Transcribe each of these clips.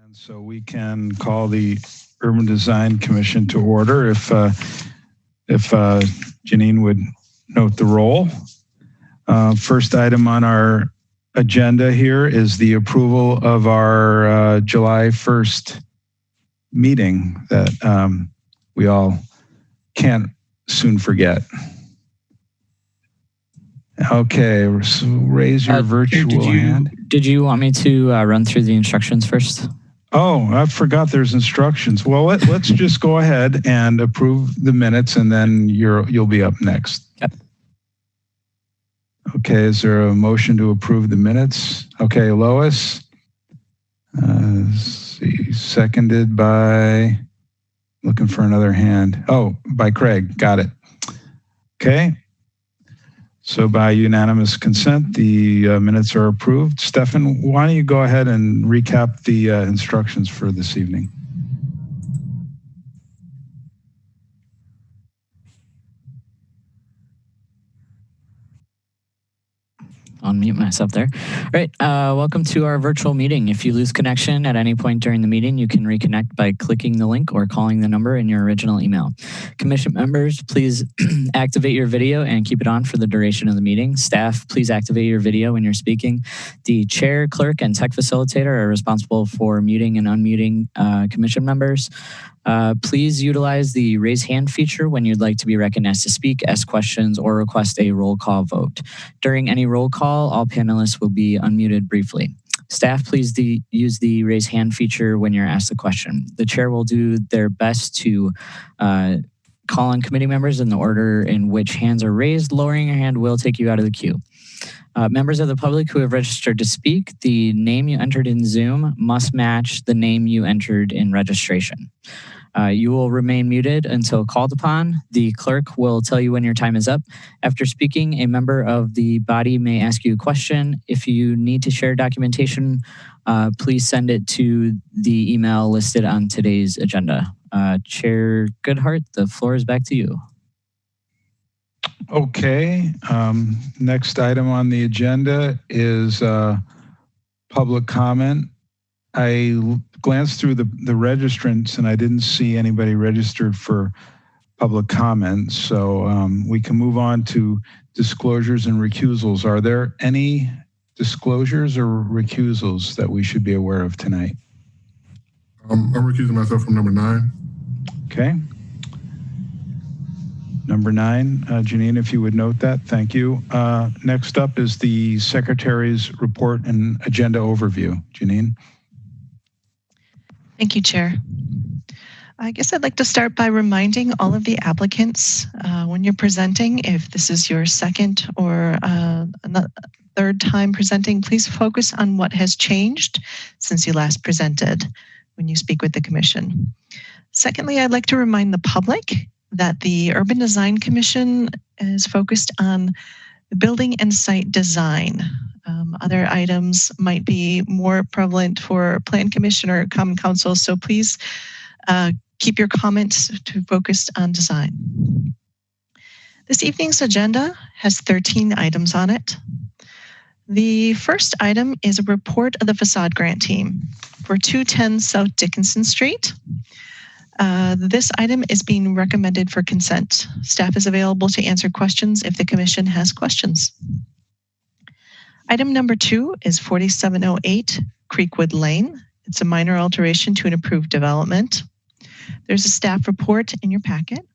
And so we can call the Urban Design Commission to order if Janine would note the roll. First item on our agenda here is the approval of our July 1st meeting that we all can't soon forget. Okay, so raise your virtual hand. Did you want me to run through the instructions first? Oh, I forgot there's instructions. Well, let's just go ahead and approve the minutes, and then you'll be up next. Yep. Okay, is there a motion to approve the minutes? Okay, Lois. Let's see, seconded by, looking for another hand. Oh, by Craig, got it. Okay. So by unanimous consent, the minutes are approved. Stefan, why don't you go ahead and recap the instructions for this evening? Unmute myself there. All right, welcome to our virtual meeting. If you lose connection at any point during the meeting, you can reconnect by clicking the link or calling the number in your original email. Commission members, please activate your video and keep it on for the duration of the meeting. Staff, please activate your video when you're speaking. The chair, clerk, and tech facilitator are responsible for muting and unmuting commission members. Please utilize the raise hand feature when you'd like to be recognized to speak, ask questions, or request a roll call vote. During any roll call, all panelists will be unmuted briefly. Staff, please use the raise hand feature when you're asked a question. The chair will do their best to call on committee members in the order in which hands are raised. Lowering your hand will take you out of the queue. Members of the public who have registered to speak, the name you entered in Zoom must match the name you entered in registration. You will remain muted until called upon. The clerk will tell you when your time is up. After speaking, a member of the body may ask you a question. If you need to share documentation, please send it to the email listed on today's agenda. Chair Goodhart, the floor is back to you. Okay, next item on the agenda is public comment. I glanced through the registrants and I didn't see anybody registered for public comment, so we can move on to disclosures and recusals. Are there any disclosures or recusals that we should be aware of tonight? I'm recusing myself from number 9. Okay. Number 9, Janine, if you would note that, thank you. Next up is the Secretary's report and agenda overview. Janine. Thank you, Chair. I guess I'd like to start by reminding all of the applicants when you're presenting, if this is your second or third time presenting, please focus on what has changed since you last presented when you speak with the Commission. Secondly, I'd like to remind the public that the Urban Design Commission is focused on the building and site design. Other items might be more prevalent for Plan Commission or Common Council, so please keep your comments to focused on design. This evening's agenda has 13 items on it. The first item is a report of the facade grant team for 210 South Dickinson Street. This item is being recommended for consent. Staff is available to answer questions if the Commission has questions. Item number 2 is 4708 Creekwood Lane. It's a minor alteration to an approved development. There's a staff report in your packet.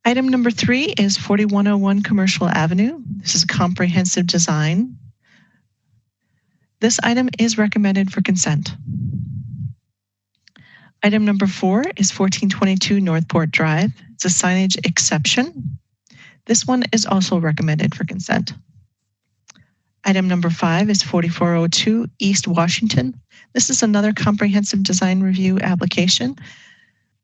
Item number 3 is 4101 Commercial Avenue. This is a comprehensive design. This item is recommended for consent. Item number 4 is 1422 Northport Drive. It's a signage exception. This one is also recommended for consent. Item number 5 is 4402 East Washington. This is another comprehensive design review application.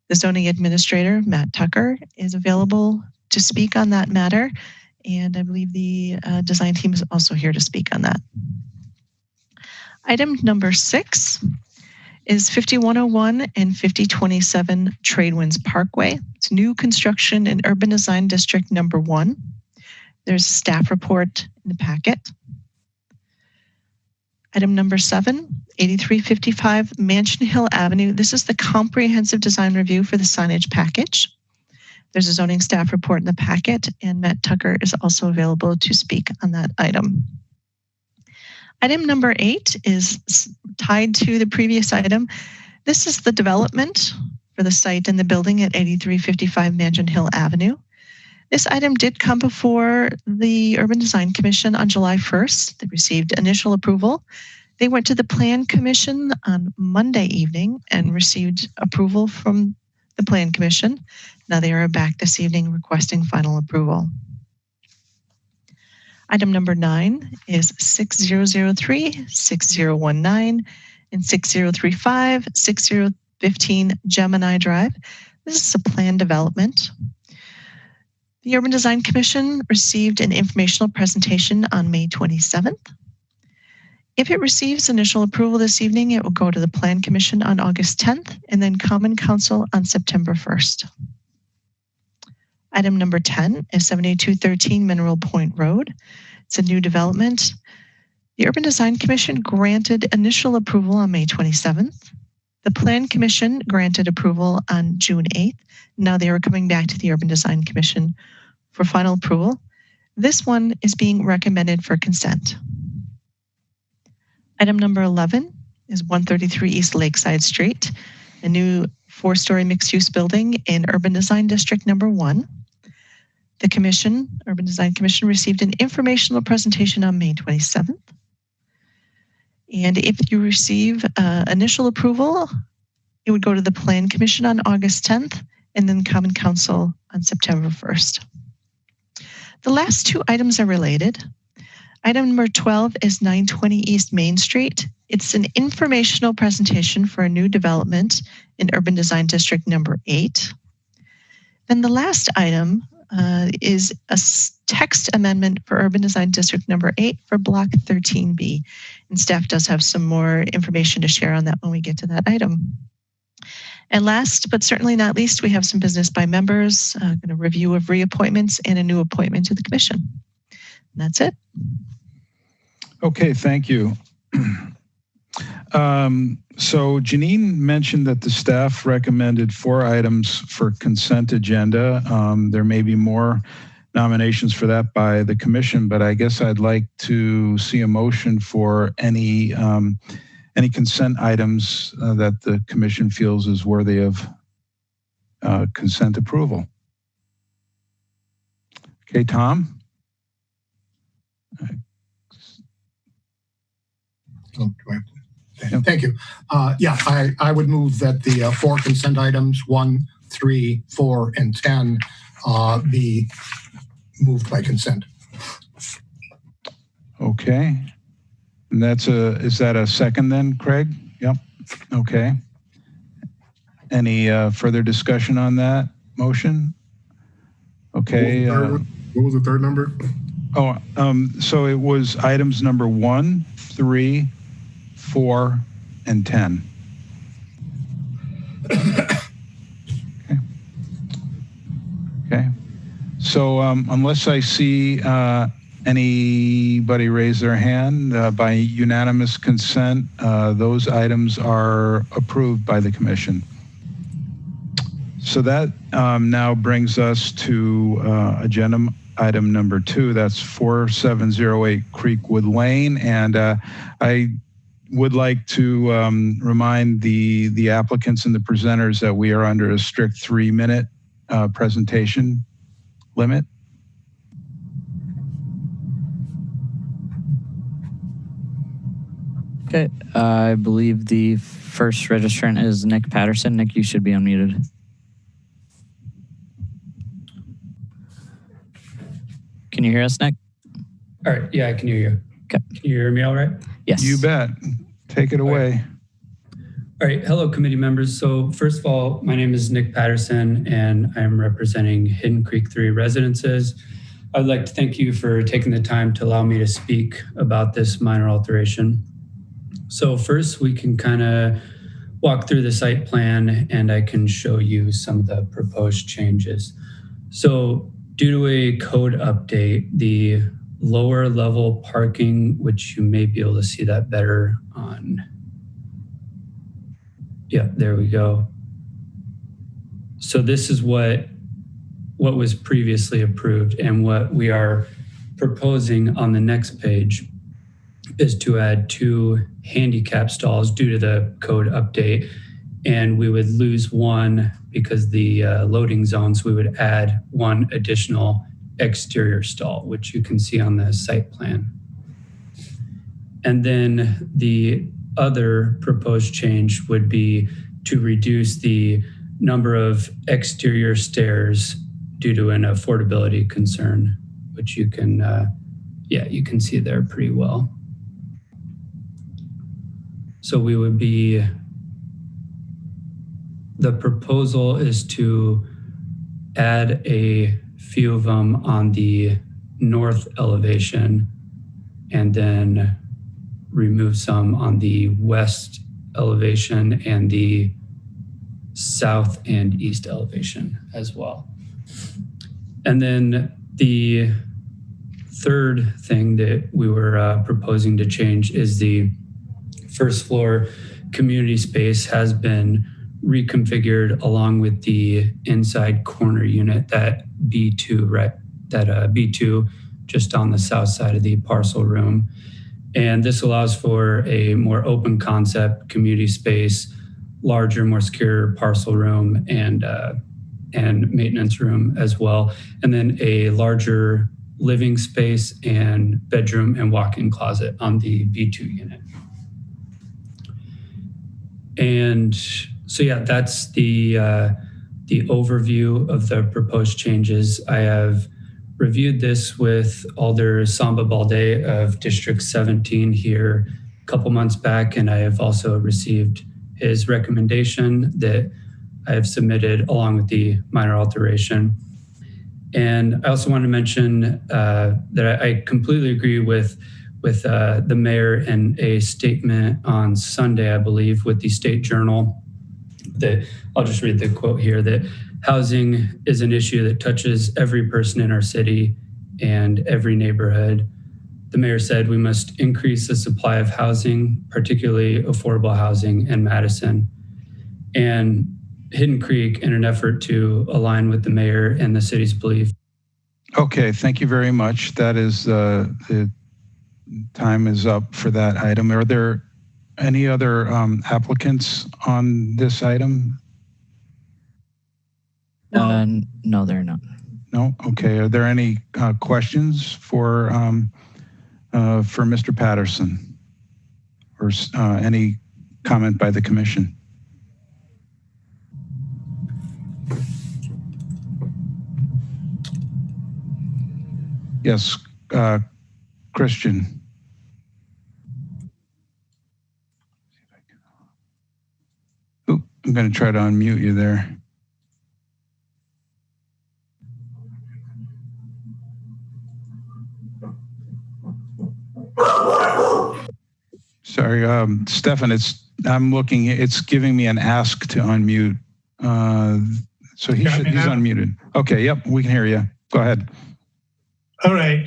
The zoning administrator, Matt Tucker, is available to speak on that matter, and I believe the design team is also here to speak on that. Item number 6 is 5101 and 5027 Tradewinds Parkway. It's new construction in Urban Design District number 1. There's a staff report in the packet. Item number 7, 8355 Mansion Hill Avenue. This is the comprehensive design review for the signage package. There's a zoning staff report in the packet, and Matt Tucker is also available to speak on that item. Item number 8 is tied to the previous item. This is the development for the site and the building at 8355 Mansion Hill Avenue. This item did come before the Urban Design Commission on July 1st. They received initial approval. They went to the Plan Commission on Monday evening and received approval from the Plan Commission. Now they are back this evening requesting final approval. Item number 9 is 6003, 6019, and 6035, 6015 Gemini Drive. This is a planned development. The Urban Design Commission received an informational presentation on May 27th. If it receives initial approval this evening, it will go to the Plan Commission on August 10th and then Common Council on September 1st. Item number 10 is 7213 Mineral Point Road. It's a new development. The Urban Design Commission granted initial approval on May 27th. The Plan Commission granted approval on June 8th. Now they are coming back to the Urban Design Commission for final approval. This one is being recommended for consent. Item number 11 is 133 East Lakeside Street, a new 4-story mixed-use building in Urban Design District number 1. The Urban Design Commission received an informational presentation on May 27th. And if you receive initial approval, it would go to the Plan Commission on August 10th and then Common Council on September 1st. The last 2 items are related. Item number 12 is 920 East Main Street. It's an informational presentation for a new development in Urban Design District number 8. Then the last item is a text amendment for Urban Design District number 8 for Block 13B. And staff does have some more information to share on that when we get to that item. And last, but certainly not least, we have some business by members, a review of reappointments and a new appointment to the commission. And that's it. Okay, thank you. So Janine mentioned that the staff recommended 4 items for consent agenda. There may be more nominations for that by the commission, but I guess I'd like to see a motion for any consent items that the commission feels is worthy of consent approval. Okay, Tom? Thank you. I would move that the 4 consent items, 1, 3, 4, and 10 be moved by consent. Okay. And is that a second then, Craig? Yep. Okay. Any further discussion on that motion? Okay. What was the third number? So it was items number 1, 3, 4, and 10. Okay. So unless I see anybody raise their hand, by unanimous consent, those items are approved by the commission. So that now brings us to agenda item number 2. That's 4708 Creekwood Lane. And I would like to remind the applicants and the presenters that we are under a strict 3-minute presentation limit. Okay, I believe the first registrant is Nick Patterson. Nick, you should be unmuted. Can you hear us, Nick? All right, yeah, I can hear you. Okay. Can you hear me all right? Yes. You bet. Take it away. All right, hello committee members. So first of all, my name is Nick Patterson and I'm representing Hidden Creek 3 residences. I'd like to thank you for taking the time to allow me to speak about this minor alteration. So first we can kind of walk through the site plan and I can show you some of the proposed changes. So due to a code update, the lower level parking, which you may be able to see that better on. Yeah, there we go. So this is what was previously approved, and what we are proposing on the next page is to add 2 handicap stalls due to the code update, and we would lose 1 because the loading zones. We would add 1 additional exterior stall, which you can see on the site plan. And then the other proposed change would be to reduce the number of exterior stairs due to an affordability concern, which you can, you can see there pretty well. So we would be, the proposal is to add a few of them on the north elevation and then remove some on the west elevation and the south and east elevation as well. And then the third thing that we were proposing to change is the first floor community space has been reconfigured along with the inside corner unit, that B2, right? That B2 just on the south side of the parcel room. And this allows for a more open concept community space, larger, more secure parcel room and maintenance room as well. And then a larger living space and bedroom and walk-in closet on the B2 unit. And so, yeah, that's the overview of the proposed changes. I have reviewed this with Alder Samba Balde of District 17 here a couple months back, and I have also received his recommendation that I have submitted along with the minor alteration. And I also want to mention that I completely agree with the mayor in a statement on Sunday, I believe, with the State Journal, that I'll just read the quote here, that housing is an issue that touches every person in our city and every neighborhood. The mayor said we must increase the supply of housing, particularly affordable housing in Madison. And Hidden Creek, in an effort to align with the mayor and the city's belief. Okay, thank you very much. That is, the time is up for that item. Are there any other applicants on this item? No, there are not. No? Okay. Are there any questions for Mr. Patterson, or any comment by the commission? Yes, Christian. Ooh, I'm going to try to unmute you there. Sorry, Stefan, I'm looking, it's giving me an ask to unmute. So he's unmuted. Okay, yep, we can hear you. Go ahead. All right.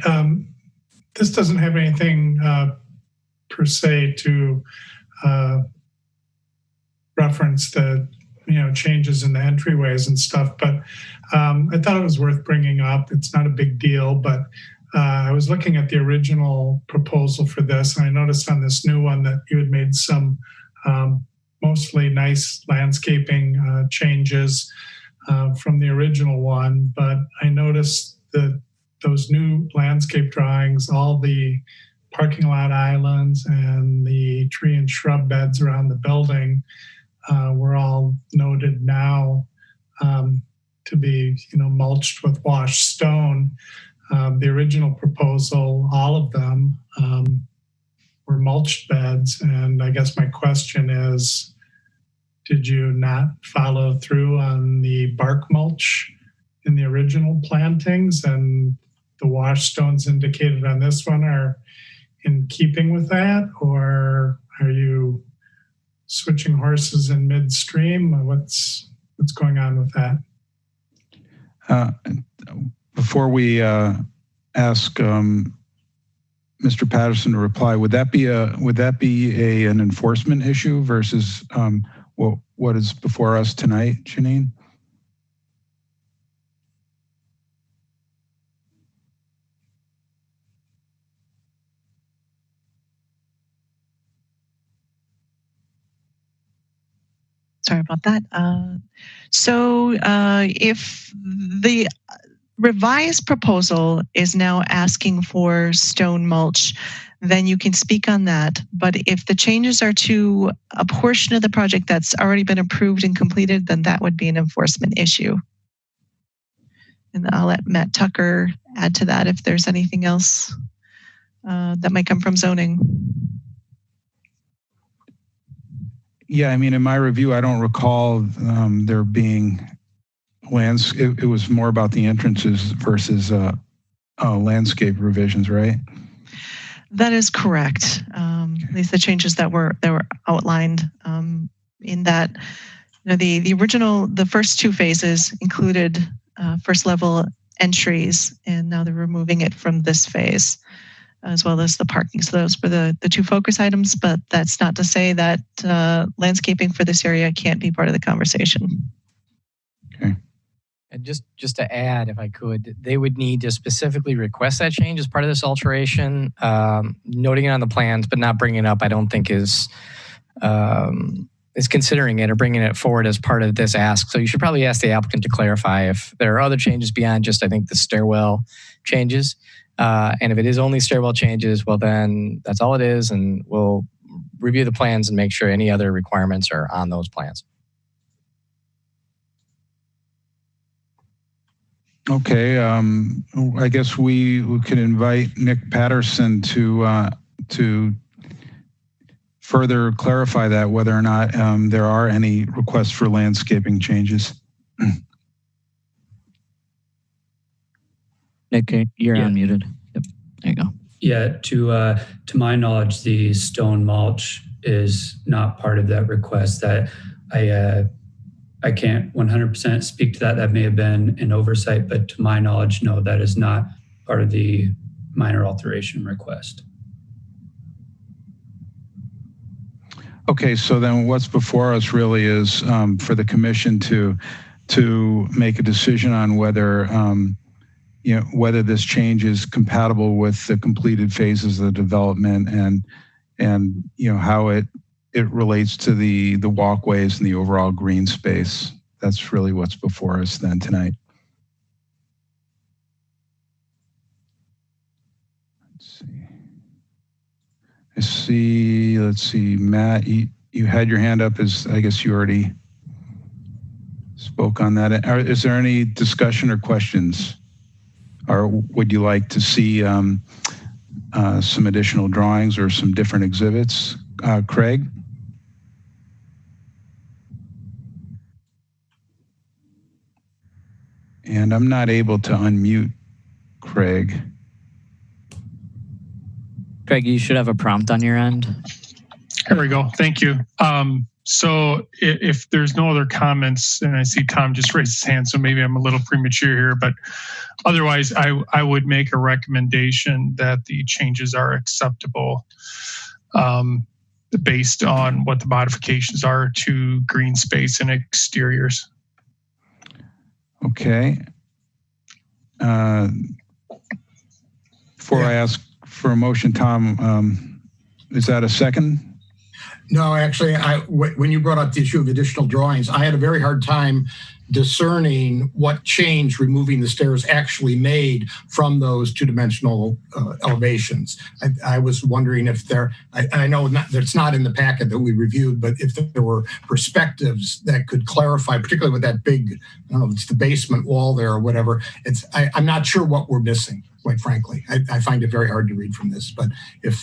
This doesn't have anything per se to reference the changes in the entryways and stuff, but I thought it was worth bringing up. It's not a big deal, but I was looking at the original proposal for this, and I noticed on this new one that you had made some mostly nice landscaping changes from the original one, but I noticed that those new landscape drawings, all the parking lot islands and the tree and shrub beds around the building were all noted now to be, mulched with washed stone. The original proposal, all of them were mulched beds. And I guess my question is, did you not follow through on the bark mulch in the original plantings? And the wash stones indicated on this one are in keeping with that? Or are you switching horses in midstream? What's going on with that? Before we ask Mr. Patterson to reply, would that be an enforcement issue versus what is before us tonight, Janine? Sorry about that. If the revised proposal is now asking for stone mulch, then you can speak on that. But if the changes are to a portion of the project that's already been approved and completed, then that would be an enforcement issue. And I'll let Matt Tucker add to that if there's anything else that might come from zoning. Yeah, I mean, in my review, I don't recall there being it was more about the entrances versus landscape revisions, right? That is correct. At least the changes that were outlined in that, the first two phases included first level entries, and now they're removing it from this phase, as well as the parking. So those were the two focus items, but that's not to say that landscaping for this area can't be part of the conversation. Okay. And just to add, if I could, they would need to specifically request that change as part of this alteration. Noting it on the plans, but not bringing it up, I don't think is considering it or bringing it forward as part of this ask. So you should probably ask the applicant to clarify if there are other changes beyond just, I think, the stairwell changes. And if it is only stairwell changes, well, then that's all it is, and we'll review the plans and make sure any other requirements are on those plans. Okay, I guess we can invite Nick Patterson to further clarify that, whether or not there are any requests for landscaping changes. Nick, you're unmuted. Yep, there you go. Yeah, to my knowledge, the stone mulch is not part of that request. That I can't 100% speak to that. That may have been an oversight, but to my knowledge, no, that is not part of the minor alteration request. Okay, so then what's before us really is for the commission to make a decision on whether whether this change is compatible with the completed phases of the development and how it relates to the walkways and the overall green space. That's really what's before us then tonight. Let's see, Matt, you had your hand up, I guess you already spoke on that. Is there any discussion or questions? Or would you like to see some additional drawings or some different exhibits? Craig? And I'm not able to unmute Craig. Craig, you should have a prompt on your end. There we go. Thank you. So if there's no other comments, and I see Tom just raised his hand, so maybe I'm a little premature here, but otherwise I would make a recommendation that the changes are acceptable based on what the modifications are to green space and exteriors. Okay. Before I ask for a motion, Tom, is that a second? No, actually, when you brought up the issue of additional drawings, I had a very hard time discerning what change removing the stairs actually made from those two-dimensional elevations. I was wondering if I know it's not in the packet that we reviewed, but if there were perspectives that could clarify, particularly with that big, I don't know if it's the basement wall there or whatever, I'm not sure what we're missing, quite frankly. I find it very hard to read from this, but if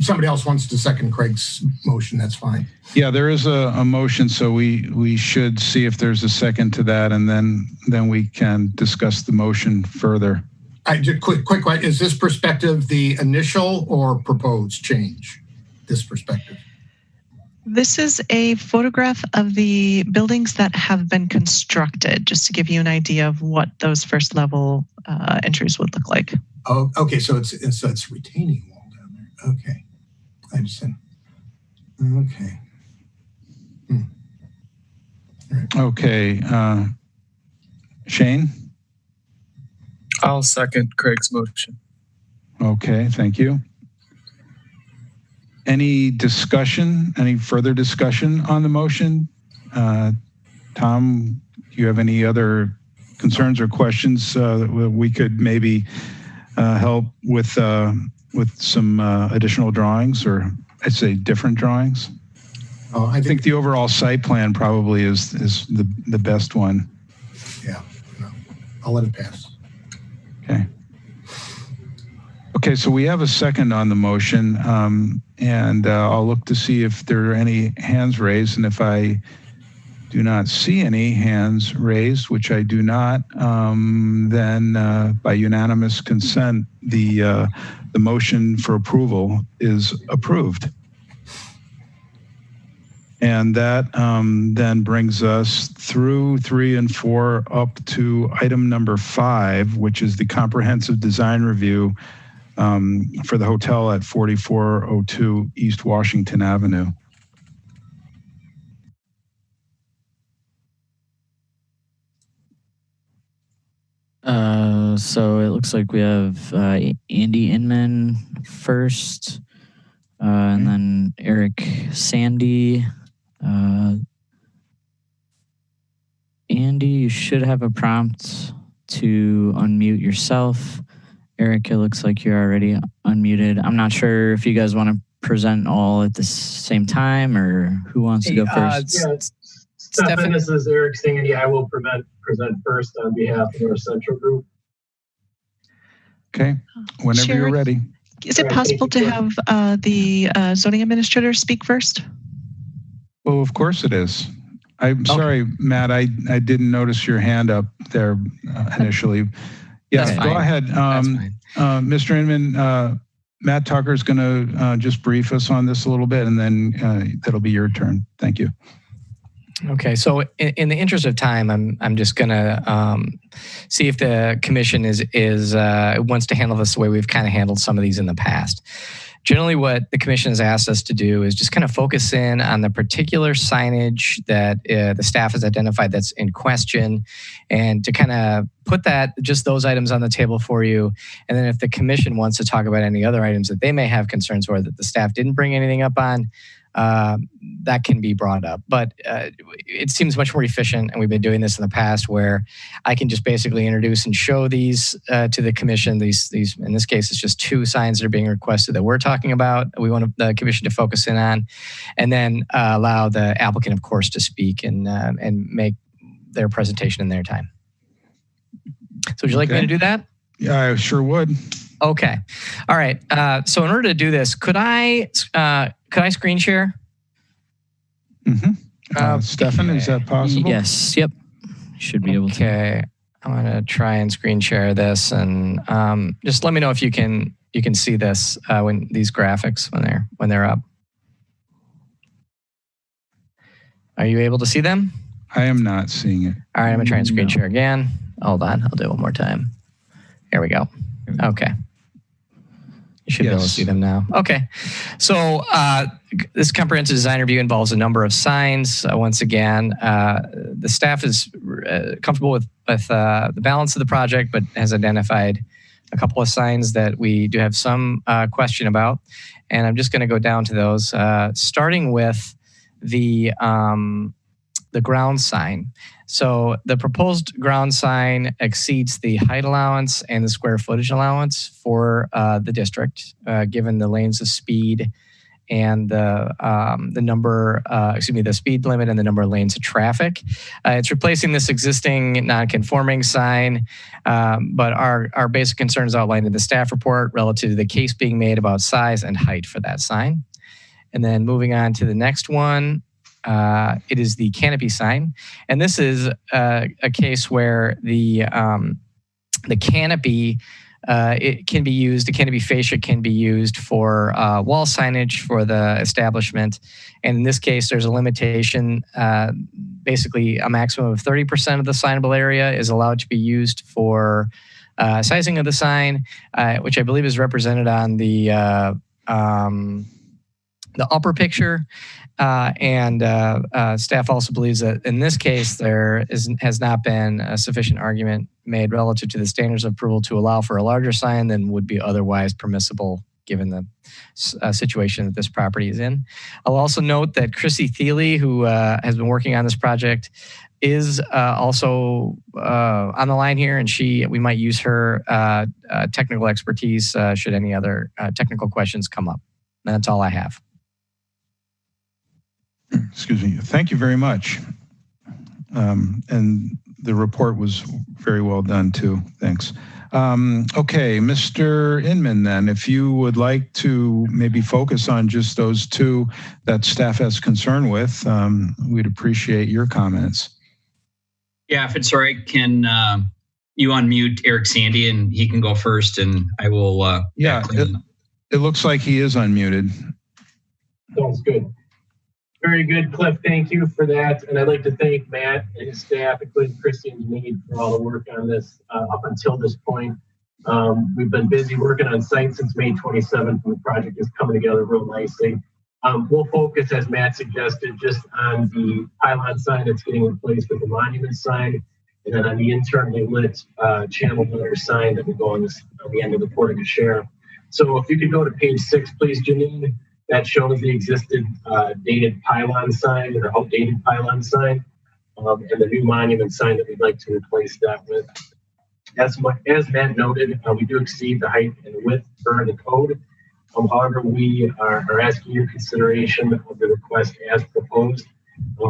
somebody else wants to second Craig's motion, that's fine. Yeah, there is a motion, so we should see if there's a second to that, and then we can discuss the motion further. Just quick, is this perspective the initial or proposed change? This perspective. This is a photograph of the buildings that have been constructed, just to give you an idea of what those first level entries would look like. Oh, okay. So it's retaining wall down there. Okay. I understand. Okay. Right. Okay. Shane? I'll second Craig's motion. Okay, thank you. Any discussion, any further discussion on the motion? Tom, do you have any other concerns or questions that we could maybe help with some additional drawings, or I'd say different drawings? I think the overall site plan probably is the best one. Yeah, no, I'll let it pass. Okay. Okay, so we have a second on the motion, and I'll look to see if there are any hands raised, and if I do not see any hands raised, which I do not, then by unanimous consent, the motion for approval is approved. And that then brings us through 3 and 4 up to item number 5, which is the comprehensive design review for the hotel at 4402 East Washington Avenue. So it looks like we have Andy Inman first, and then Eric Sandy. Andy, you should have a prompt to unmute yourself. Eric, it looks like you're already unmuted. I'm not sure if you guys want to present all at the same time, or who wants to go first. Yeah, Stefan, this is Eric Sandy. I will present first on behalf of our central group. Okay, whenever you're ready. Is it possible to have the zoning administrator speak first? Well, of course it is. I'm sorry, Matt, I didn't notice your hand up there initially. Yeah, go ahead. Mr. Inman, Matt Tucker's going to just brief us on this a little bit, and then that'll be your turn. Thank you. Okay, so in the interest of time, I'm just gonna see if the commission wants to handle this the way we've kind of handled some of these in the past. Generally, what the commission has asked us to do is just kind of focus in on the particular signage that the staff has identified that's in question, and to kind of put just those items on the table for you. And then if the commission wants to talk about any other items that they may have concerns or that the staff didn't bring anything up on, that can be brought up. But it seems much more efficient, and we've been doing this in the past, where I can just basically introduce and show these to the commission. These in this case, it's just 2 signs that are being requested that we're talking about. We want the commission to focus in on, and then allow the applicant, of course, to speak and make their presentation in their time. So would you like me to do that? Yeah, I sure would. Okay. All right. So in order to do this, could I screen share? Mm-hmm. Stefan, is that possible? Yes. Yep. Should be able to. Okay. I'm going to try and screen share this, and just let me know if you can see this when these graphics when they're up. Are you able to see them? I am not seeing it. All right. I'm going to try and screen share again. Hold on. I'll do it one more time. Here we go. Okay. You should be able to see them now. Okay. So this comprehensive design review involves a number of signs. Once again, the staff is comfortable with the balance of the project, but has identified a couple of signs that we do have some question about. And I'm just going to go down to those, starting with the ground sign. So the proposed ground sign exceeds the height allowance and the square footage allowance for the district, given the lanes of speed and the speed limit and the number of lanes of traffic. It's replacing this existing non-conforming sign, but our basic concerns outlined in the staff report relative to the case being made about size and height for that sign. And then moving on to the next one. It is the canopy sign, and this is a case where the canopy it can be used. The canopy fascia can be used for wall signage for the establishment, and in this case, there's a limitation. Basically, a maximum of 30% of the signable area is allowed to be used for sizing of the sign, which I believe is represented on the upper picture. And staff also believes that in this case, there has not been a sufficient argument made relative to the standards of approval to allow for a larger sign than would be otherwise permissible given the situation that this property is in. I'll also note that Chrissy Thiele, who has been working on this project, is also on the line here, and we might use her technical expertise should any other technical questions come up. And that's all I have. Excuse me. Thank you very much. And the report was very well done too. Thanks. Okay, Mr. Inman, then, if you would like to maybe focus on just those two that staff has concern with, we'd appreciate your comments. Yeah, if it's all right, can you unmute Eric Sandy and he can go first, and I will. Yeah, it looks like he is unmuted. Sounds good. Very good, Cliff. Thank you for that. And I'd like to thank Matt and his staff, including Christy and Meade, for all the work on this up until this point. We've been busy working on site since May 27th, and the project is coming together real nicely. We'll focus, as Matt suggested, just on the pylon sign that's getting replaced with the monument sign, and then on the internally lit channel letter sign that will go on the end of the portico share. So if you could go to page 6, please, Janine. That shows the existing dated pylon sign or outdated pylon sign, and the new monument sign that we'd like to replace that with. As Matt noted, we do exceed the height and width per the code. However, we are asking your consideration of the request as proposed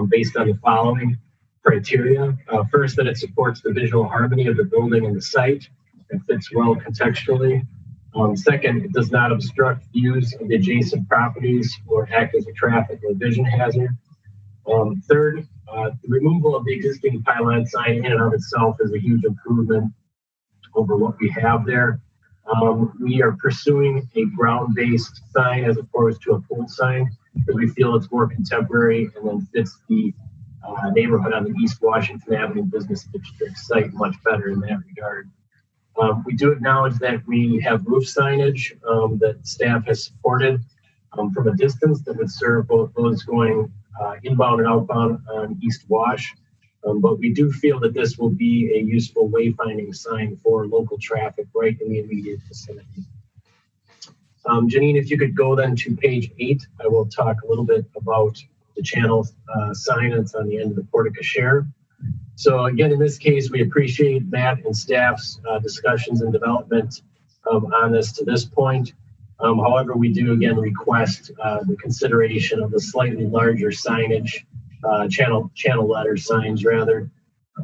based on the following criteria. First, that it supports the visual harmony of the building and the site. It fits well contextually. Second, it does not obstruct views of the adjacent properties or act as a traffic or vision hazard. Third, the removal of the existing pylon sign in and of itself is a huge improvement over what we have there. We are pursuing a ground-based sign as opposed to a pole sign because we feel it's more contemporary and then fits the neighborhood on the East Washington Avenue Business District site much better in that regard. We do acknowledge that we have roof signage that staff has supported from a distance that would serve both those going inbound and outbound on East Wash. But we do feel that this will be a useful wayfinding sign for local traffic right in the immediate vicinity. Janine, if you could go then to page 8, I will talk a little bit about the channel sign that's on the end of the portico share. So again, in this case, we appreciate Matt and staff's discussions and development on this to this point. However, we do again request the consideration of the slightly larger signage, channel letter signs rather,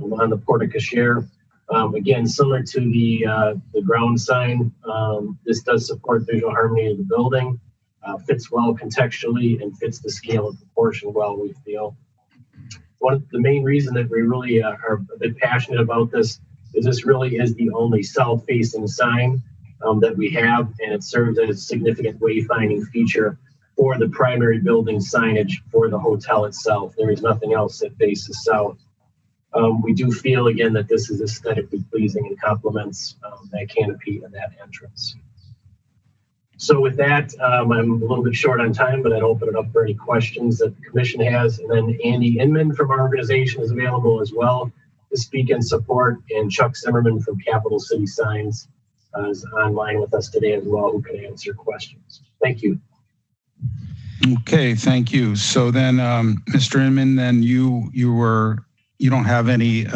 on the portico share. Again, similar to the ground sign, this does support visual harmony of the building, fits well contextually, and fits the scale and proportion well, we feel. The main reason that we really are a bit passionate about this is this really is the only south-facing sign that we have, and it serves as a significant wayfinding feature for the primary building signage for the hotel itself. There is nothing else that faces south. We do feel, again, that this is aesthetically pleasing and complements that canopy and that entrance. So with that, I'm a little bit short on time, but I'd open it up for any questions that the commission has. And then Andy Inman from our organization is available as well to speak in support, and Chuck Zimmerman from Capital City Signs is online with us today as well, who can answer questions. Thank you. Okay, thank you. So then, Mr. Inman, then you don't have any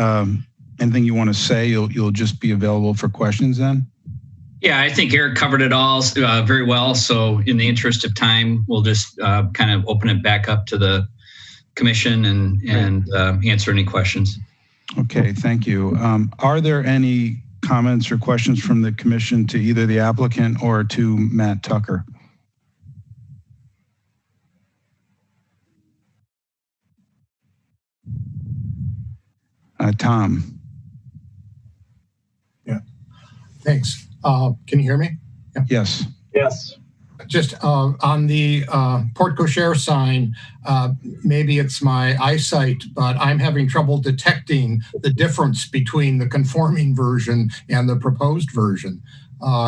anything you want to say. You'll just be available for questions then. Yeah, I think Eric covered it all very well. So in the interest of time, we'll just kind of open it back up to the commission and answer any questions. Okay, thank you. Are there any comments or questions from the commission to either the applicant or to Matt Tucker? Tom. Yeah, thanks. Can you hear me? Yeah. Yes. Yes. Just on the porte cochere sign, maybe it's my eyesight, but I'm having trouble detecting the difference between the conforming version and the proposed version.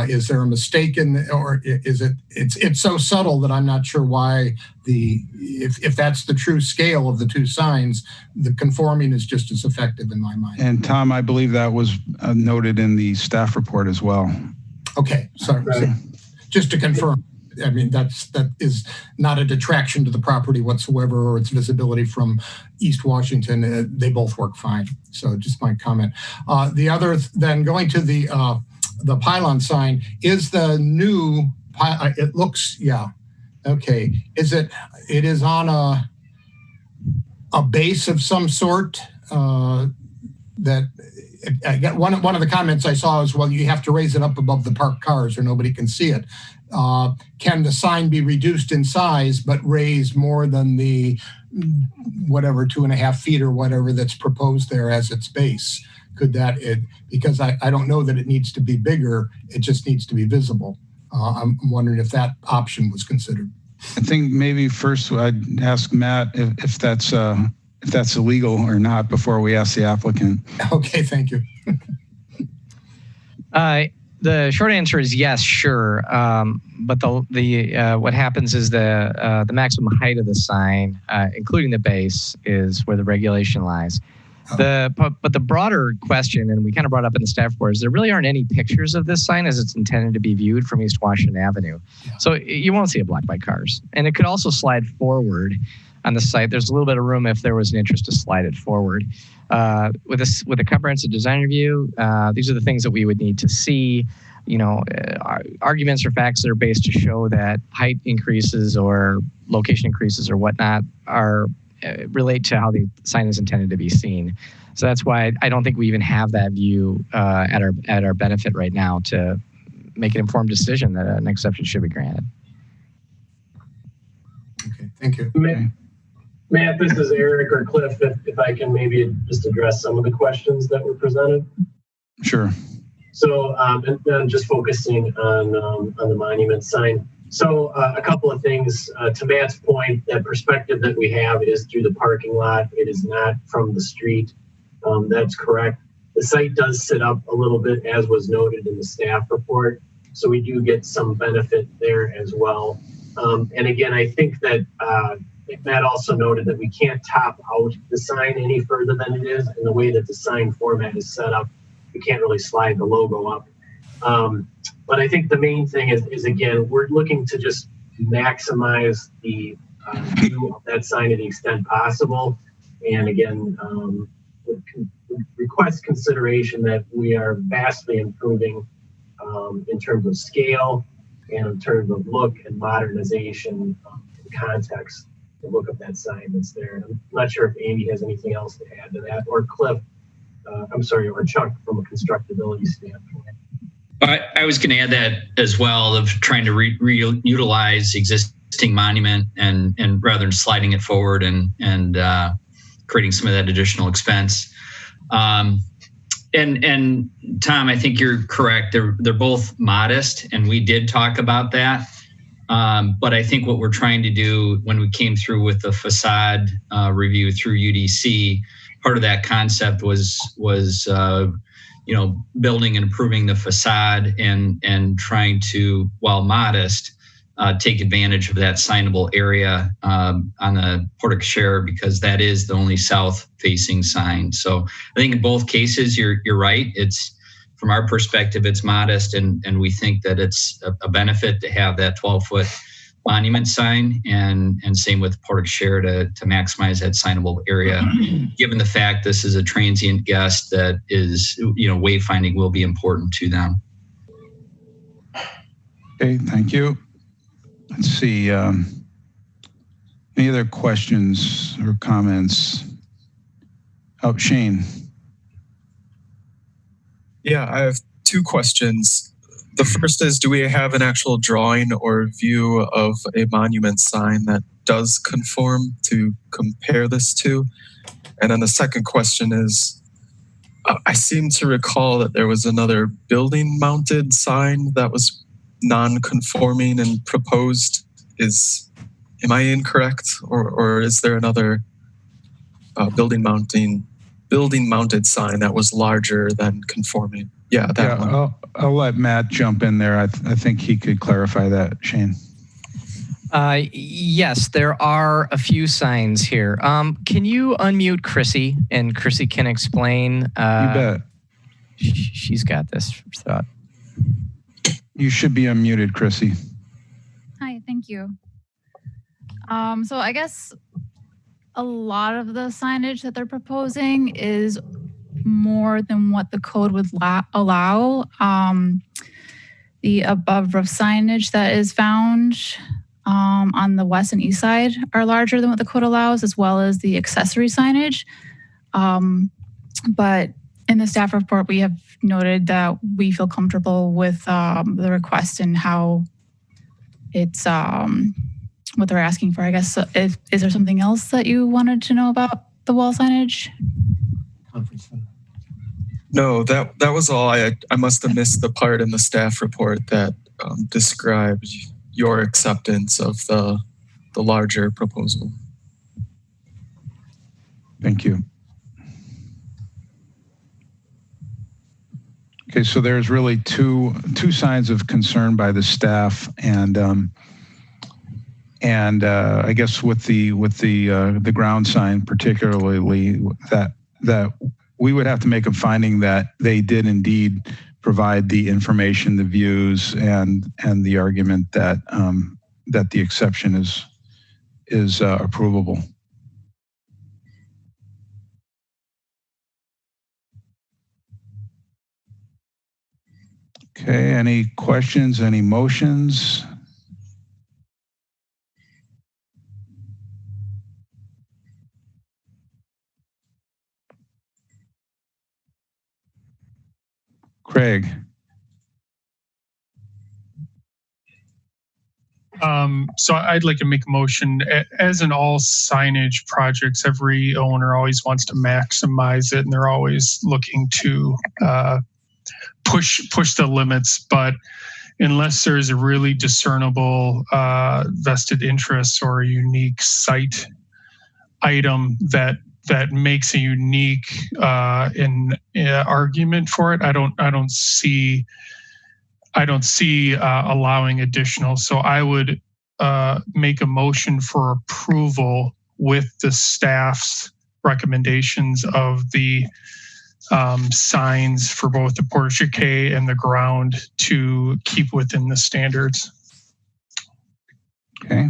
Is there a mistake or is it's so subtle that I'm not sure why if that's the true scale of the two signs, the conforming is just as effective in my mind. And Tom, I believe that was noted in the staff report as well. Okay, sorry. So just to confirm, I mean, that is not a detraction to the property whatsoever or its visibility from East Washington. They both work fine. So just my comment. The other, then going to the pylon sign, is the new, it looks, yeah, okay. It is on a base of some sort that, one of the comments I saw is, well, you have to raise it up above the parked cars or nobody can see it. Can the sign be reduced in size but raised more than the whatever 2.5 feet or whatever that's proposed there as its base? Could that because I don't know that it needs to be bigger, it just needs to be visible. I'm wondering if that option was considered. I think maybe first I'd ask Matt if that's illegal or not before we ask the applicant. Okay, thank you. The short answer is yes, sure. But what happens is the maximum height of the sign, including the base, is where the regulation lies. But the broader question, and we kind of brought up in the staff report, is there really aren't any pictures of this sign as it's intended to be viewed from East Washington Avenue. Yeah. So you won't see it blocked by cars. And it could also slide forward on the site. There's a little bit of room if there was an interest to slide it forward. With a comprehensive design review, these are the things that we would need to see. Arguments or facts that are based to show that height increases or location increases or whatnot relate to how the sign is intended to be seen. So that's why I don't think we even have that view at our benefit right now to make an informed decision that an exception should be granted. Okay, thank you. Matt, this is Eric or Cliff. If I can maybe just address some of the questions that were presented. Sure. So, and then just focusing on the monument sign. So a couple of things. To Matt's point, that perspective that we have is through the parking lot. It is not from the street. That's correct. The site does sit up a little bit, as was noted in the staff report. So we do get some benefit there as well. And again, I think that Matt also noted that we can't top out the sign any further than it is. And the way that the sign format is set up, we can't really slide the logo up. But I think the main thing is again, we're looking to just maximize the view of that sign to the extent possible. And again, would request consideration that we are vastly improving in terms of scale and in terms of look and modernization in context, the look of that sign that's there. And I'm not sure if Amy has anything else to add to that, or Cliff, or Chuck from a constructability standpoint. I was going to add that as well, of trying to reutilize existing monument and rather than sliding it forward and creating some of that additional expense. And Tom, I think you're correct. They're both modest, and we did talk about that. But I think what we're trying to do when we came through with the facade review through UDC, part of that concept was building and improving the facade and trying to, while modest, take advantage of that signable area on the porte cochere, because that is the only south-facing sign. So I think in both cases, you're right. It's, from our perspective, it's modest, and we think that it's a benefit to have that 12-foot monument sign, and same with porte cochere to maximize that signable area. Given the fact this is a transient guest that is, wayfinding will be important to them. Okay, thank you. Let's see. Any other questions or comments? Oh, Shane. Yeah, I have two questions. The first is, do we have an actual drawing or view of a monument sign that does conform to compare this to? And then the second question is, I seem to recall that there was another building mounted sign that was non-conforming and proposed. Am I incorrect, or is there another building mounted sign that was larger than conforming? Yeah, that one. I'll let Matt jump in there. I think he could clarify that, Shane. Yes, there are a few signs here. Can you unmute Chrissy, and Chrissy can explain? You bet. She's got this thought. You should be unmuted, Chrissy. Hi, thank you. So I guess a lot of the signage that they're proposing is more than what the code would allow. The above roof signage that is found on the west and east side are larger than what the code allows, as well as the accessory signage. But in the staff report, we have noted that we feel comfortable with the request and how it's what they're asking for. I guess, is there something else that you wanted to know about the wall signage? No, that was all. I must have missed the part in the staff report that described your acceptance of the larger proposal. Thank you. Okay, so there's really two signs of concern by the staff, and I guess with the ground sign particularly, that we would have to make a finding that they did indeed provide the information, the views, and the argument that that the exception is approvable. Okay, any questions, any motions? Craig. So I'd like to make a motion. As in all signage projects, every owner always wants to maximize it, and they're always looking to push the limits. But unless there's a really discernible vested interest or a unique site item that makes a unique argument for it, I don't see allowing additional. So I would make a motion for approval with the staff's recommendations of the signs for both the portico and the ground to keep within the standards. Okay.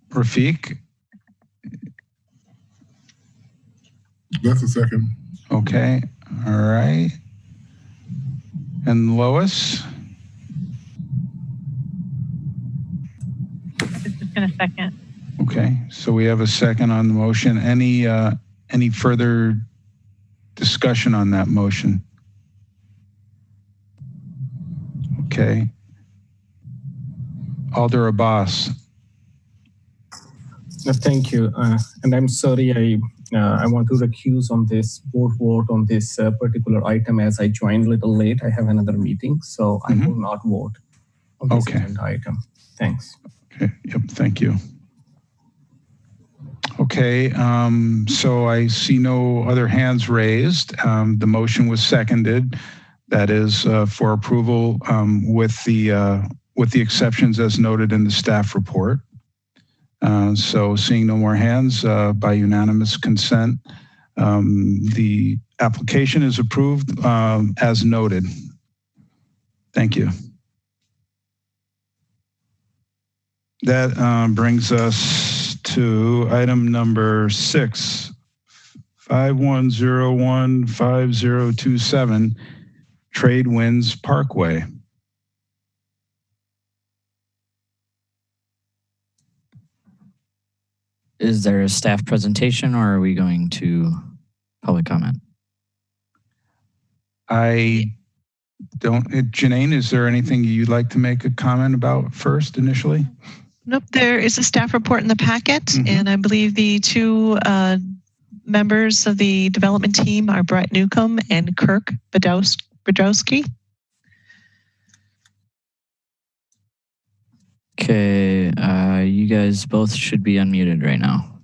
Rafiq? That's a second. Okay. All right. And Lois? This is going to second. Okay. So we have a second on the motion. Any further discussion on that motion? Okay. Alder Abbas. Thank you. And I'm sorry, I want to recuse on this board vote on this particular item as I joined a little late. I have another meeting, so I will not vote on this agenda item. Thanks. Okay. Yep. Thank you. Okay. So I see no other hands raised. The motion was seconded. That is for approval with the exceptions as noted in the staff report. So seeing no more hands, by unanimous consent, the application is approved as noted. Thank you. That brings us to item number 6, 51015027, Trade Winds Parkway. Is there a staff presentation, or are we going to public comment? I don't, Janine, is there anything you'd like to make a comment about first initially? Nope, there is a staff report in the packet, and I believe the two members of the development team are Brett Newcomb and Kirk Badowski. Okay, you guys both should be unmuted right now.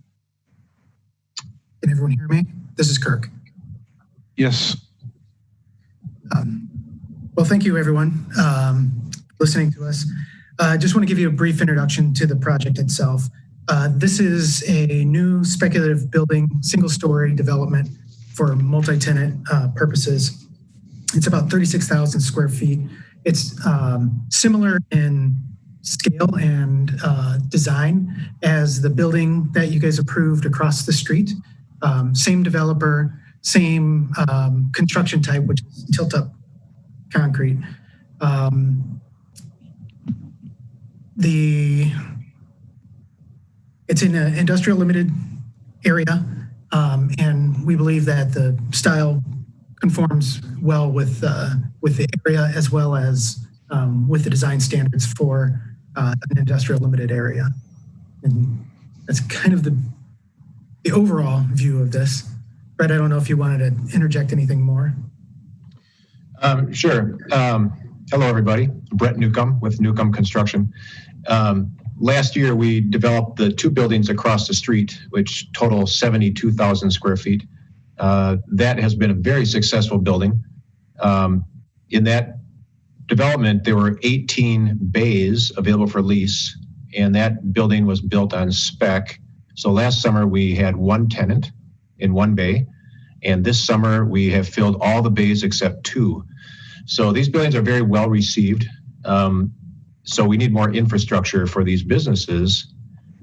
Can everyone hear me? This is Kirk. Yes. Well, thank you, everyone, listening to us. I just want to give you a brief introduction to the project itself. This is a new speculative building, single-story development for multi-tenant purposes. It's about 36,000 square feet. It's similar in scale and design as the building that you guys approved across the street. Same developer, same construction type, which is tilt-up concrete. It's in an industrial limited area, and we believe that the style conforms well with the area as well as with the design standards for an industrial limited area. And that's kind of the overall view of this. Brett, I don't know if you wanted to interject anything more. Sure. Hello, everybody. Brett Newcomb with Newcomb Construction. Last year, we developed the two buildings across the street, which total 72,000 square feet. That has been a very successful building. In that development, there were 18 bays available for lease, and that building was built on spec. So last summer, we had one tenant in one bay, and this summer, we have filled all the bays except two. So these buildings are very well received. So we need more infrastructure for these businesses.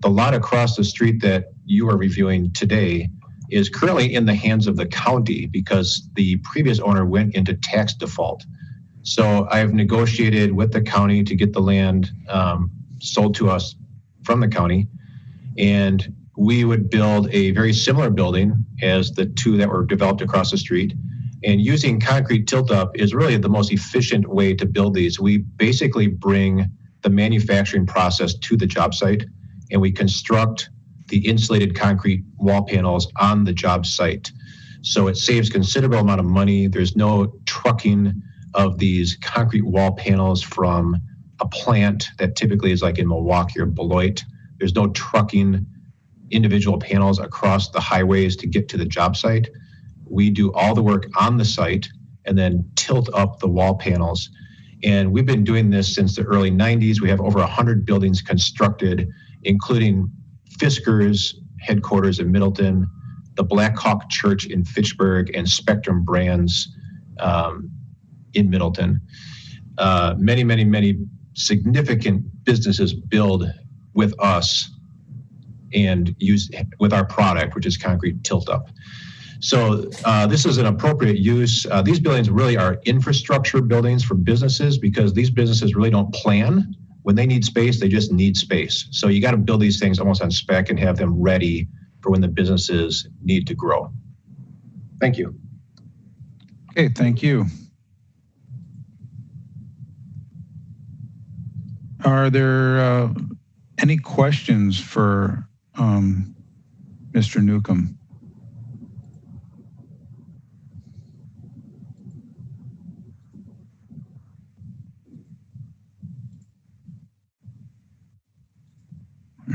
The lot across the street that you are reviewing today is currently in the hands of the county because the previous owner went into tax default. So I've negotiated with the county to get the land sold to us from the county. And we would build a very similar building as the two that were developed across the street. And using concrete tilt-up is really the most efficient way to build these. We basically bring the manufacturing process to the job site, and we construct the insulated concrete wall panels on the job site. So it saves considerable amount of money. There's no trucking of these concrete wall panels from a plant that typically is like in Milwaukee or Beloit. There's no trucking individual panels across the highways to get to the job site. We do all the work on the site and then tilt up the wall panels. And we've been doing this since the early 90s. We have over 100 buildings constructed, including Fisker's headquarters in Middleton, the Black Hawk Church in Fitchburg, and Spectrum Brands in Middleton. Many significant businesses build with us and use with our product, which is concrete tilt-up. So this is an appropriate use. These buildings really are infrastructure buildings for businesses because these businesses really don't plan. When they need space, they just need space. So you got to build these things almost on spec and have them ready for when the businesses need to grow. Thank you. Okay, thank you. Are there any questions for Mr. Newcomb?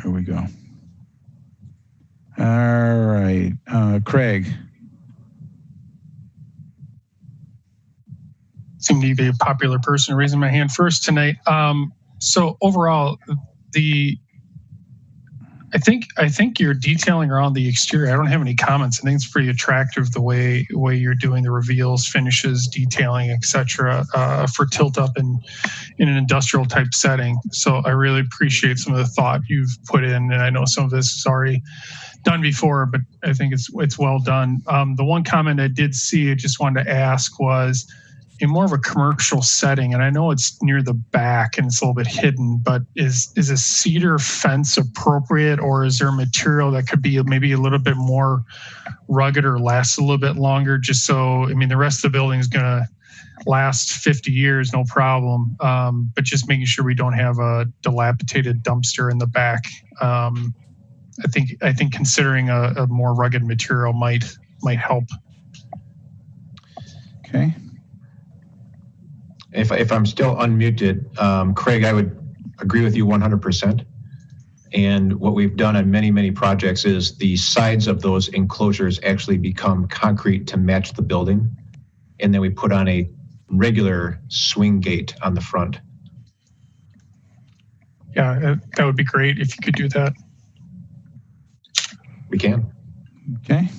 Here we go. All right, Craig. Seem to be a popular person raising my hand first tonight. So overall, I think you're detailing around the exterior. I don't have any comments. I think it's pretty attractive the way you're doing the reveals, finishes, detailing, etc. For tilt up in an industrial type setting. So I really appreciate some of the thought you've put in, and I know some of this is already done before, but I think it's well done. The one comment I did see, I just wanted to ask was, in more of a commercial setting, and I know it's near the back and it's a little bit hidden, but is a cedar fence appropriate, or is there material that could be maybe a little bit more rugged or last a little bit longer? Just so, I mean, the rest of the building is going to last 50 years, no problem. But just making sure we don't have a dilapidated dumpster in the back. I think considering a more rugged material might help. Okay. If I'm still unmuted, Craig, I would agree with you 100%. And what we've done on many, many projects is the sides of those enclosures actually become concrete to match the building. And then we put on a regular swing gate on the front. Yeah, that would be great if you could do that. We can. Okay.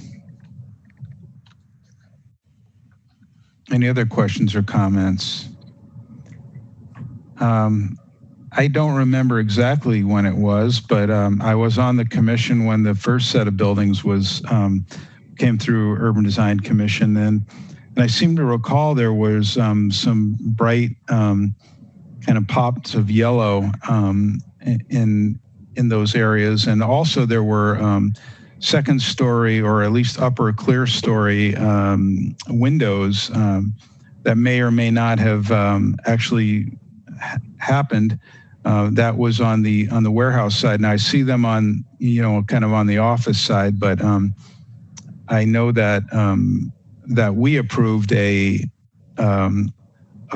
Any other questions or comments? I don't remember exactly when it was, but I was on the commission when the first set of buildings was came through Urban Design Commission, and I seem to recall there was some bright kind of pops of yellow in those areas, and also there were second story or at least upper clear story windows that may or may not have actually happened. That was on the warehouse side, and I see them on, you know, kind of on the office side. But I know that that we approved a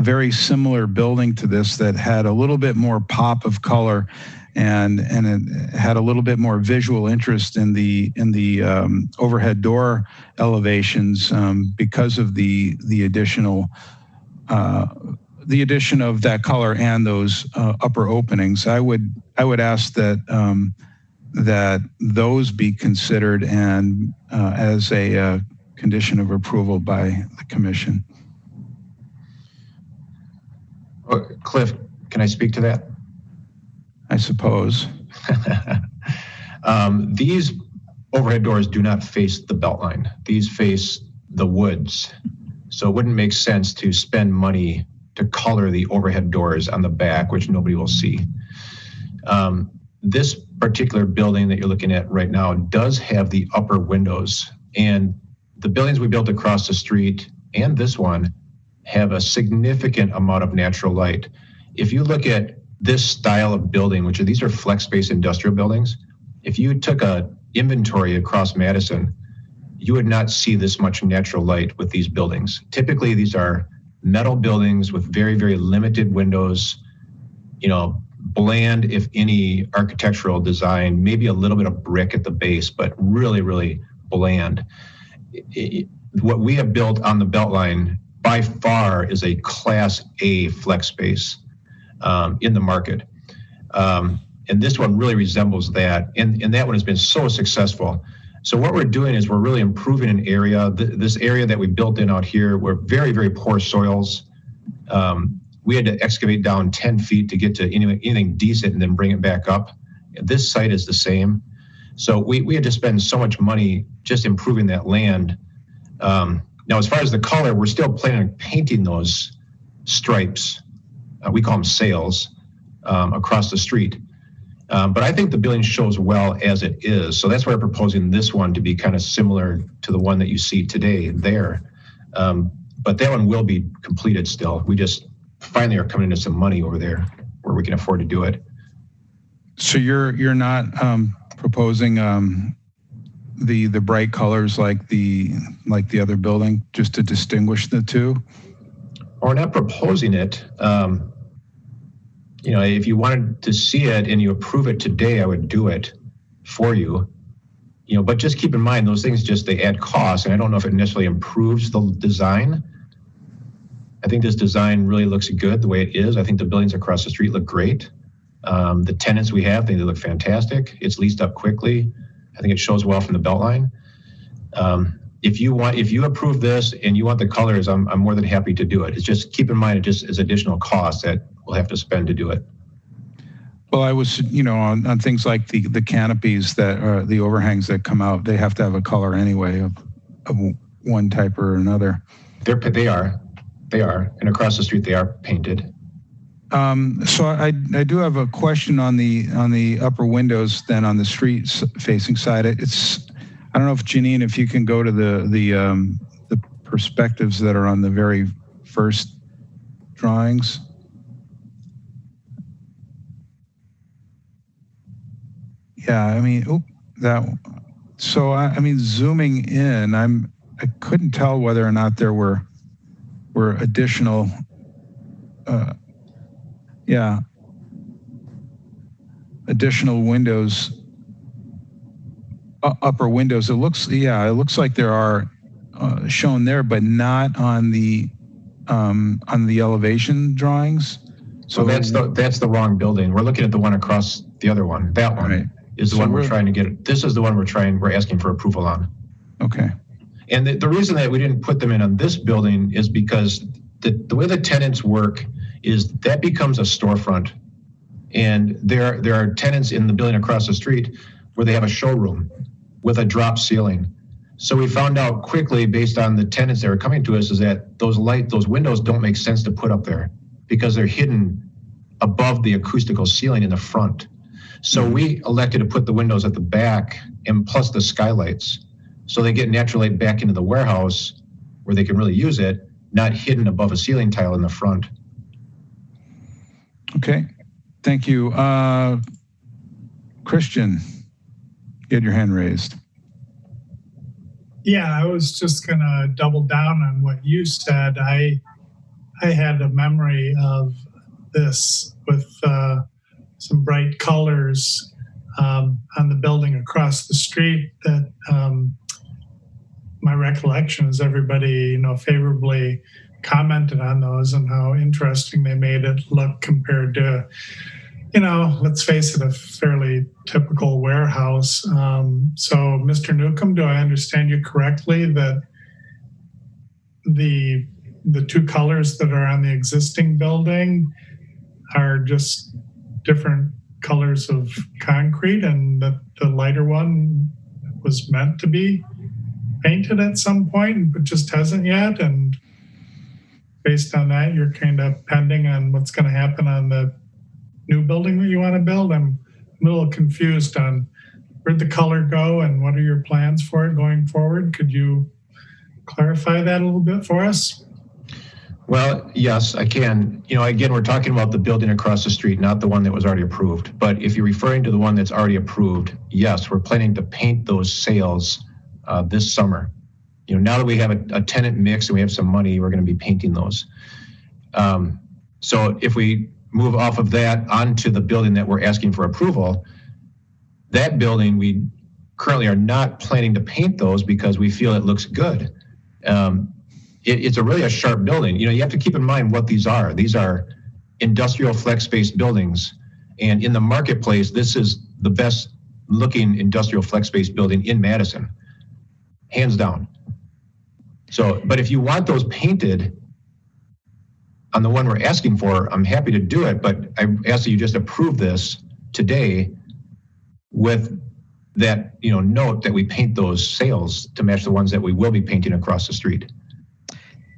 very similar building to this that had a little bit more pop of color, and it had a little bit more visual interest in the overhead door elevations because of the additional. The addition of that color and those upper openings. I would ask that that those be considered and as a condition of approval by the commission. Cliff, can I speak to that? I suppose. These overhead doors do not face the Beltline. These face the woods. So it wouldn't make sense to spend money to color the overhead doors on the back, which nobody will see. This particular building that you're looking at right now does have the upper windows, and the buildings we built across the street and this one have a significant amount of natural light. If you look at this style of building, these are flex space industrial buildings, if you took a inventory across Madison, you would not see this much natural light with these buildings. Typically, these are metal buildings with very, very limited windows, you know, bland, if any, architectural design, maybe a little bit of brick at the base, but really, really bland. What we have built on the Beltline by far is a Class A flex space in the market. And this one really resembles that. And that one has been so successful. So what we're doing is we're really improving an area. This area that we built in out here, we're very, very poor soils. We had to excavate down 10 feet to get to anything decent and then bring it back up. This site is the same. So we had to spend so much money just improving that land. Now, as far as the color, we're still planning on painting those stripes. We call them sails across the street. But I think the building shows well as it is. So that's why we're proposing this one to be kind of similar to the one that you see today there. But that one will be completed still. We just finally are coming into some money over there where we can afford to do it. So you're not proposing the bright colors like the other building, just to distinguish the two? We're not proposing it. You know, if you wanted to see it and you approve it today, I would do it for you. You know, but just keep in mind those things they add cost, and I don't know if it necessarily improves the design. I think this design really looks good the way it is. I think the buildings across the street look great. The tenants we have, they look fantastic. It's leased up quickly. I think it shows well from the Beltline. If you approve this and you want the colors, I'm more than happy to do it. It's just keep in mind it just is additional cost that we'll have to spend to do it. Well, I was, you know, on things like the canopies that are the overhangs that come out, they have to have a color anyway of one type or another. They are, and across the street they are painted. So I do have a question on the upper windows. Then on the street facing side, I don't know if Janine, if you can go to the perspectives that are on the very first drawings. Yeah, I mean, so I mean, zooming in, I couldn't tell whether or not there were additional. Yeah. additional windows, upper windows. It looks like there are shown there, but not on the elevation drawings. So that's the wrong building. We're looking at the one across the other one. That one is the one we're trying to get. This is the one we're asking for approval on. Okay. And the reason that we didn't put them in on this building is because the way the tenants work is that becomes a storefront. And there are tenants in the building across the street where they have a showroom with a drop ceiling. So we found out quickly, based on the tenants that were coming to us, is that those windows don't make sense to put up there because they're hidden above the acoustical ceiling in the front. So we elected to put the windows at the back and plus the skylights. So they get natural light back into the warehouse where they can really use it, not hidden above a ceiling tile in the front. Okay, thank you. Christian, you had your hand raised. Yeah, I was just gonna double down on what you said. I had a memory of this with some bright colors on the building across the street that my recollection is everybody, favorably commented on those and how interesting they made it look compared to, let's face it, a fairly typical warehouse. So, Mr. Newcomb, do I understand you correctly that the two colors that are on the existing building are just different colors of concrete, and that the lighter one was meant to be painted at some point but just hasn't yet? And based on that, you're kind of pending on what's going to happen on the new building that you want to build? I'm a little confused on where'd the color go and what are your plans for it going forward? Could you clarify that a little bit for us? Well, yes, I can. Again, we're talking about the building across the street, not the one that was already approved. But if you're referring to the one that's already approved, yes, we're planning to paint those sails this summer. Now that we have a tenant mix and we have some money, we're going to be painting those. So if we move off of that onto the building that we're asking for approval, that building, we currently are not planning to paint those because we feel it looks good. It's really a sharp building. You have to keep in mind what these are. These are industrial flex space buildings. And in the marketplace, this is the best looking industrial flex space building in Madison, hands down. So, but if you want those painted on the one we're asking for, I'm happy to do it, but I ask that you just approve this today with that, note that we paint those sails to match the ones that we will be painting across the street.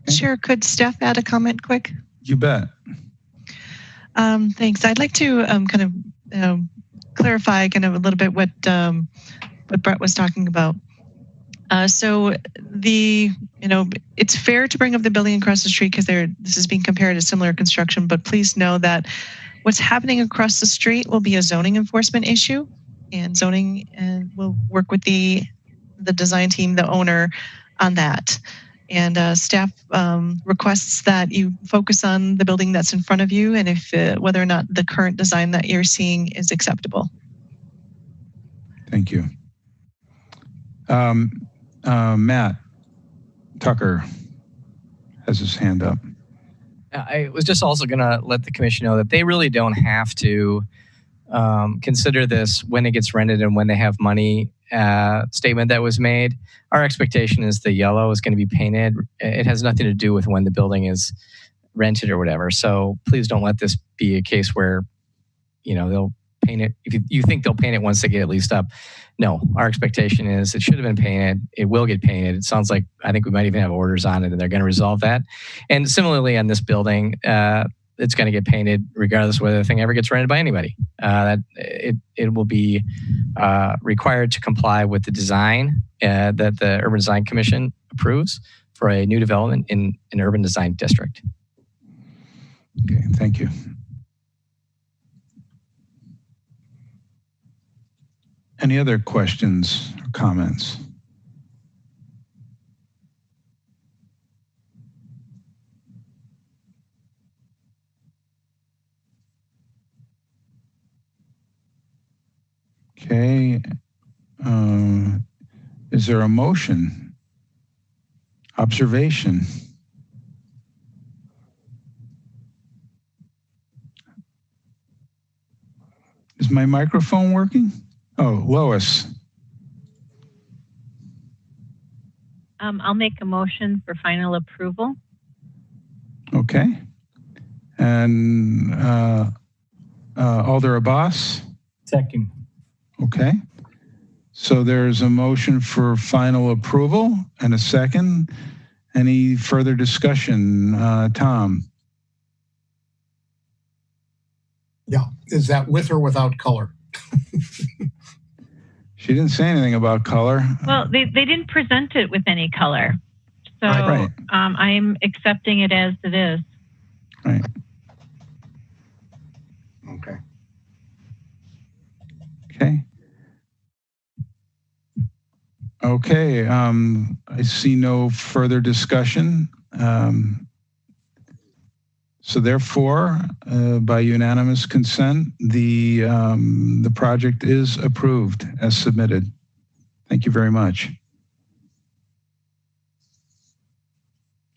Sure. Could staff add a comment quick? You bet. Thanks. I'd like to kind of clarify kind of a little bit what Brett was talking about. So it's fair to bring up the building across the street because this is being compared to similar construction, but please know that what's happening across the street will be a zoning enforcement issue, and zoning will work with the design team, the owner, on that. And staff requests that you focus on the building that's in front of you and if whether or not the current design that you're seeing is acceptable. Thank you. Matt Tucker has his hand up. I was just also going to let the commission know that they really don't have to consider this when it gets rented and when they have money statement that was made. Our expectation is the yellow is going to be painted. It has nothing to do with when the building is rented or whatever. So please don't let this be a case where, they'll paint it. If you think they'll paint it once they get it leased up. No, our expectation is it should have been painted. It will get painted. It sounds like, I think we might even have orders on it and they're going to resolve that. And similarly on this building, it's going to get painted regardless of whether the thing ever gets rented by anybody. That it will be required to comply with the design that the Urban Design Commission approves for a new development in an urban design district. Okay, thank you. Any other questions or comments? Okay. Is there a motion? Observation? Is my microphone working? Oh, Lois. I'll make a motion for final approval. Okay. And Alder Abbas? Second. Okay. So there's a motion for final approval and a second. Any further discussion? Tom? Yeah. Is that with or without color? She didn't say anything about color. Well, they didn't present it with any color. So Right. I'm accepting it as it is. Right. Okay. Okay. Okay. I see no further discussion. So therefore, by unanimous consent, the project is approved as submitted. Thank you very much.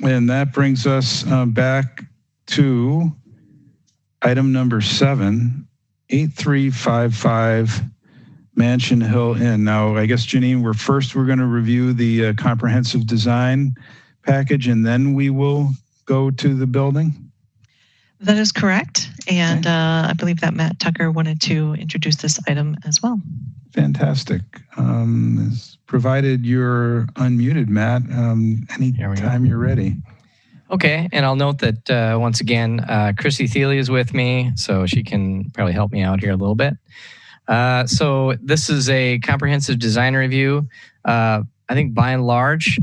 And that brings us back to item number 7, 8355 Mansion Hill Inn. Now, I guess, Janine, we're going to review the comprehensive design package, and then we will go to the building. That is correct. And I believe that Matt Tucker wanted to introduce this item as well. Fantastic. Provided you're unmuted, Matt, anytime you're ready. Okay, and I'll note that once again, Chrissy Thiele is with me, so she can probably help me out here a little bit. So this is a comprehensive design review. I think by and large,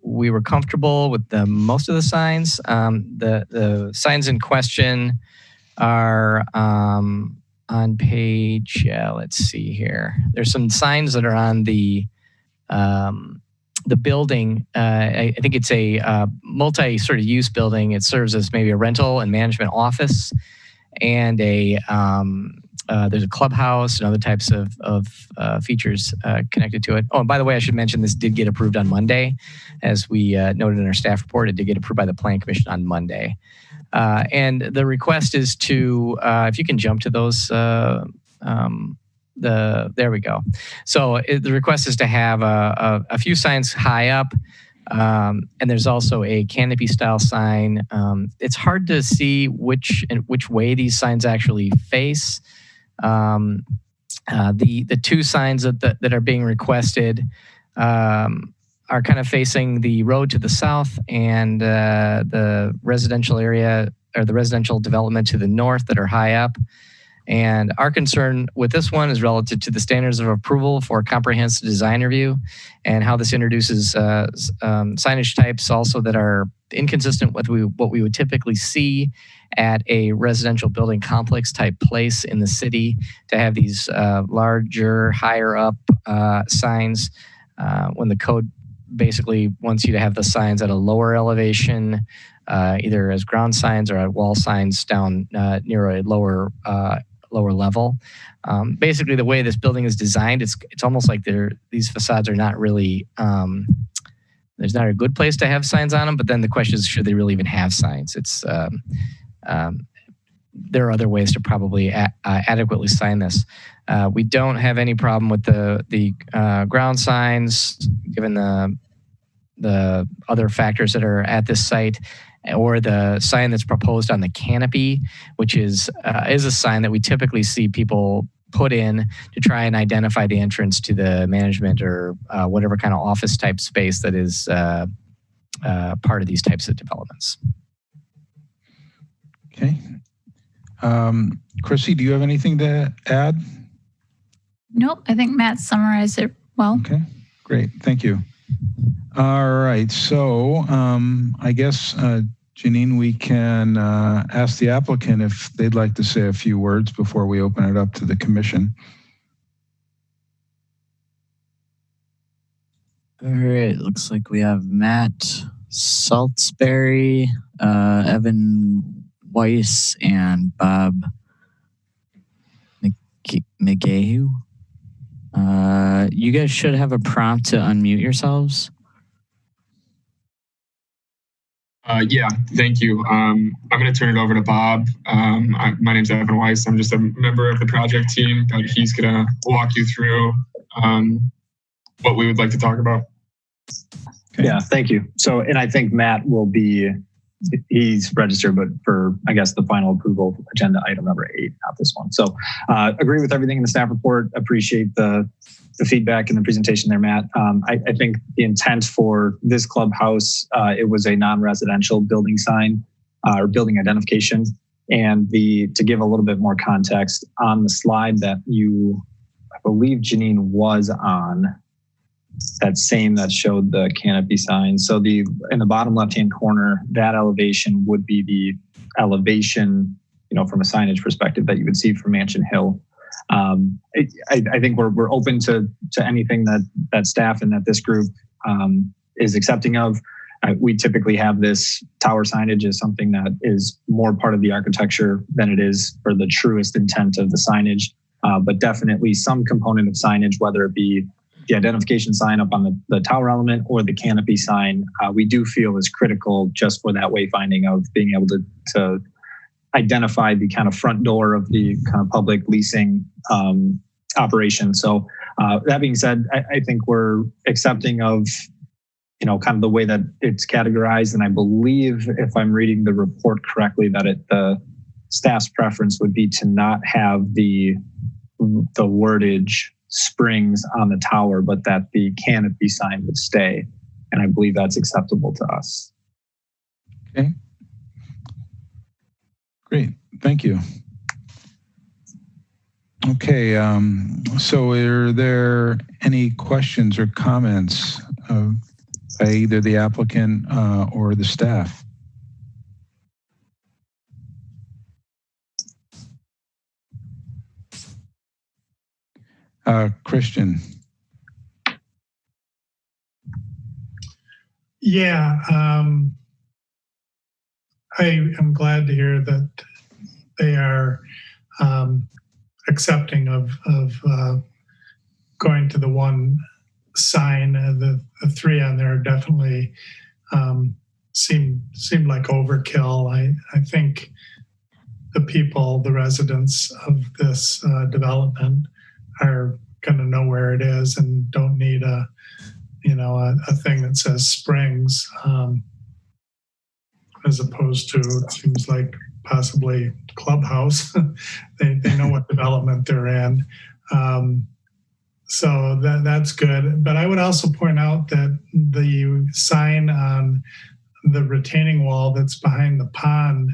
we were comfortable with most of the signs. The signs in question are on page, let's see here. There's some signs that are on the building. I think it's a multi sort of use building. It serves as maybe a rental and management office, and there's a clubhouse and other types of features connected to it. Oh, and by the way, I should mention this did get approved on Monday. As we noted in our staff report, it did get approved by the Plan Commission on Monday. And the request is to, if you can jump to those, there we go. So the request is to have a few signs high up, and there's also a canopy style sign. It's hard to see which way these signs actually face. The two signs that are being requested are kind of facing the road to the south and the residential area or the residential development to the north that are high up. And our concern with this one is relative to the standards of approval for comprehensive design review and how this introduces signage types also that are inconsistent with what we would typically see at a residential building complex type place in the city, to have these larger, higher up signs when the code basically wants you to have the signs at a lower elevation, either as ground signs or at wall signs down near a lower level. Basically, the way this building is designed, it's almost like these facades are not really, there's not a good place to have signs on them, but then the question is, should they really even have signs? There are other ways to probably adequately sign this. We don't have any problem with the ground signs, given the other factors that are at this site, or the sign that's proposed on the canopy, which is a sign that we typically see people put in to try and identify the entrance to the management or whatever kind of office type space that is part of these types of developments. Okay. Chrissy, do you have anything to add? Nope, I think Matt summarized it well. Okay, great. Thank you. All right. So I guess, Janine, we can ask the applicant if they'd like to say a few words before we open it up to the commission. All right. Looks like we have Matt Saltzberry, Evan Weiss, and Bob McGahu. You guys should have a prompt to unmute yourselves. Yeah, thank you. I'm going to turn it over to Bob. My name's Evan Weiss. I'm just a member of the project team, but he's going to walk you through what we would like to talk about. Okay. Yeah, thank you. So, and I think Matt will be, he's registered, but for, I guess, the final approval agenda item number 8, not this one. So agree with everything in the staff report. Appreciate the feedback and the presentation there, Matt. I think the intent for this clubhouse, it was a non-residential building sign or building identification. And to give a little bit more context on the slide that I believe Janine was on, that same that showed the canopy sign. So in the bottom left-hand corner, that elevation would be the elevation, from a signage perspective that you would see from Mansion Hill. I think we're open to anything that staff and that this group is accepting of. We typically have this tower signage as something that is more part of the architecture than it is for the truest intent of the signage. But definitely some component of signage, whether it be the identification sign up on the tower element or the canopy sign, we do feel is critical just for that wayfinding of being able to identify the kind of front door of the kind of public leasing operation. So that being said, I think we're accepting of, kind of the way that it's categorized. And I believe, if I'm reading the report correctly, that the staff's preference would be to not have the wordage springs on the tower, but that the canopy sign would stay. And I believe that's acceptable to us. Okay. Great, thank you. Okay, so are there any questions or comments by either the applicant or the staff? Christian. Yeah, I am glad to hear that they are accepting of going to the one sign. The 3 on there definitely seemed like overkill. I think the residents of this development are going to know where it is and don't need a thing that says Springs, as opposed to, it seems like possibly Clubhouse. they know what development they're in. So that's good. But I would also point out that the sign on the retaining wall that's behind the pond,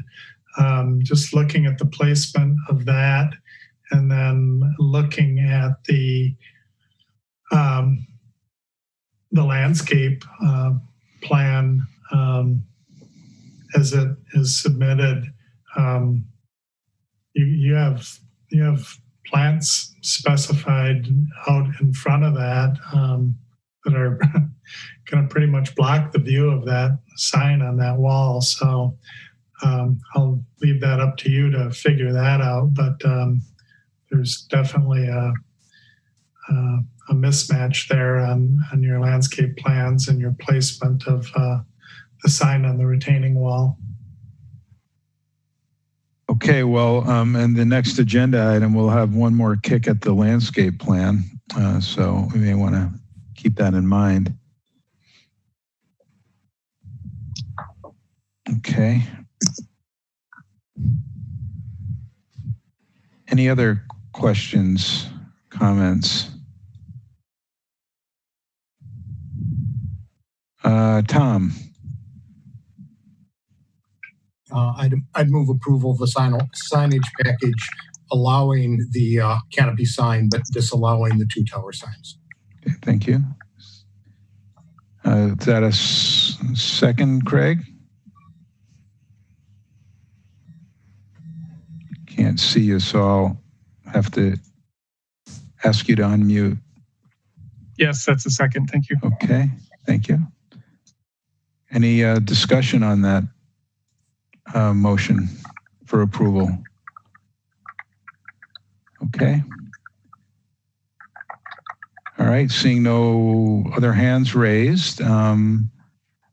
just looking at the placement of that, and then looking at the landscape plan as it is submitted, you have plants specified out in front of that that are going to pretty much block the view of that sign on that wall. So I'll leave that up to you to figure that out. But there's definitely a mismatch there on your landscape plans and your placement of the sign on the retaining wall. Okay, well, and the next agenda item, we'll have one more kick at the landscape plan. So we may want to keep that in mind. Okay. Any other questions, comments? Tom. I'd move approval of the signage package, allowing the canopy sign, but disallowing the 2 tower signs. Okay, thank you. Is that a second, Craig? Can't see you, so I'll have to ask you to unmute. Yes, that's a second. Thank you. Okay, thank you. Any discussion on that motion for approval? Okay. All right, seeing no other hands raised,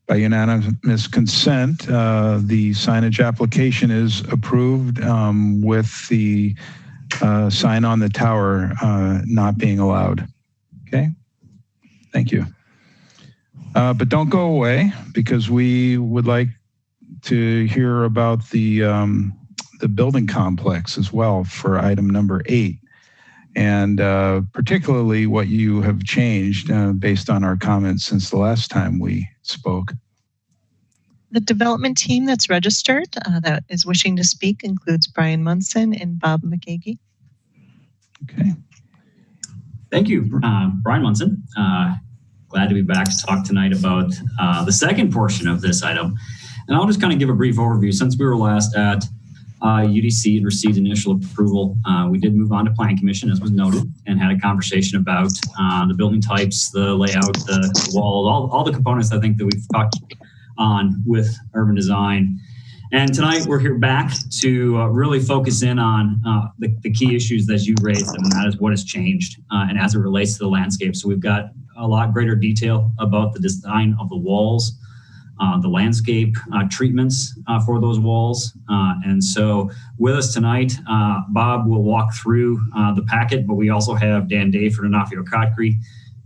by unanimous consent, the signage application is approved with the sign on the tower not being allowed. Okay, thank you. But don't go away, because we would like to hear about the building complex as well for item number 8. And particularly what you have changed based on our comments since the last time we spoke. The development team that's registered that is wishing to speak includes Brian Munson and Bob McGagey. Okay. Thank you, Brian Munson. Glad to be back to talk tonight about the second portion of this item. And I'll just kind of give a brief overview. Since we were last at UDC and received initial approval, we did move on to Plan Commission, as was noted, and had a conversation about the building types, the layout, the wall, all the components I think that we've talked on with urban design. And tonight we're here back to really focus in on the key issues that you raised, and that is what has changed and as it relates to the landscape. So we've got a lot greater detail about the design of the walls, the landscape treatments for those walls. And so with us tonight, Bob will walk through the packet, but we also have Dan Day for D'Onofrio-Kotke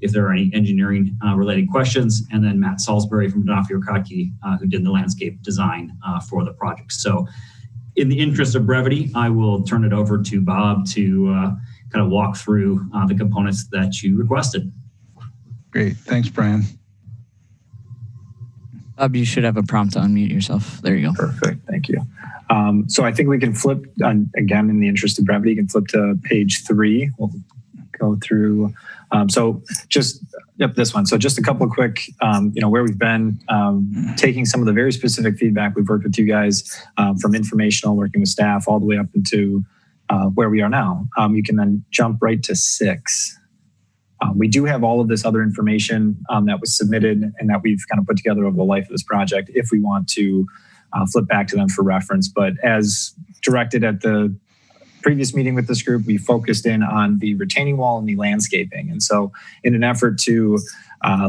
if there are any engineering related questions, and then Matt Salisbury from D'Onofrio-Kotke who did the landscape design for the project. So in the interest of brevity, I will turn it over to Bob to kind of walk through the components that you requested. Great, thanks, Brian. Bob, you should have a prompt to unmute yourself. There you go. Perfect. Thank you. So I think we can flip, again, in the interest of brevity, you can flip to page 3. We'll go through. So just, this one. So just a couple of quick, where we've been, taking some of the very specific feedback we've worked with you guys from informational, working with staff, all the way up into where we are now. You can then jump right to 6. We do have all of this other information that was submitted and that we've kind of put together over the life of this project if we want to flip back to them for reference. But as directed at the previous meeting with this group, we focused in on the retaining wall and the landscaping. And so in an effort to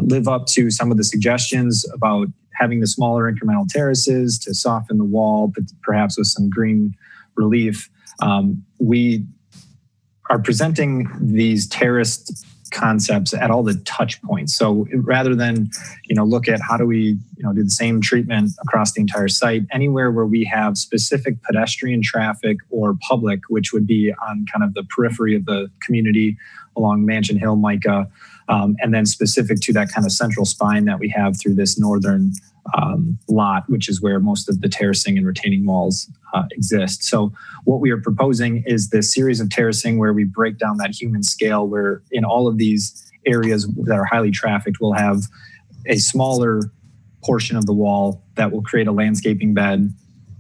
live up to some of the suggestions about having the smaller incremental terraces to soften the wall, but perhaps with some green relief, we are presenting these terraced concepts at all the touch points. So rather than, look at how do we, do the same treatment across the entire site, anywhere where we have specific pedestrian traffic or public, which would be on kind of the periphery of the community along Mansion Hill, Micah, and then specific to that kind of central spine that we have through this northern lot, which is where most of the terracing and retaining walls exist. So what we are proposing is this series of terracing where we break down that human scale, where in all of these areas that are highly trafficked, we'll have a smaller portion of the wall that will create a landscaping bed,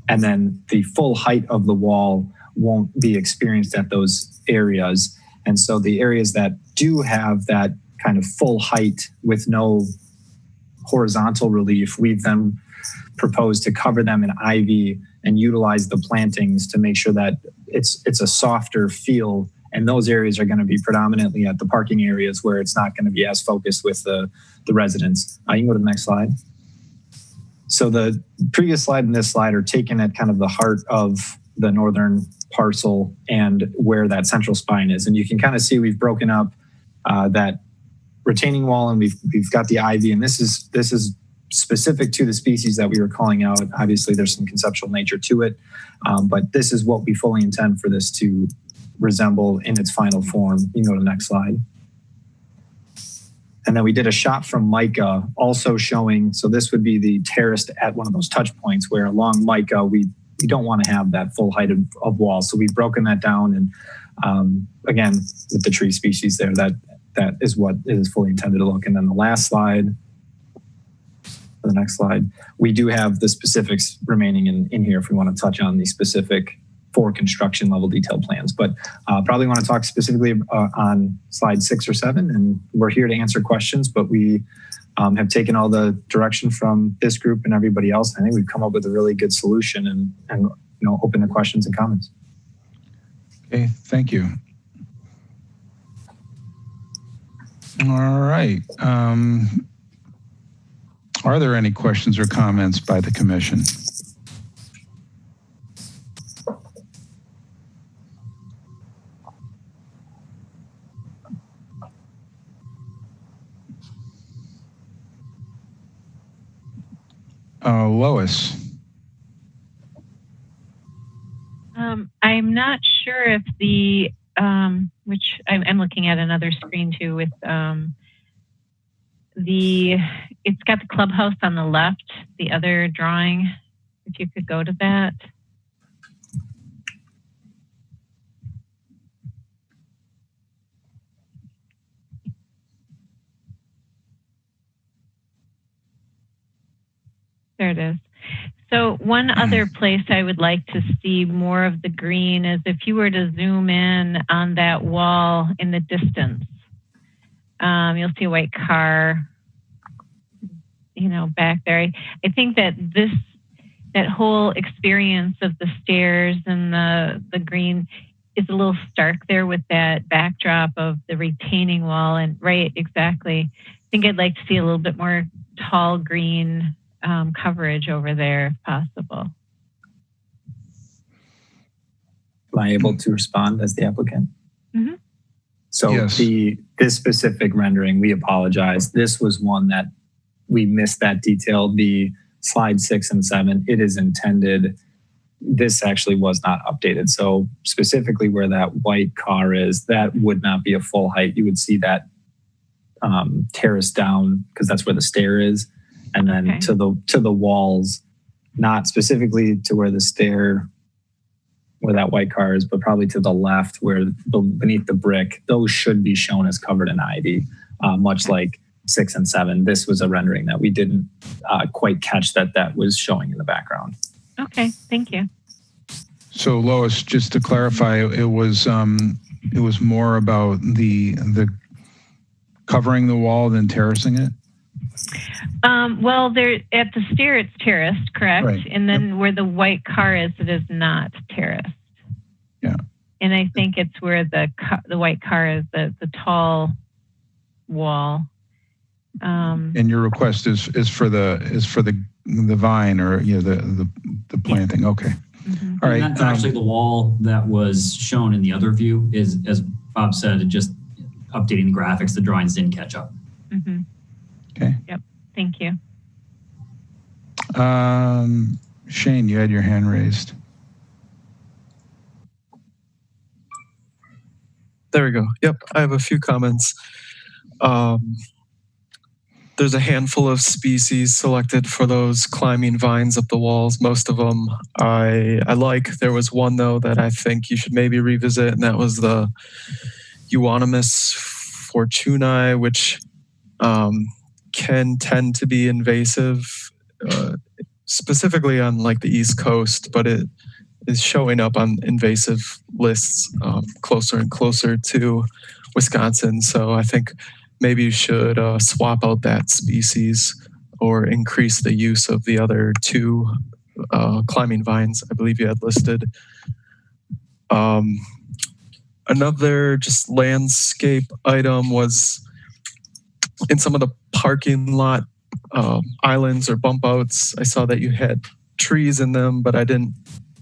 and then the full height of the wall won't be experienced at those areas. And so the areas that do have that kind of full height with no horizontal relief, we've then proposed to cover them in ivy and utilize the plantings to make sure that it's a softer feel. And those areas are going to be predominantly at the parking areas where it's not going to be as focused with the residents. You can go to the next slide. So the previous slide and this slide are taken at kind of the heart of the northern parcel and where that central spine is. And you can kind of see we've broken up that retaining wall, and we've got the ivy, and this is specific to the species that we were calling out. Obviously, there's some conceptual nature to it, but this is what we fully intend for this to resemble in its final form. You can go to the next slide. And then we did a shot from Micah also showing, so this would be the terraced at one of those touch points where along Micah, we don't want to have that full height of wall. So we've broken that down, and again, with the tree species there, that is what is fully intended to look. And then the last slide, the next slide, we do have the specifics remaining in here if we want to touch on the specific 4 construction level detailed plans, but probably want to talk specifically on slide 6 or 7, and we're here to answer questions, but we have taken all the direction from this group and everybody else. I think we've come up with a really good solution and open to questions and comments. Okay, thank you. All right. Are there any questions or comments by the commission? Lois. I'm not sure if the, which I'm looking at another screen too with it's got the clubhouse on the left, the other drawing, if you could go to that. There it is. So one other place I would like to see more of the green is if you were to zoom in on that wall in the distance. You'll see a white car, back there. I think that that whole experience of the stairs and the green is a little stark there with that backdrop of the retaining wall. And right, exactly. I think I'd like to see a little bit more tall green coverage over there if possible. Am I able to respond as the applicant? Mm-hmm. So yes. This specific rendering, we apologize. This was one that we missed that detail. The slide 6 and 7, it is intended. This actually was not updated. So specifically where that white car is, that would not be a full height. You would see that terrace down because that's where the stair is. And then to the walls, not specifically to where the stair, where that white car is, but probably to the left where beneath the brick, those should be shown as covered in ID, much like 6 and 7. This was a rendering that we didn't quite catch that was showing in the background. Okay, thank you. So Lois, just to clarify, it was more about the covering the wall than terracing it? Well, there at the stair, it's terraced, correct? Right. And then where the white car is, it is not terraced. Yeah. And I think it's where the white car is, the tall wall. And your request is for the vine or the planting. Okay. Mm-hmm. All right. And that's actually the wall that was shown in the other view. Is, as Bob said, just updating the graphics. The drawings didn't catch up. Mm-hmm. Okay. Yep. Thank you. Shane, you had your hand raised. There we go. Yep, I have a few comments. There's a handful of species selected for those climbing vines up the walls. Most of them I like. There was one, though, that I think you should maybe revisit, and that was the Euonymus fortunei, which can tend to be invasive, specifically on like the East Coast, but it is showing up on invasive lists closer and closer to Wisconsin. So I think maybe you should swap out that species or increase the use of the other two climbing vines I believe you had listed. Another just landscape item was in some of the parking lot islands or bump outs. I saw that you had trees in them, but I didn't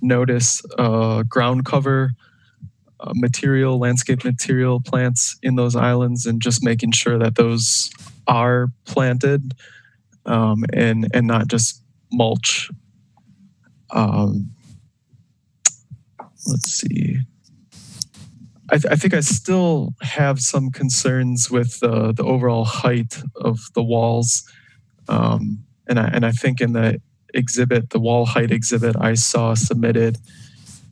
notice ground cover material, landscape material plants in those islands, and just making sure that those are planted and not just mulch. Let's see. I think I still have some concerns with the overall height of the walls, and I think in the exhibit, the wall height exhibit I saw submitted,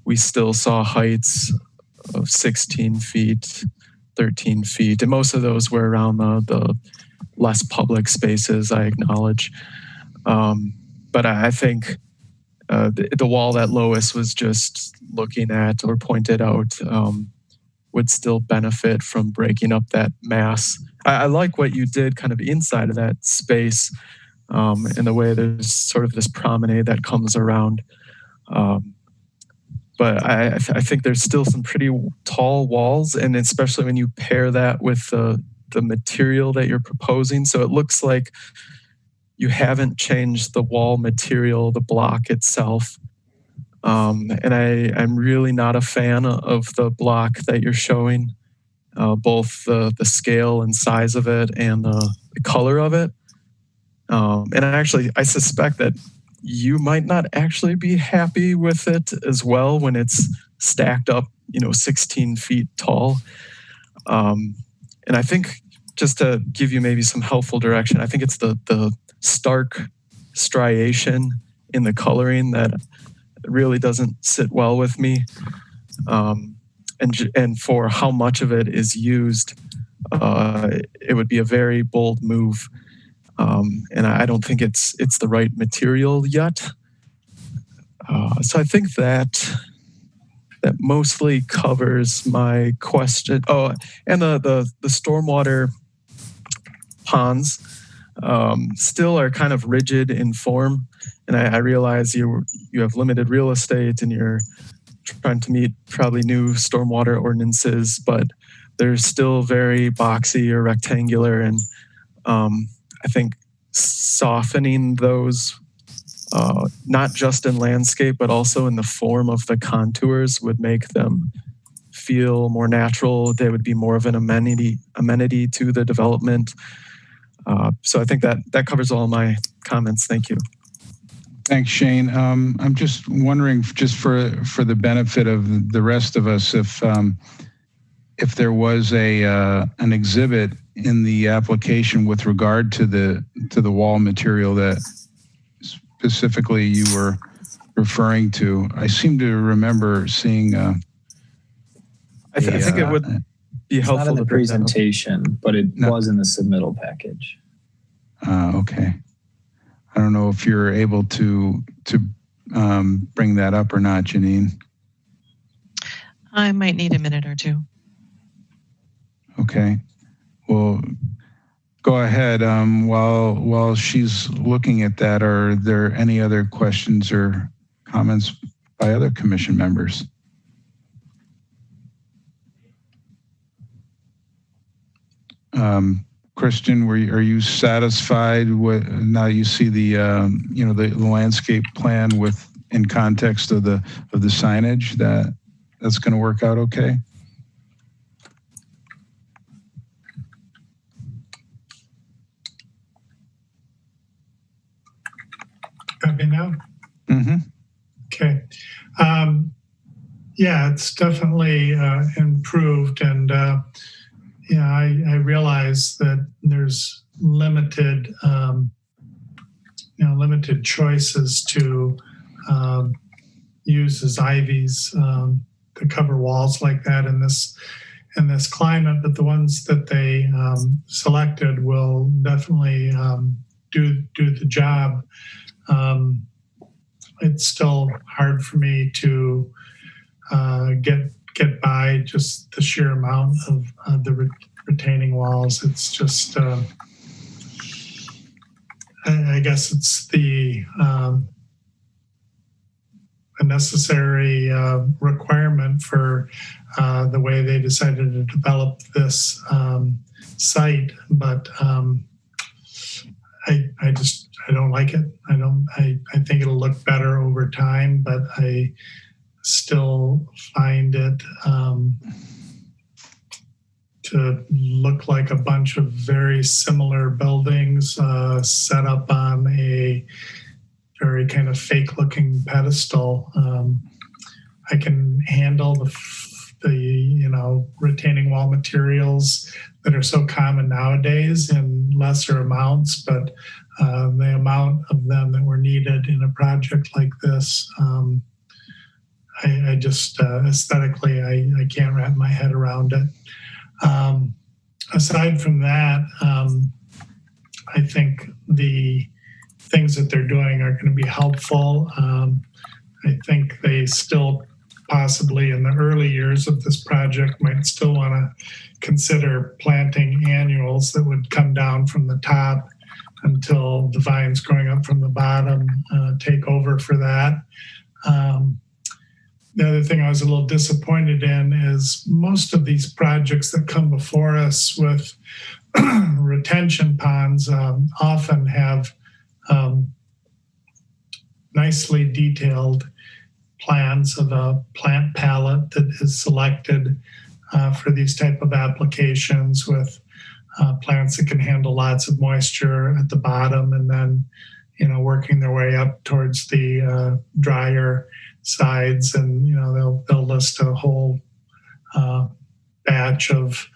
we still saw heights of 16 feet, 13 feet, and most of those were around the less public spaces, I acknowledge. But I think the wall that Lois was just looking at or pointed out would still benefit from breaking up that mass. I like what you did kind of inside of that space, in the way there's sort of this promenade that comes around. But I think there's still some pretty tall walls, and especially when you pair that with the the material that you're proposing. So it looks like you haven't changed the wall material, the block itself. And I'm really not a fan of the block that you're showing, both the scale and size of it and the color of it. And I suspect that you might not actually be happy with it as well when it's stacked up, 16 feet tall. And I think, just to give you maybe some helpful direction, I think it's the stark striation in the coloring that really doesn't sit well with me. And for how much of it is used, it would be a very bold move. And I don't think it's the right material yet. So I think that mostly covers my question. Oh, and the stormwater ponds still are kind of rigid in form. And I realize you have limited real estate and you're trying to meet probably new stormwater ordinances, but they're still very boxy or rectangular. And I think softening those, not just in landscape, but also in the form of the contours, would make them feel more natural. They would be more of an amenity to the development. So I think that covers all my comments. Thank you. Thanks, Shane. I'm just wondering, just for the benefit of the rest of us, if there was an exhibit in the application with regard to the wall material that specifically you were referring to. I seem to remember seeing. I think it would be helpful. It's not in the presentation, but it was in the submittal package. Okay. I don't know if you're able to bring that up or not, Janine. I might need a minute or two. Okay. Well, go ahead. While she's looking at that, are there any other questions or comments by other commission members? Christian, are you satisfied with now you see the the landscape plan in context of the signage that's going to work out okay? Got me now? Mm-hmm. Okay. Yeah, it's definitely improved, and I realize that there's limited choices to use as ivies to cover walls like that in this climate, but the ones that they selected will definitely do the job. It's still hard for me to get by just the sheer amount of the retaining walls. It's just, I guess it's the a necessary requirement for the way they decided to develop this site, but I don't like it. I think it'll look better over time, but I still find it to look like a bunch of very similar buildings set up on a very kind of fake looking pedestal. I can handle the retaining wall materials that are so common nowadays in lesser amounts, but the amount of them that were needed in a project like this, I just aesthetically, I can't wrap my head around it. Aside from that, I think the things that they're doing are going to be helpful. I think they still possibly in the early years of this project might still want to consider planting annuals that would come down from the top until the vines growing up from the bottom take over for that. The other thing I was a little disappointed in is most of these projects that come before us with retention ponds often have nicely detailed plans of a plant palette that is selected for these type of applications, with plants that can handle lots of moisture at the bottom, and then working their way up towards the drier sides. And they'll list a whole batch of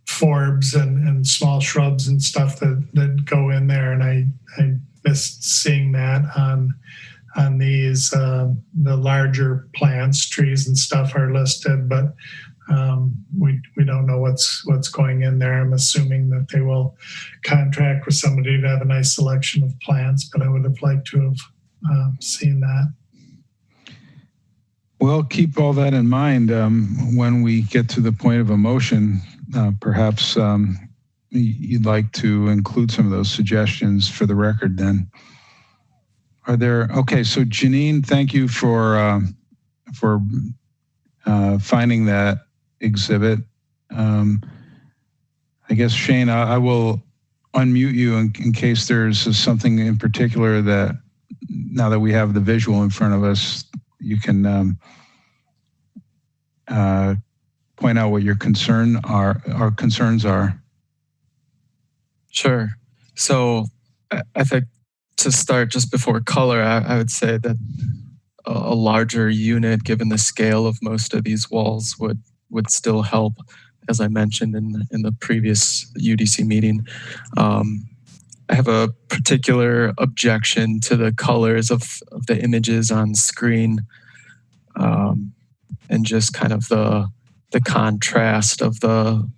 forbs and small shrubs and stuff that go in there. And I missed seeing that on these. The larger plants, trees and stuff are listed, but we don't know what's going in there. I'm assuming that they will contract with somebody to have a nice selection of plants, but I would have liked to have seen that. Well, keep all that in mind when we get to the point of a motion. Perhaps you'd like to include some of those suggestions for the record then. Are there, okay, so Janine, thank you for finding that exhibit. I guess, Shane, I will unmute you in case there's something in particular that, now that we have the visual in front of us, you can point out what your concerns are. Sure. So I think to start just before color, I would say that a larger unit, given the scale of most of these walls, would still help, as I mentioned in the previous UDC meeting. I have a particular objection to the colors of the images on screen, and just kind of the contrast of the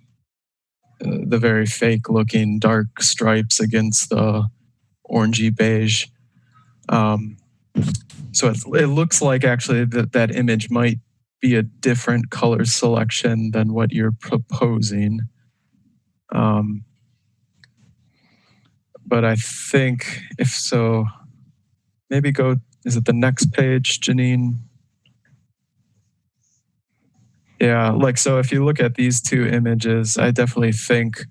very fake looking dark stripes against the orangey beige. So it looks like actually that image might be a different color selection than what you're proposing. But I think if so, maybe is it the next page, Janine? Yeah, so if you look at these two images, I definitely think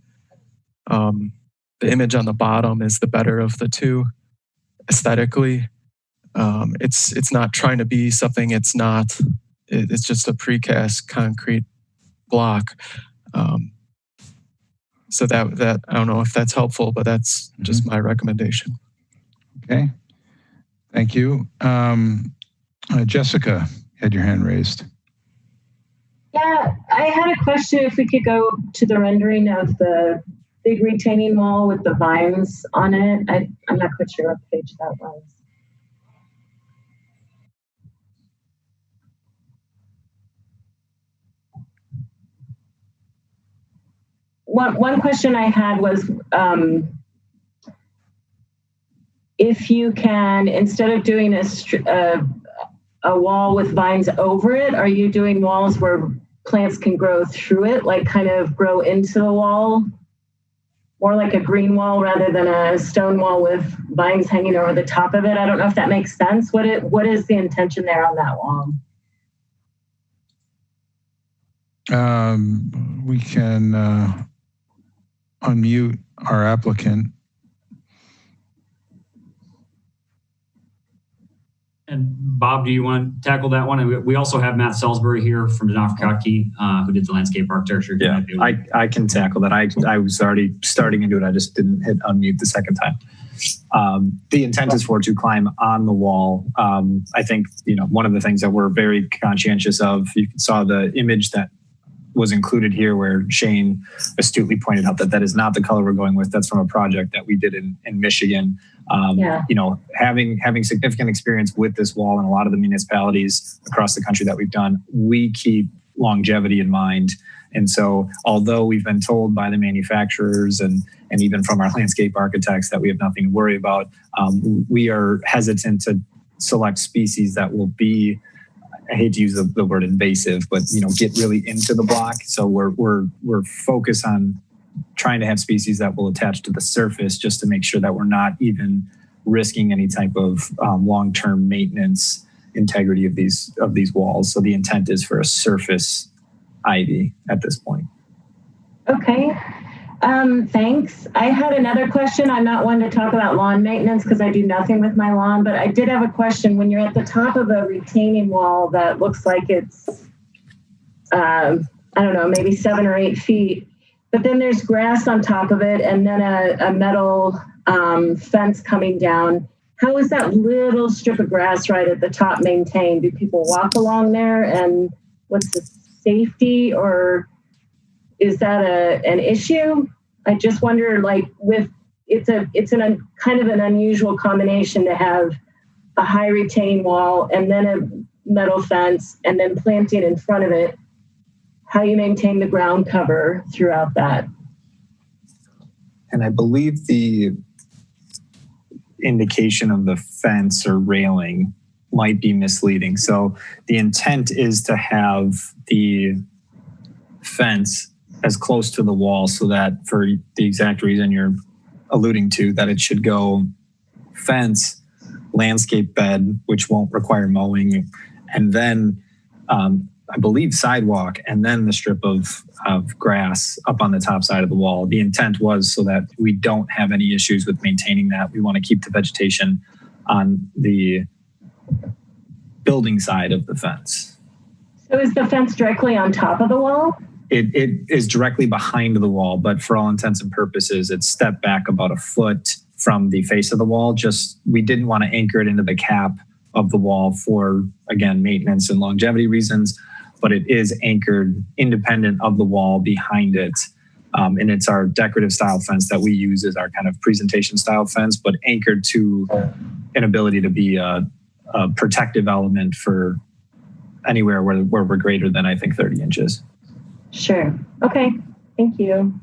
the image on the bottom is the better of the two aesthetically. It's not trying to be something it's not. It's just a precast concrete block. So that I don't know if that's helpful, but that's just my recommendation. Okay, thank you. Jessica, you had your hand raised. Yeah, I had a question if we could go to the rendering of the big retaining wall with the vines on it. I'm not quite sure what page that was. One question I had was if you can, instead of doing a wall with vines over it, are you doing walls where plants can grow through it, like kind of grow into the wall? More like a green wall rather than a stone wall with vines hanging over the top of it. I don't know if that makes sense. What is the intention there on that wall? We can unmute our applicant. And Bob, do you want to tackle that one? And we also have Matt Salisbury here from Denofkaki, who did the landscape architecture. Yeah, I can tackle that. I was already starting into it. I just didn't hit unmute the second time. The intent is for it to climb on the wall. I think, one of the things that we're very conscientious of, you saw the image that was included here where Shane astutely pointed out that is not the color we're going with. That's from a project that we did in Michigan. Having significant experience with this wall in a lot of the municipalities across the country that we've done, we keep longevity in mind. And so although we've been told by the manufacturers and even from our landscape architects that we have nothing to worry about, we are hesitant to select species that will be, I hate to use the word invasive, but get really into the block. So we're focused on trying to have species that will attach to the surface just to make sure that we're not even risking any type of long-term maintenance integrity of these walls. So the intent is for a surface ivy at this point. Okay. Thanks. I had another question. I'm not one to talk about lawn maintenance because I do nothing with my lawn, but I did have a question. When you're at the top of a retaining wall that looks like it's, I don't know, maybe 7 or 8 feet, but then there's grass on top of it and then a metal fence coming down. How is that little strip of grass right at the top maintained? Do people walk along there, and what's the safety, or is that an issue? I just wonder, like, it's kind of an unusual combination to have a high retaining wall and then a metal fence and then planting in front of it, how you maintain the ground cover throughout that. And I believe the indication of the fence or railing might be misleading. So the intent is to have the fence as close to the wall so that, for the exact reason you're alluding to, that it should go fence, landscape bed, which won't require mowing, and then I believe sidewalk, and then the strip of grass up on the top side of the wall. The intent was so that we don't have any issues with maintaining that. We want to keep the vegetation on the building side of the fence. So is the fence directly on top of the wall? It is directly behind the wall, but for all intents and purposes, it's stepped back about a foot from the face of the wall. Just, we didn't want to anchor it into the cap of the wall for, again, maintenance and longevity reasons, but it is anchored independent of the wall behind it. And it's our decorative style fence that we use as our kind of presentation style fence, but anchored to an ability to be a protective element for anywhere where we're greater than, I think, 30 inches. Sure. Okay. Thank you.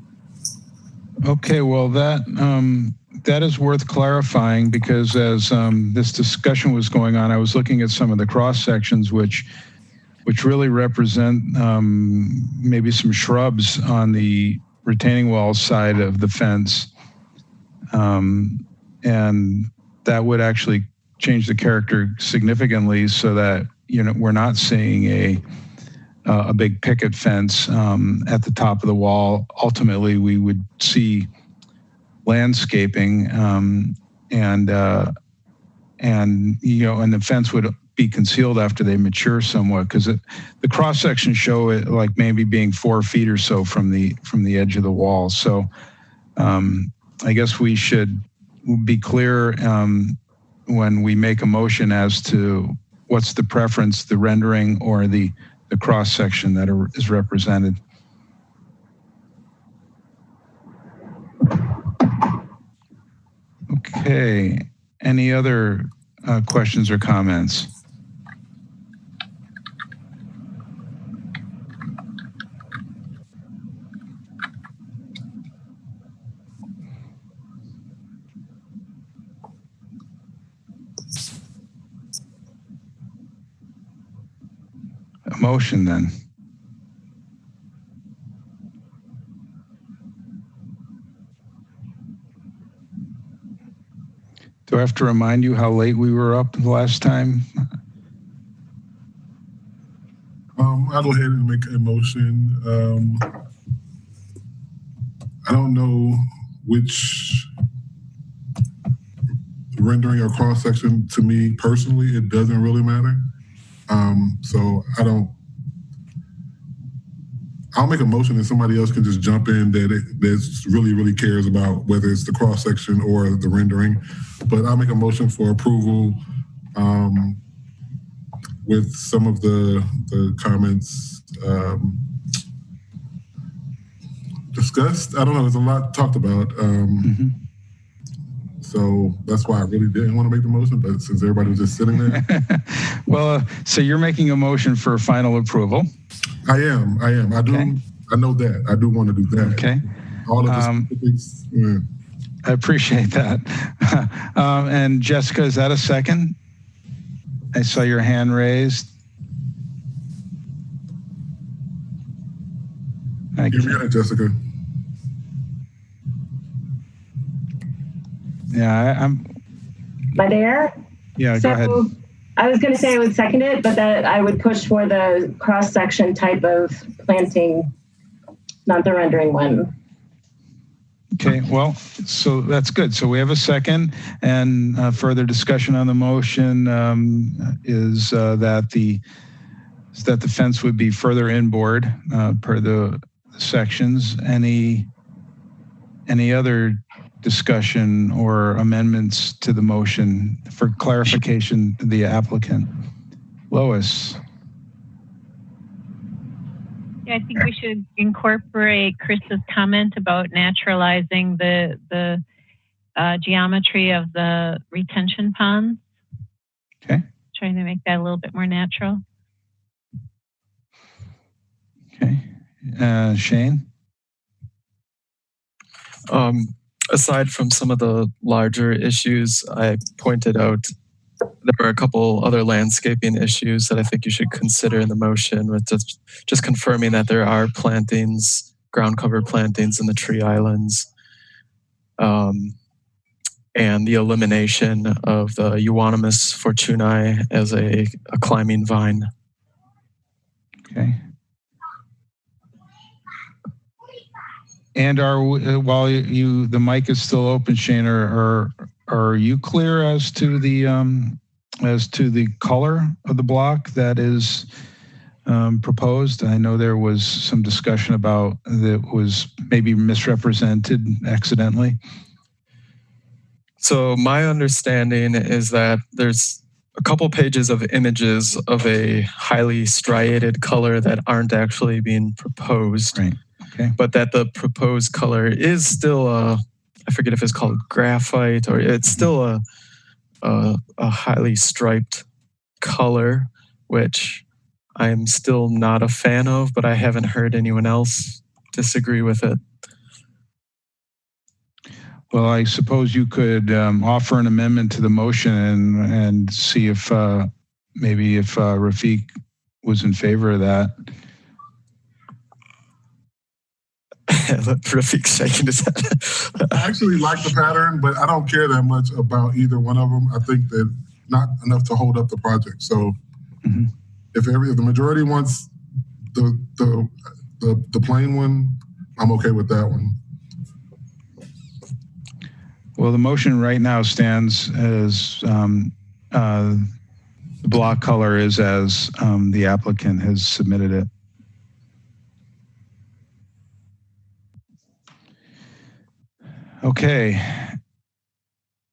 Okay. Well, that is worth clarifying, because as this discussion was going on, I was looking at some of the cross sections, which really represent maybe some shrubs on the retaining wall side of the fence, and that would actually change the character significantly, so that we're not seeing a big picket fence at the top of the wall. Ultimately, we would see landscaping, and the fence would be concealed after they mature somewhat, because the cross sections show it like maybe being 4 feet or so from the edge of the wall. So I guess we should be clear when we make a motion as to what's the preference, the rendering or the cross section that is represented. Okay, any other questions or comments? A motion then. Do I have to remind you how late we were up the last time? I'll go ahead and make a motion. I don't know which rendering or cross section. To me personally, it doesn't really matter. So I'll make a motion and somebody else can just jump in that really cares about whether it's the cross section or the rendering. But I'll make a motion for approval with some of the comments discussed. I don't know, there's a lot talked about. So that's why I really didn't want to make the motion, but since everybody was just sitting there. Well, so you're making a motion for final approval. I am. I know that. I do want to do that. Okay. All of the specifics. Yeah. I appreciate that. And Jessica, is that a second? I saw your hand raised. Give me that, Jessica. Yeah, I'm. Am I there? Yeah, so, go ahead. I was going to say I would second it, but that I would push for the cross-section type of planting, not the rendering one. Okay, well, so that's good. So we have a second, and further discussion on the motion is that the fence would be further inboard per the sections. Any other discussion or amendments to the motion for clarification to the applicant? Lois. Yeah, I think we should incorporate Chris's comment about naturalizing the geometry of the retention ponds. Okay. Trying to make that a little bit more natural. Okay. Shane? Aside from some of the larger issues, I pointed out there were a couple other landscaping issues that I think you should consider in the motion, with just confirming that there are plantings, ground cover plantings in the tree islands, and the elimination of the Euonymus fortunei as a climbing vine. Okay. And while the mic is still open, Shane, are you clear as to the color of the block that is proposed? I know there was some discussion about that was maybe misrepresented accidentally. So my understanding is that there's a couple pages of images of a highly striated color that aren't actually being proposed. Right. Okay. But that the proposed color is still I forget if it's called graphite, or it's still a highly striped color, which I'm still not a fan of, but I haven't heard anyone else disagree with it. Well, I suppose you could offer an amendment to the motion and see if maybe if Rafiq was in favor of that. Rafiq's shaking his head. I actually like the pattern, but I don't care that much about either one of them. I think they're not enough to hold up the project. So if the majority wants the plain one, I'm okay with that one. Well, the motion right now stands as the block color is as the applicant has submitted it. Okay.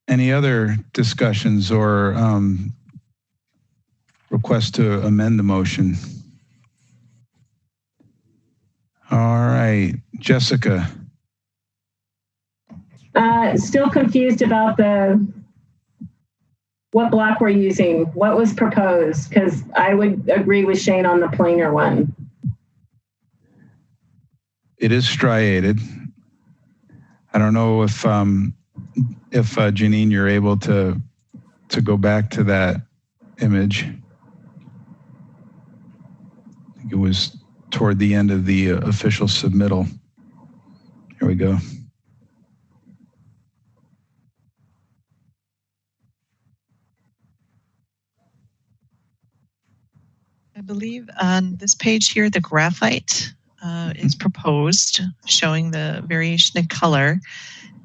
Any other discussions or requests to amend the motion? All right, Jessica. Still confused about what block we're using. What was proposed? Because I would agree with Shane on the plainer one. It is striated. I don't know if Janine, you're able to go back to that image. I think it was toward the end of the official submittal. Here we go. I believe on this page here, the graphite is proposed, showing the variation in color.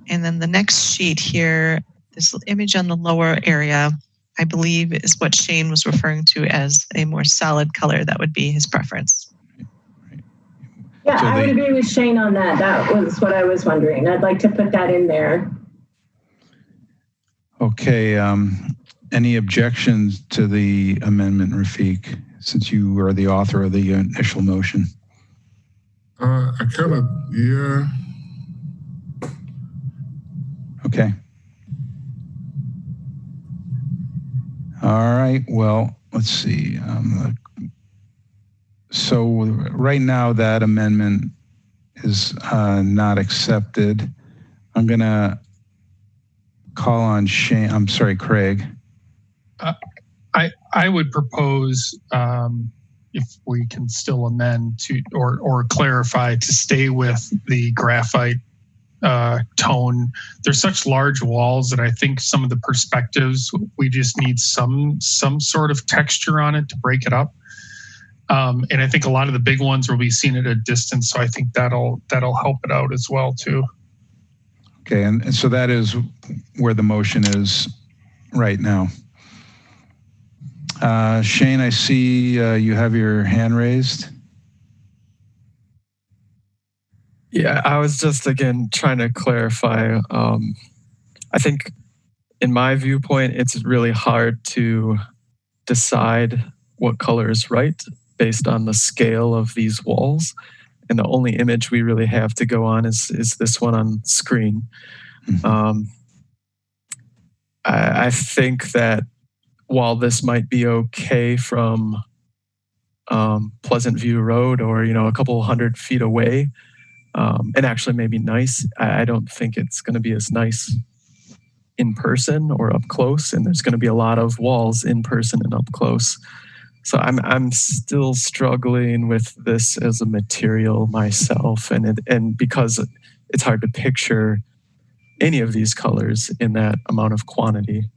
And then the next sheet here, this image on the lower area, I believe is what Shane was referring to as a more solid color. That would be his preference. Yeah, so I would agree with Shane on that. That was what I was wondering. I'd like to put that in there. Okay. Any objections to the amendment, Rafiq, since you are the author of the initial motion? I kind of, yeah. Okay. All right. Well, let's see. So right now that amendment is not accepted. I'm going to call on Shane. I'm sorry, Craig. I would propose, if we can still amend to or clarify, to stay with the graphite tone. They're such large walls that I think some of the perspectives, we just need some sort of texture on it to break it up. And I think a lot of the big ones will be seen at a distance, so I think that'll help it out as well too. Okay, and so that is where the motion is right now. Shane, I see you have your hand raised. Yeah, I was just, again, trying to clarify. I think in my viewpoint, it's really hard to decide what color is right based on the scale of these walls. And the only image we really have to go on is this one on screen. I think that while this might be okay from Pleasant View Road or, a couple 100 feet away, and actually maybe nice, I don't think it's going to be as nice in person or up close. And there's going to be a lot of walls in person and up close. So I'm still struggling with this as a material myself, and because it's hard to picture any of these colors in that amount of quantity.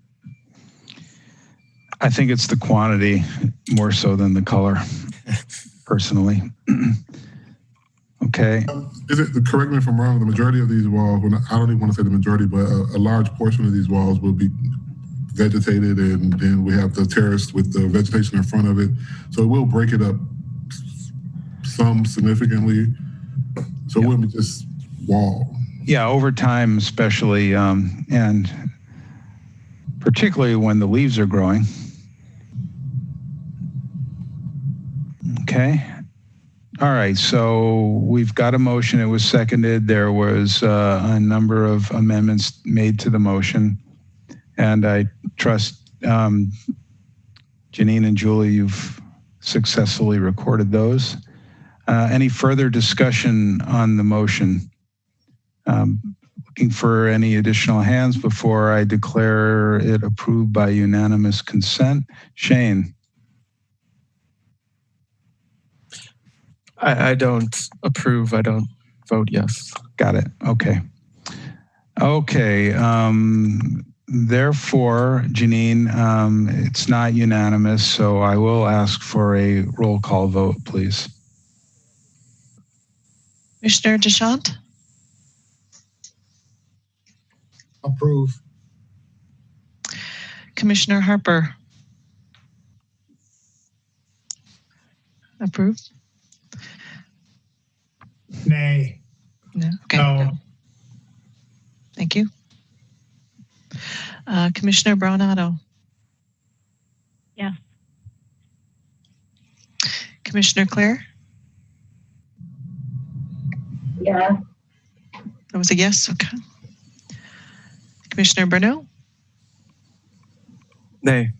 I think it's the quantity more so than the color, personally. Okay. Correct me if I'm wrong, the majority of these walls, I don't even want to say the majority, but a large portion of these walls will be vegetated, and then we have the terrace with the vegetation in front of it. So it will break it up some significantly. So it wouldn't be just wall. Yeah, over time especially, and particularly when the leaves are growing. Okay. All right, so we've got a motion. It was seconded. There was a number of amendments made to the motion. And I trust Janine and Julie, you've successfully recorded those. Any further discussion on the motion? Looking for any additional hands before I declare it approved by unanimous consent. Shane? I don't approve. I don't vote yes. Got it. Okay. Okay. Therefore, Janine, it's not unanimous, so I will ask for a roll call vote, please. Commissioner Deschamps? Approve. Commissioner Harper? Approve? Nay. No. Okay. No. Thank you. Commissioner Brownotto? Yes. Commissioner Clare? Yeah. That was a yes. Okay. Commissioner Bruno? Nay.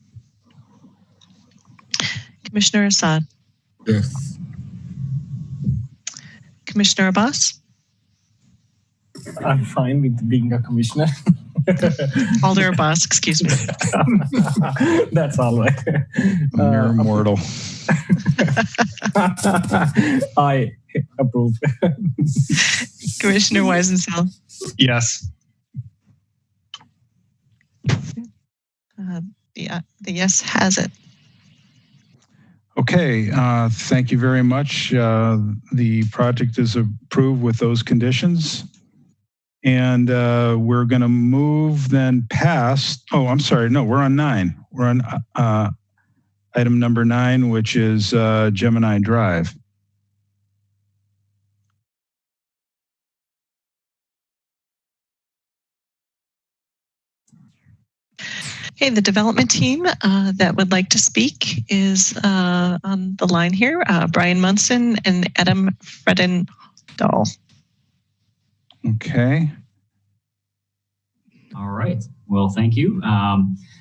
Commissioner Assad? Yes. Commissioner Abbas? I'm fine with being a commissioner. Alder Abbas, excuse me. That's all right. Mere mortal. I approve. Commissioner Weisensell? Yes. The yes has it. Okay, thank you very much. The project is approved with those conditions. And we're going to move then past, oh, I'm sorry, no, we're on 9. We're on item number 9, which is Gemini Drive. Okay, the development team that would like to speak is on the line here, Brian Munson and Adam Fredendahl. Okay. All right. Well, thank you.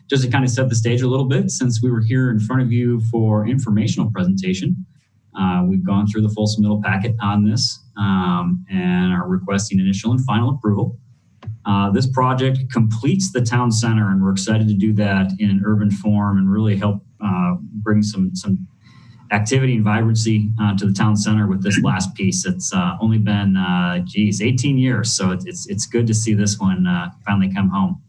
Just to kind of set the stage a little bit, since we were here in front of you for informational presentation, we've gone through the full submittal packet on this and are requesting initial and final approval. This project completes the town center, and we're excited to do that in an urban form and really help bring some activity and vibrancy to the town center with this last piece. It's only been, 18 years. So it's good to see this one finally come home.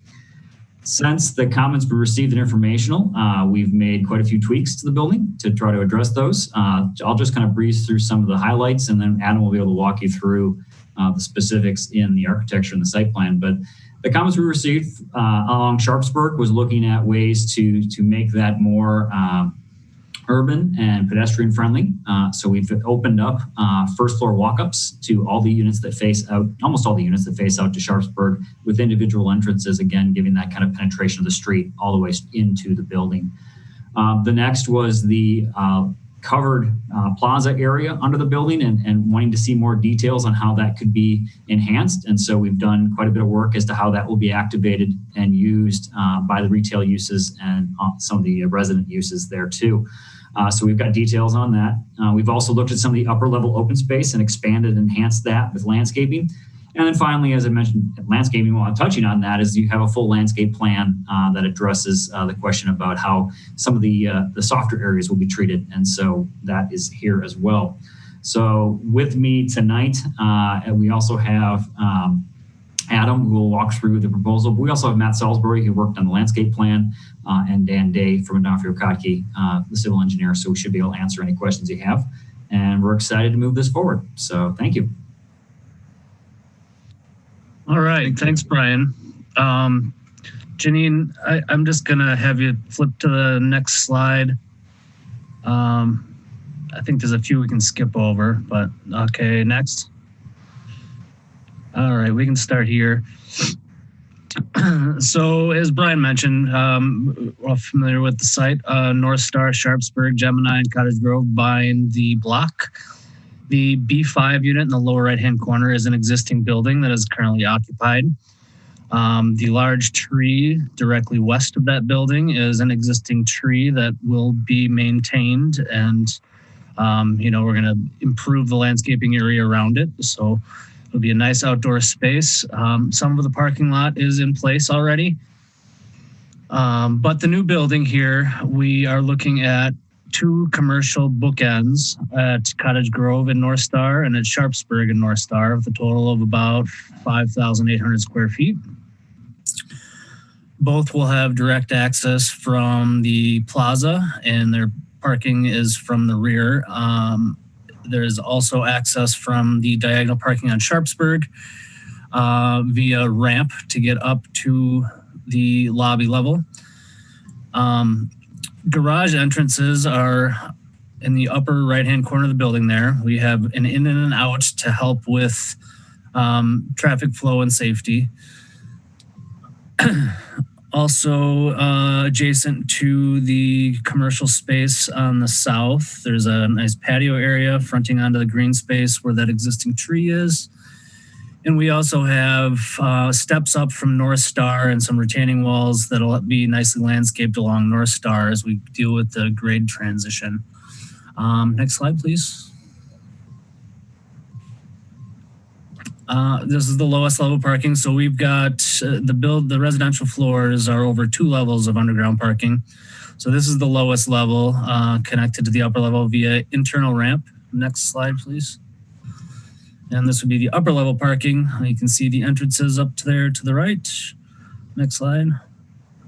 Since the comments were received and informational, we've made quite a few tweaks to the building to try to address those. I'll just kind of breeze through some of the highlights, and then Adam will be able to walk you through the specifics in the architecture and the site plan. But the comments we received along Sharpsburg was looking at ways to make that more urban and pedestrian friendly. So we've opened up first floor walk-ups to all the units that face out, almost all the units that face out to Sharpsburg, with individual entrances, again, giving that kind of penetration of the street all the way into the building. The next was the covered plaza area under the building and wanting to see more details on how that could be enhanced. And so we've done quite a bit of work as to how that will be activated and used by the retail uses and some of the resident uses there too. So we've got details on that. We've also looked at some of the upper level open space and expanded and enhanced that with landscaping. And then finally, as I mentioned, landscaping, while I'm touching on that, is you have a full landscape plan that addresses the question about how some of the softer areas will be treated. And so that is here as well. So with me tonight, we also have Adam, who will walk through the proposal. But we also have Matt Salisbury, who worked on the landscape plan, and Dan Day from Adolfo Kotke, the civil engineer. So we should be able to answer any questions you have. And we're excited to move this forward. So thank you. All right. Thanks, Brian. Janine, I'm just going to have you flip to the next slide. I think there's a few we can skip over, but okay, next. All right, we can start here. So as Brian mentioned, we're all familiar with the site, North Star, Sharpsburg, Gemini, and Cottage Grove buying the block. The B5 unit in the lower right-hand corner is an existing building that is currently occupied. The large tree directly west of that building is an existing tree that will be maintained, and we're going to improve the landscaping area around it. So it'll be a nice outdoor space. Some of the parking lot is in place already. But the new building here, we are looking at 2 commercial bookends at Cottage Grove and North Star and at Sharpsburg and North Star, with a total of about 5,800 square feet. Both will have direct access from the plaza, and their parking is from the rear. There's also access from the diagonal parking on Sharpsburg via ramp to get up to the lobby level. Garage entrances are in the upper right-hand corner of the building there. We have an in and an out to help with traffic flow and safety. Also, adjacent to the commercial space on the south, there's a nice patio area fronting onto the green space where that existing tree is. And we also have steps up from North Star and some retaining walls that'll be nicely landscaped along North Star as we deal with the grade transition. Next slide, please. This is the lowest level parking. So we've got the residential floors are over 2 levels of underground parking. So this is the lowest level connected to the upper level via internal ramp. Next slide, please. And this would be the upper level parking. You can see the entrances up there to the right. Next slide.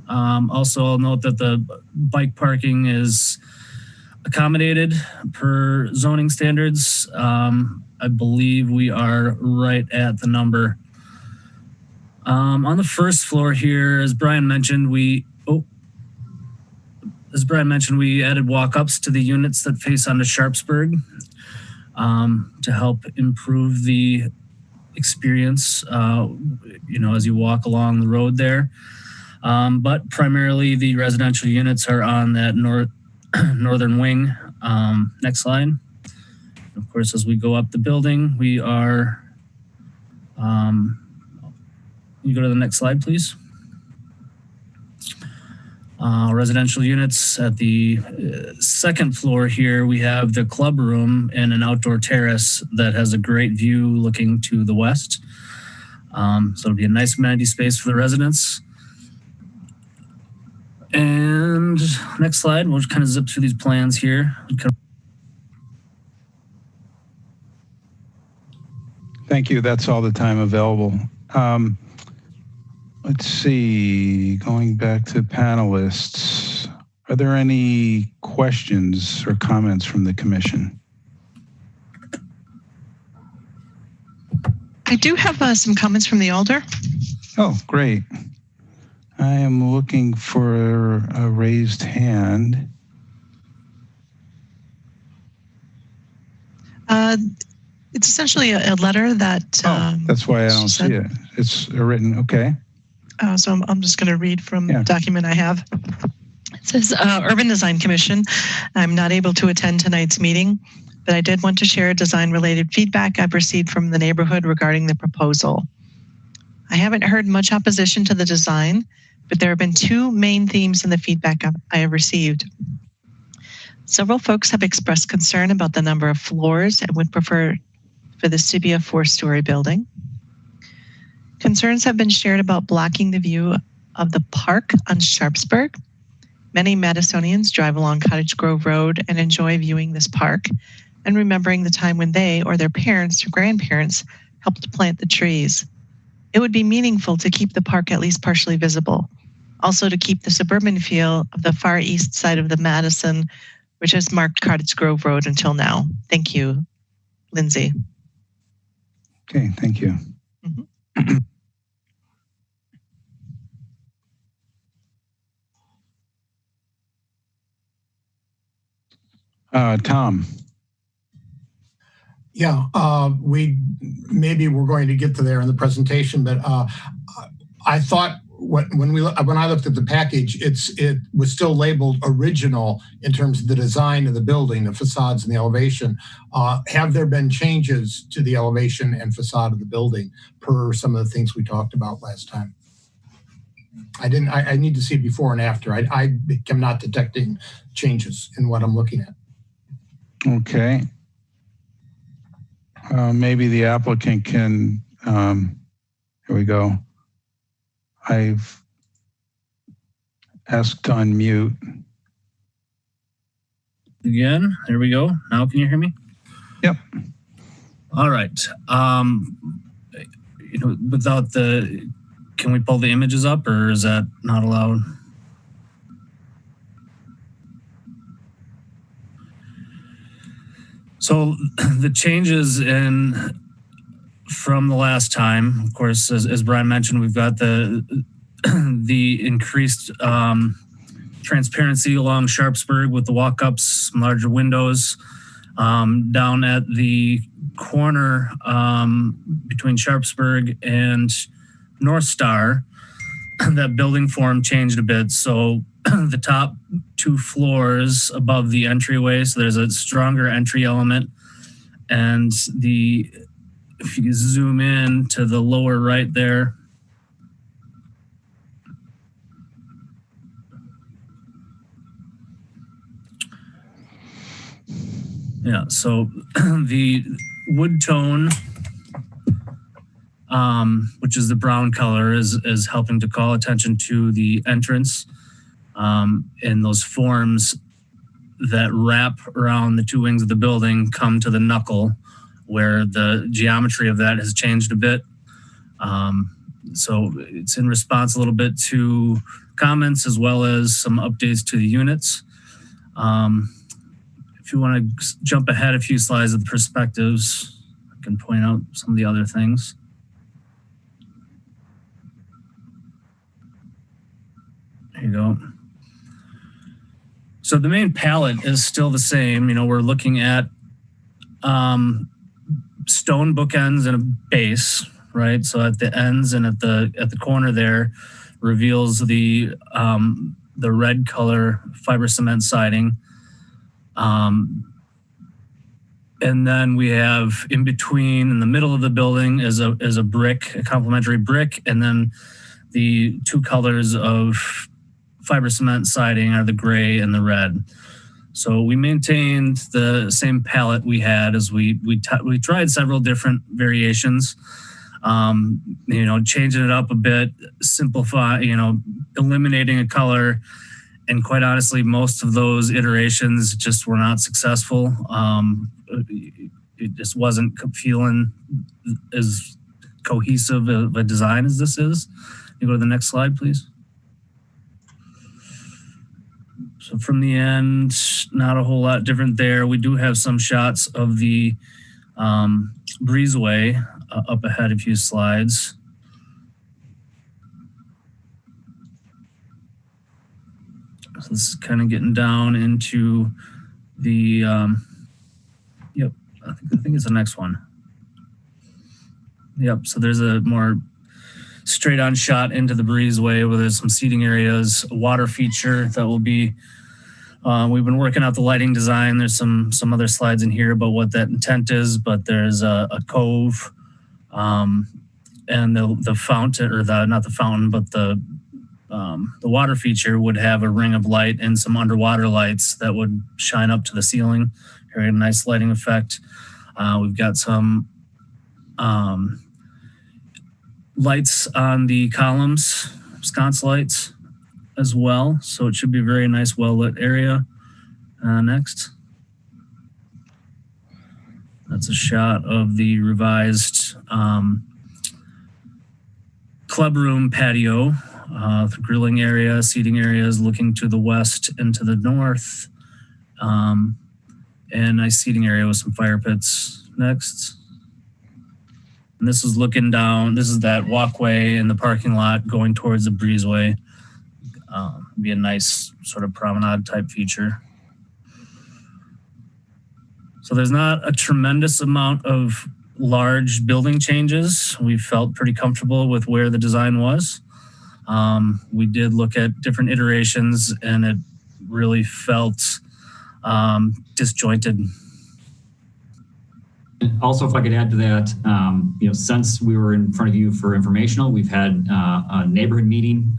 Also, I'll note that the bike parking is accommodated per zoning standards. I believe we are right at the number. On the first floor here, as Brian mentioned, we added walk-ups to the units that face onto Sharpsburg to help improve the experience, as you walk along the road there. But primarily the residential units are on that northern wing. Next slide. Of course, as we go up the building, we are, you go to the next slide, please. Residential units at the second floor here, we have the club room and an outdoor terrace that has a great view looking to the west. So it'll be a nice amenity space for the residents. And next slide, we'll just kind of zip through these plans here. Thank you. That's all the time available. Let's see, going back to panelists, are there any questions or comments from the commission? I do have some comments from the Alder. Oh, great. I am looking for a raised hand. It's essentially a letter that... that's why I don't see it. It's written, okay. So I'm just going to read from the document I have. It says, Urban Design Commission, I'm not able to attend tonight's meeting, but I did want to share design-related feedback I've received from the neighborhood regarding the proposal. I haven't heard much opposition to the design, but there have been two main themes in the feedback I have received. Several folks have expressed concern about the number of floors and would prefer for this to be a 4-story building. Concerns have been shared about blocking the view of the park on Sharpsburg. Many Madisonians drive along Cottage Grove Road and enjoy viewing this park and remembering the time when they or their parents or grandparents helped plant the trees. It would be meaningful to keep the park at least partially visible. Also to keep the suburban feel of the far east side of the Madison, which has marked Cottage Grove Road until now. Thank you, Lindsay. Okay, thank you. Mm-hmm. Tom. Yeah, we're going to get to there in the presentation, but I thought when I looked at the package, it was still labeled original in terms of the design of the building, the facades and the elevation. Have there been changes to the elevation and facade of the building per some of the things we talked about last time? I need to see before and after. I am not detecting changes in what I'm looking at. Okay. Maybe the applicant can, here we go. I've asked to unmute. Again, there we go. Now can you hear me? Yep. All right. Without can we pull the images up or is that not allowed? So the changes from the last time, of course, as Brian mentioned, we've got the increased transparency along Sharpsburg with the walk-ups, larger windows. Down at the corner between Sharpsburg and North Star, that building form changed a bit. So the top 2 floors above the entryway, so there's a stronger entry element. And if you zoom in to the lower right there, yeah, so the wood tone, which is the brown color, is helping to call attention to the entrance and those forms that wrap around the 2 wings of the building come to the knuckle, where the geometry of that has changed a bit. So it's in response a little bit to comments as well as some updates to the units. If you want to jump ahead a few slides of the perspectives, I can point out some of the other things. There you go. So the main palette is still the same. We're looking at stone bookends and a base, right? So at the ends and at the corner there reveals the red color fiber cement siding. And then we have in between, in the middle of the building is a brick, a complementary brick, and then the 2 colors of fiber cement siding are the gray and the red. So we maintained the same palette we had as we tried several different variations, changing it up a bit, eliminating a color. And quite honestly, most of those iterations just were not successful. It just wasn't feeling as cohesive of a design as this is. You go to the next slide, please. So from the end, not a whole lot different there. We do have some shots of the breezeway up ahead a few slides. So this is kind of getting down into the, yep, I think it's the next one. Yep, so there's a more straight on shot into the breezeway where there's some seating areas, a water feature that will be, we've been working out the lighting design. There's some other slides in here about what that intent is, but there's a cove and the fountain, or not the fountain, but the water feature would have a ring of light and some underwater lights that would shine up to the ceiling, create a nice lighting effect. We've got some lights on the columns, sconce lights as well. So it should be a very nice, well-lit area. Next. That's a shot of the revised club room patio, the grilling area, seating areas looking to the west and to the north, and a nice seating area with some fire pits. Next. And this is looking down. This is that walkway in the parking lot going towards the breezeway. Be a nice sort of promenade type feature. So there's not a tremendous amount of large building changes. We felt pretty comfortable with where the design was. We did look at different iterations and it really felt disjointed. Also, if I could add to that, since we were in front of you for informational, we've had a neighborhood meeting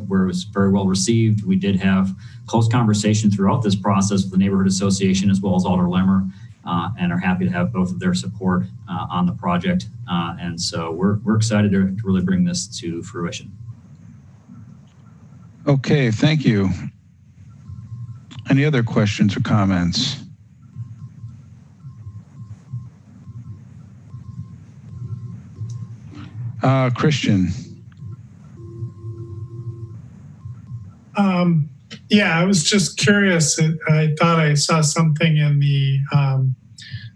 where it was very well received. We did have close conversation throughout this process with the neighborhood association as well as Alder Lemmer, and are happy to have both of their support on the project. And so we're excited to really bring this to fruition. Okay, thank you. Any other questions or comments? Christian. Yeah, I was just curious. I thought I saw something in the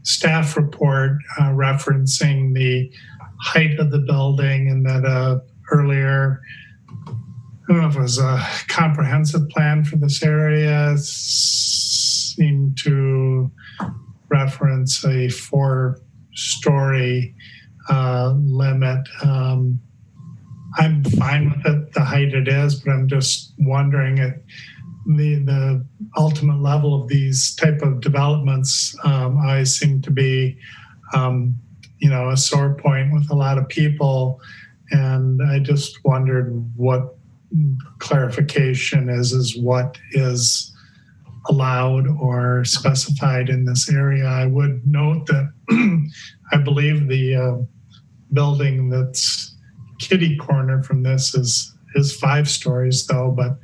staff report referencing the height of the building, and that earlier, I don't know if it was a comprehensive plan for this area, seemed to reference a 4-story limit. I'm fine with it, the height it is, but I'm just wondering at the ultimate level of these type of developments, I seem to be, a sore point with a lot of people. And I just wondered what clarification is what is allowed or specified in this area. I would note that I believe the building that's kitty corner from this is 5 stories though, but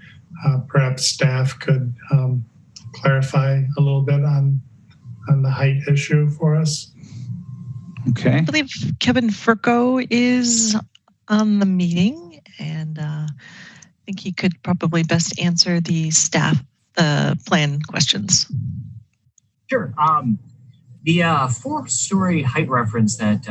perhaps staff could clarify a little bit on the height issue for us. Okay. I believe Kevin Furco is on the meeting, and I think he could probably best answer the plan questions. Sure. The 4-story height reference that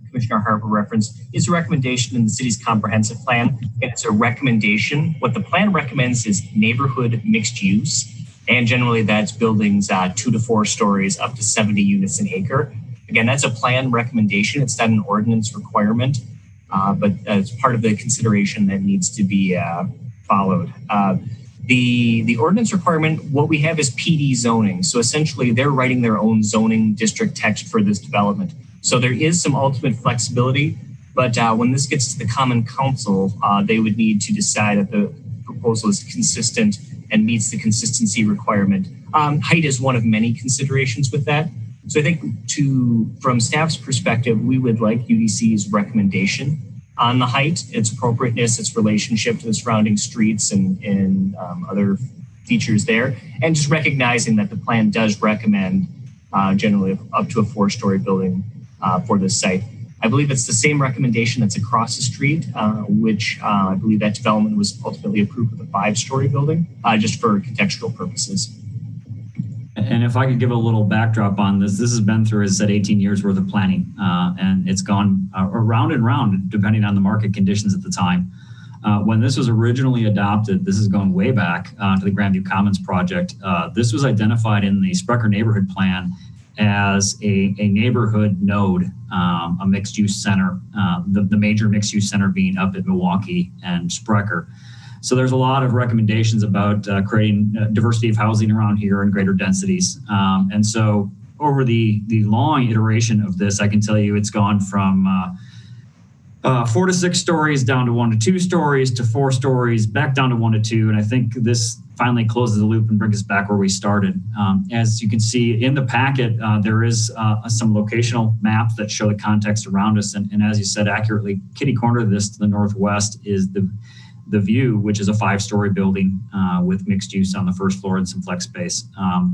Commissioner Harper referenced is a recommendation in the city's comprehensive plan. It's a recommendation. What the plan recommends is neighborhood mixed use. And generally that's buildings 2 to 4 stories up to 70 units an acre. Again, that's a plan recommendation. It's not an ordinance requirement, but it's part of the consideration that needs to be followed. The ordinance requirement, what we have is PD zoning. So essentially they're writing their own zoning district text for this development. So there is some ultimate flexibility, but when this gets to the Common Council, they would need to decide that the proposal is consistent and meets the consistency requirement. Height is one of many considerations with that. So I think from staff's perspective, we would like UDC's recommendation on the height, its appropriateness, its relationship to the surrounding streets and other features there, and just recognizing that the plan does recommend generally up to a 4-story building for this site. I believe it's the same recommendation that's across the street, which I believe that development was ultimately approved with a 5-story building, just for contextual purposes. And if I could give a little backdrop on this, this has been through, as I said, 18 years worth of planning, and it's gone around and round depending on the market conditions at the time. When this was originally adopted, this is going way back to the Grandview Commons project. This was identified in the Sprecher neighborhood plan as a neighborhood node, a mixed-use center, the major mixed-use center being up at Milwaukee and Sprecher. So there's a lot of recommendations about creating diversity of housing around here and greater densities. And so over the long iteration of this, I can tell you it's gone from 4 to 6 stories down to 1 to 2 stories to 4 stories, back down to 1 to 2. And I think this finally closes the loop and brings us back where we started. As you can see in the packet, there is some locational maps that show the context around us. And as you said accurately, kitty corner of this to the northwest is the View, which is a 5-story building with mixed use on the first floor and some flex space.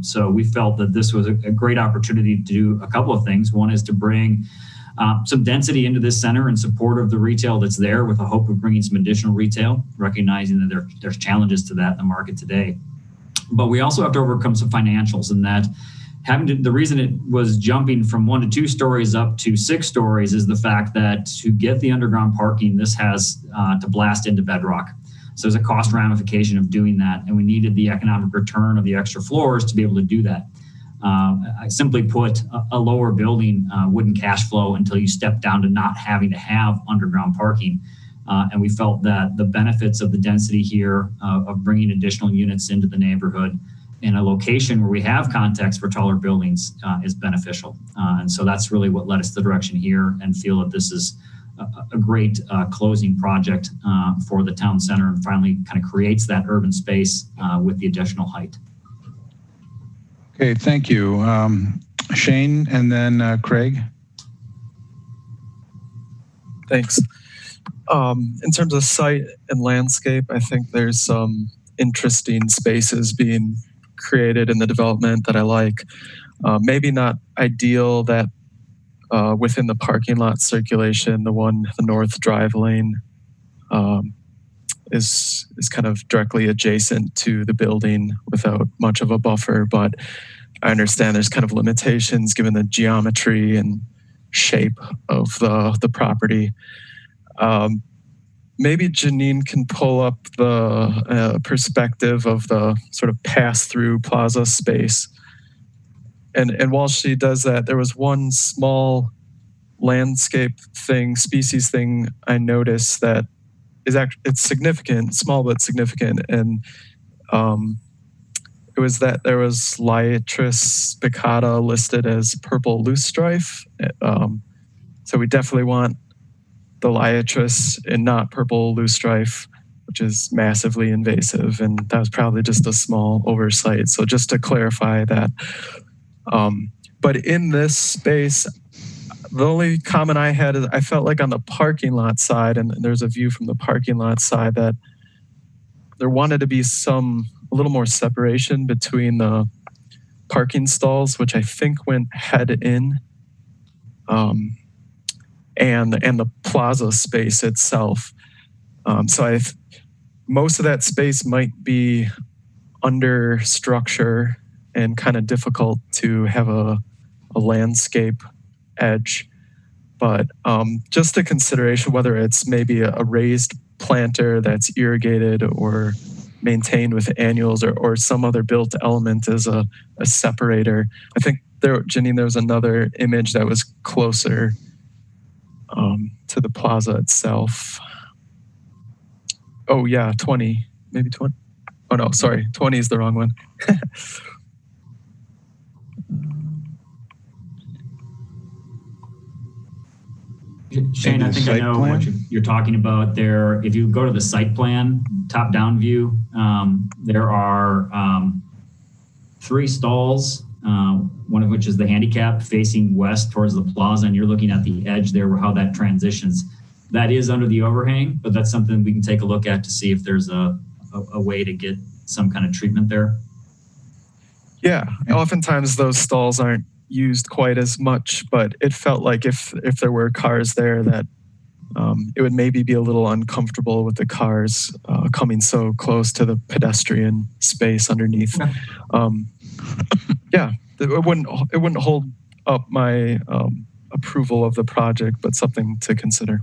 So we felt that this was a great opportunity to do a couple of things. One is to bring some density into this center in support of the retail that's there, with the hope of bringing some additional retail, recognizing that there's challenges to that in the market today. But we also have to overcome some financials, in that the reason it was jumping from 1 to 2 stories up to 6 stories is the fact that to get the underground parking, this has to blast into bedrock. So there's a cost ramification of doing that, and we needed the economic return of the extra floors to be able to do that. I simply put, a lower building wouldn't cash flow until you step down to not having to have underground parking. And we felt that the benefits of the density here of bringing additional units into the neighborhood in a location where we have context for taller buildings is beneficial. And so that's really what led us to the direction here, and feel that this is a great closing project for the town center, and finally kind of creates that urban space with the additional height. Okay, thank you. Shane, and then Craig. Thanks. In terms of site and landscape, I think there's some interesting spaces being created in the development that I like. Maybe not ideal that within the parking lot circulation, the north drive lane is kind of directly adjacent to the building without much of a buffer, but I understand there's kind of limitations given the geometry and shape of the property. Maybe Janine can pull up the perspective of the sort of pass-through plaza space. And while she does that, there was one small landscape thing, species thing I noticed that is actually, it's significant, small but significant. And it was that there was Liatris spicata listed as purple loosestrife. So we definitely want the Liatris and not purple loosestrife, which is massively invasive. And that was probably just a small oversight. So just to clarify that. But in this space, the only comment I had is I felt like on the parking lot side, and there's a view from the parking lot side, that there wanted to be a little more separation between the parking stalls, which I think went head in, and the plaza space itself. So most of that space might be under structure and kind of difficult to have a landscape edge. But just a consideration whether it's maybe a raised planter that's irrigated or maintained with annuals, or some other built element as a separator. I think Janine, there was another image that was closer to the plaza itself. Oh yeah, 20, maybe 20. Oh no, sorry, 20 is the wrong one. Shane, I think I know what you're talking about there. If you go to the site plan, top-down view, there are 3 stalls, one of which is the handicap facing west towards the plaza, and you're looking at the edge there, how that transitions. That is under the overhang, but that's something we can take a look at to see if there's a way to get some kind of treatment there. Yeah, oftentimes those stalls aren't used quite as much, but it felt like if there were cars there that it would maybe be a little uncomfortable with the cars coming so close to the pedestrian space underneath. Yeah, it wouldn't hold up my approval of the project, but something to consider.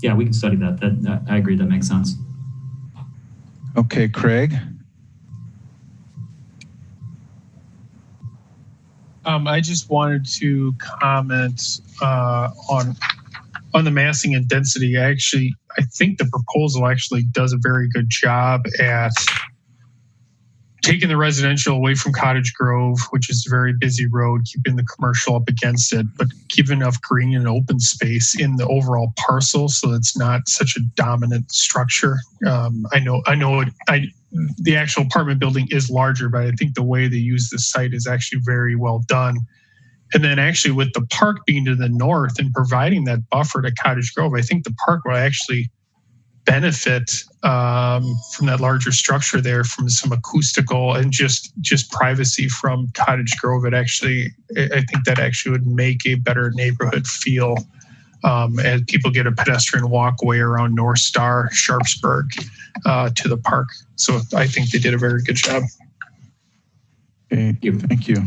Yeah, we can study that. I agree. That makes sense. Okay, Craig. I just wanted to comment on the massing and density. I think the proposal actually does a very good job at taking the residential away from Cottage Grove, which is a very busy road, keeping the commercial up against it, but keeping enough green and open space in the overall parcel so it's not such a dominant structure. The actual apartment building is larger, but I think the way they use the site is actually very well done. And then actually with the park being to the north and providing that buffer to Cottage Grove, I think the park will actually benefit from that larger structure there, from some acoustical and just privacy from Cottage Grove. I think that actually would make a better neighborhood feel as people get a pedestrian walkway around North Star, Sharpsburg to the park. So I think they did a very good job. Okay, thank you.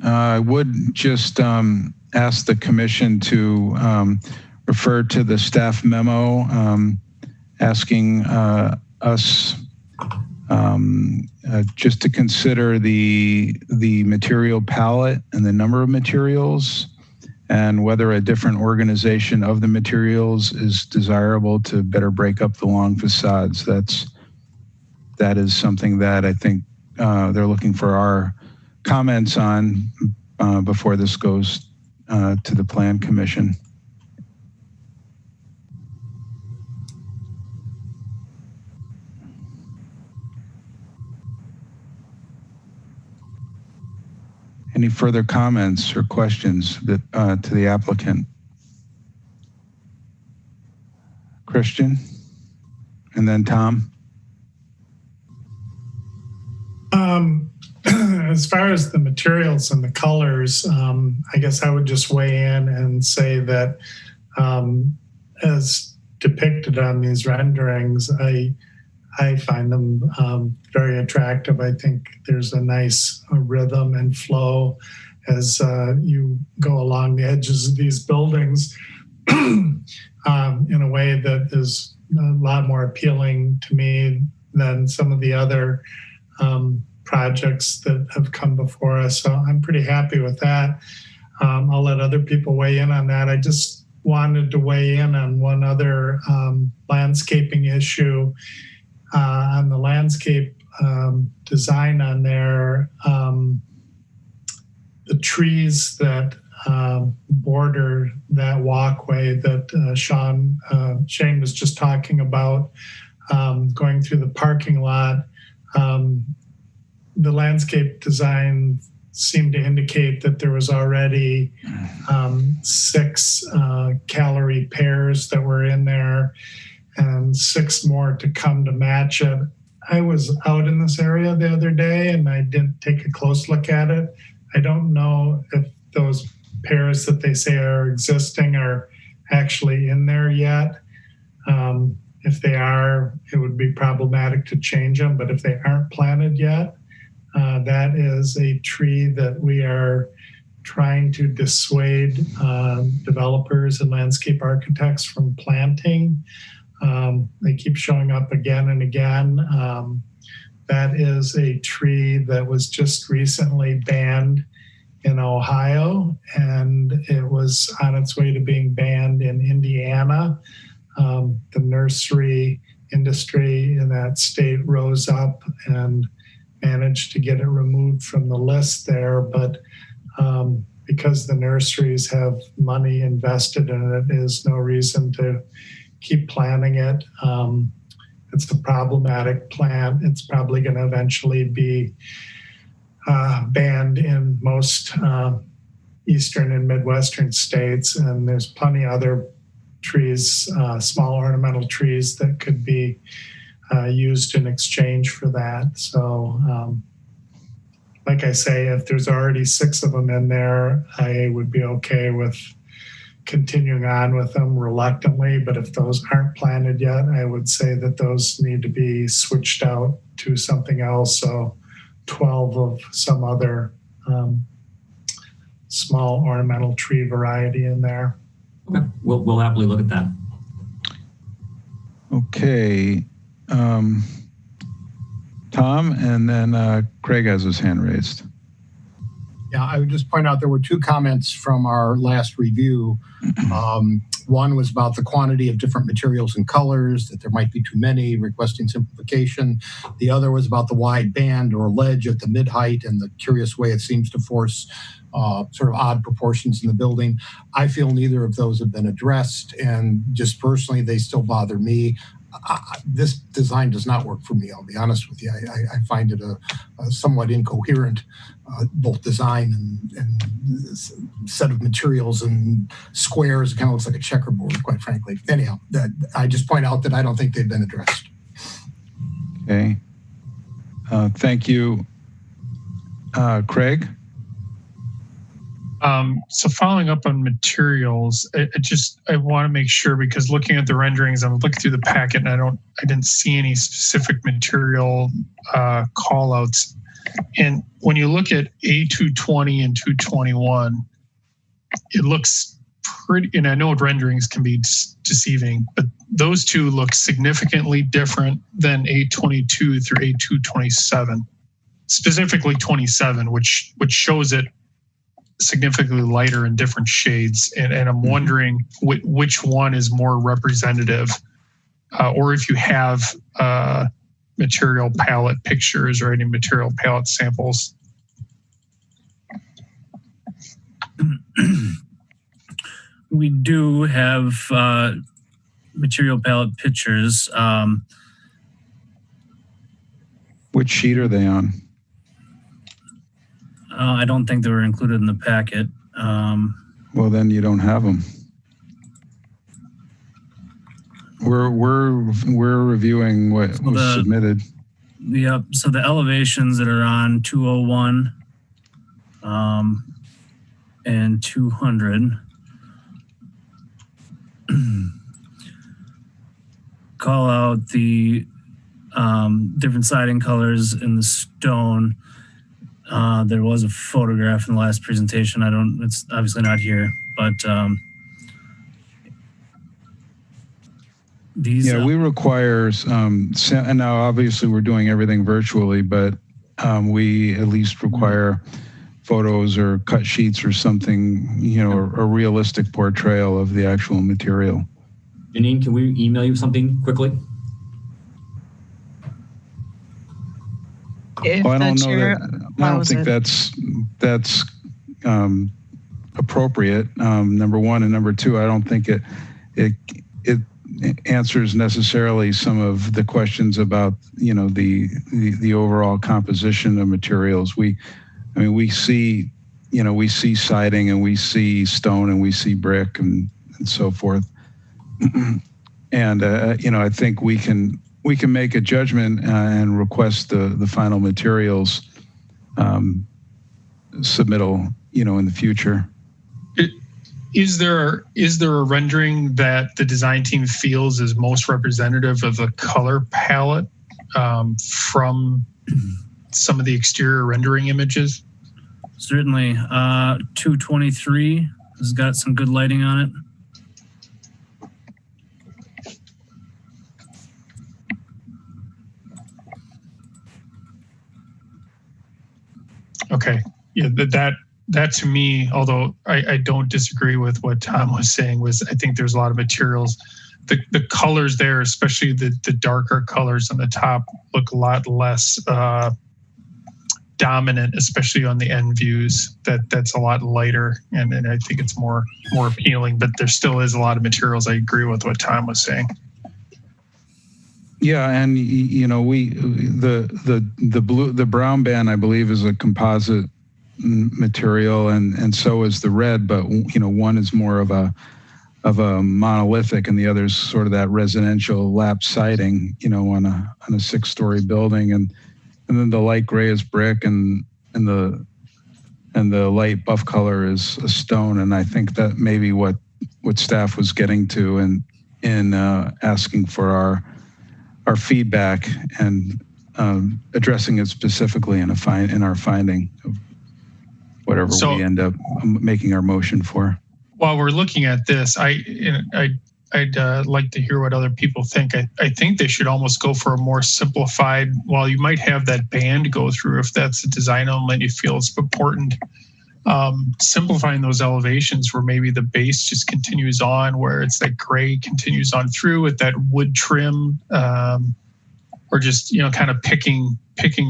I would just ask the commission to refer to the staff memo asking us just to consider the material palette and the number of materials, and whether a different organization of the materials is desirable to better break up the long facades. That is something that I think they're looking for our comments on before this goes to the Plan Commission. Any further comments or questions to the applicant? Christian, and then Tom. As far as the materials and the colors, I guess I would just weigh in and say that as depicted on these renderings, I find them very attractive. I think there's a nice rhythm and flow as you go along the edges of these buildings in a way that is a lot more appealing to me than some of the other projects that have come before us. So I'm pretty happy with that. I'll let other people weigh in on that. I just wanted to weigh in on one other landscaping issue. On the landscape design on there, the trees that border that walkway that Shane was just talking about going through the parking lot, the landscape design seemed to indicate that there was already 6 calorie pairs that were in there and 6 more to come to match it. I was out in this area the other day and I didn't take a close look at it. I don't know if those pairs that they say are existing are actually in there yet. If they are, it would be problematic to change them, but if they aren't planted yet, that is a tree that we are trying to dissuade developers and landscape architects from planting. They keep showing up again and again. That is a tree that was just recently banned in Ohio, and it was on its way to being banned in Indiana. The nursery industry in that state rose up and managed to get it removed from the list there, but because the nurseries have money invested in it, there's no reason to keep planting it. It's a problematic plant. It's probably going to eventually be banned in most eastern and midwestern states, and there's plenty other trees, small ornamental trees that could be used in exchange for that. So like I say, if there's already 6 of them in there, I would be okay with continuing on with them reluctantly. But if those aren't planted yet, I would say that those need to be switched out to something else. So 12 of some other small ornamental tree variety in there. Okay, we'll happily look at that. Okay. Tom, and then Craig has his hand raised. Yeah, I would just point out there were 2 comments from our last review. One was about the quantity of different materials and colors, that there might be too many, requesting simplification. The other was about the wide band or ledge at the mid-height and the curious way it seems to force sort of odd proportions in the building. I feel neither of those have been addressed, and just personally, they still bother me. This design does not work for me, I'll be honest with you. I find it a somewhat incoherent both design and set of materials and squares. It kind of looks like a checkerboard, quite frankly. Anyhow, I just point out that I don't think they've been addressed. Okay. Thank you. Craig? So following up on materials, I want to make sure, because looking at the renderings, I'm looking through the packet and I didn't see any specific material call outs. And when you look at A220 and 221, it looks pretty, and I know renderings can be deceiving, but those 2 look significantly different than A22 through A227, specifically 27, which shows it significantly lighter in different shades. And I'm wondering which one is more representative, or if you have material palette pictures or any material palette samples. We do have material palette pictures. Which sheet are they on? I don't think they were included in the packet. Well, then you don't have them. We're reviewing what was submitted. Yep. So the elevations that are on 201 and 200 call out the different siding colors in the stone. There was a photograph in the last presentation. It's obviously not here, but these. Yeah, we require, and now obviously we're doing everything virtually, but we at least require photos or cut sheets or something, a realistic portrayal of the actual material. Janine, can we email you something quickly? Well, I don't know that. I don't think that's appropriate. Number one, and number two, I don't think it answers necessarily some of the questions about the overall composition of materials. We see siding and we see stone and we see brick and so forth. And I think we can make a judgment and request the final materials submittal, in the future. Is there a rendering that the design team feels is most representative of the color palette from some of the exterior rendering images? Certainly. 223 has got some good lighting on it. Okay. Yeah, that to me, although I don't disagree with what Tom was saying, I think there's a lot of materials. The colors there, especially the darker colors on the top, look a lot less dominant, especially on the end views. That's a lot lighter, and I think it's more appealing. But there still is a lot of materials. I agree with what Tom was saying. Yeah, and the brown band, I believe, is a composite material, and so is the red. But one is more of a monolithic, and the other is sort of that residential lap siding, on a 6-story building, and then the light gray is brick, and and the light buff color is a stone. And I think that maybe what staff was getting to in asking for our feedback and addressing it specifically in our finding of whatever we end up making our motion for. While we're looking at this, I'd like to hear what other people think. I think they should almost go for a more simplified, while you might have that band go through if that's a design element you feel is important, simplifying those elevations where maybe the base just continues on, where it's that gray continues on through with that wood trim, or just, kind of picking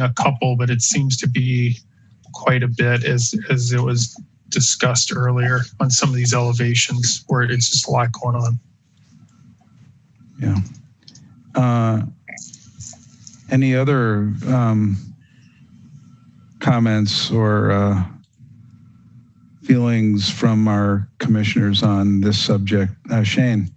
a couple, but it seems to be quite a bit as it was discussed earlier on some of these elevations where it's just a lot going on. Yeah. Any other comments or feelings from our commissioners on this subject? Shane?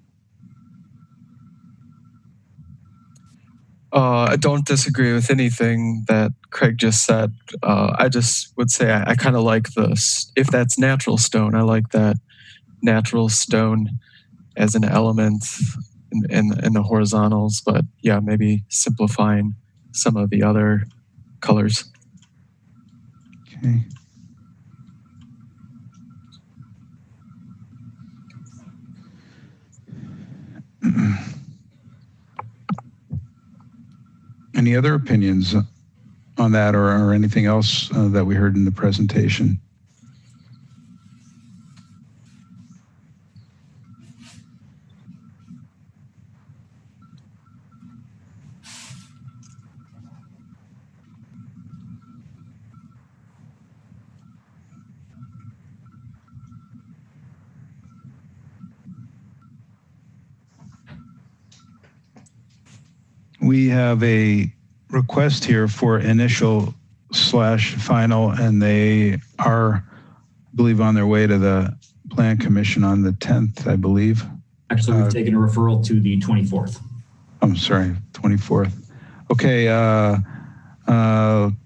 I don't disagree with anything that Craig just said. I just would say I kind of like this. If that's natural stone, I like that natural stone as an element in the horizontals. But yeah, maybe simplifying some of the other colors. Okay. Any other opinions on that or anything else that we heard in the presentation? We have a request here for initial/final, and they are, I believe, on their way to the Plan Commission on the 10th, I believe. Actually, we've taken a referral to the 24th. I'm sorry, 24th. Okay,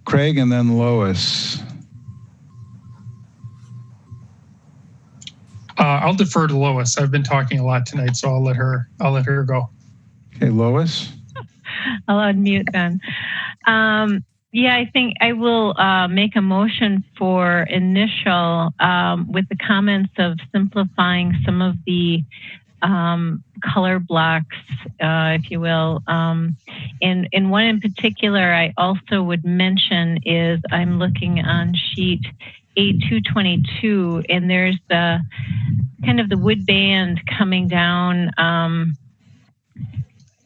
Craig and then Lois. I'll defer to Lois. I've been talking a lot tonight, so I'll let her go. Okay, Lois. I'll unmute then. Yeah, I think I will make a motion for initial with the comments of simplifying some of the color blocks, if you will. And one in particular I also would mention is I'm looking on sheet A222, and there's the kind of the wood band coming down.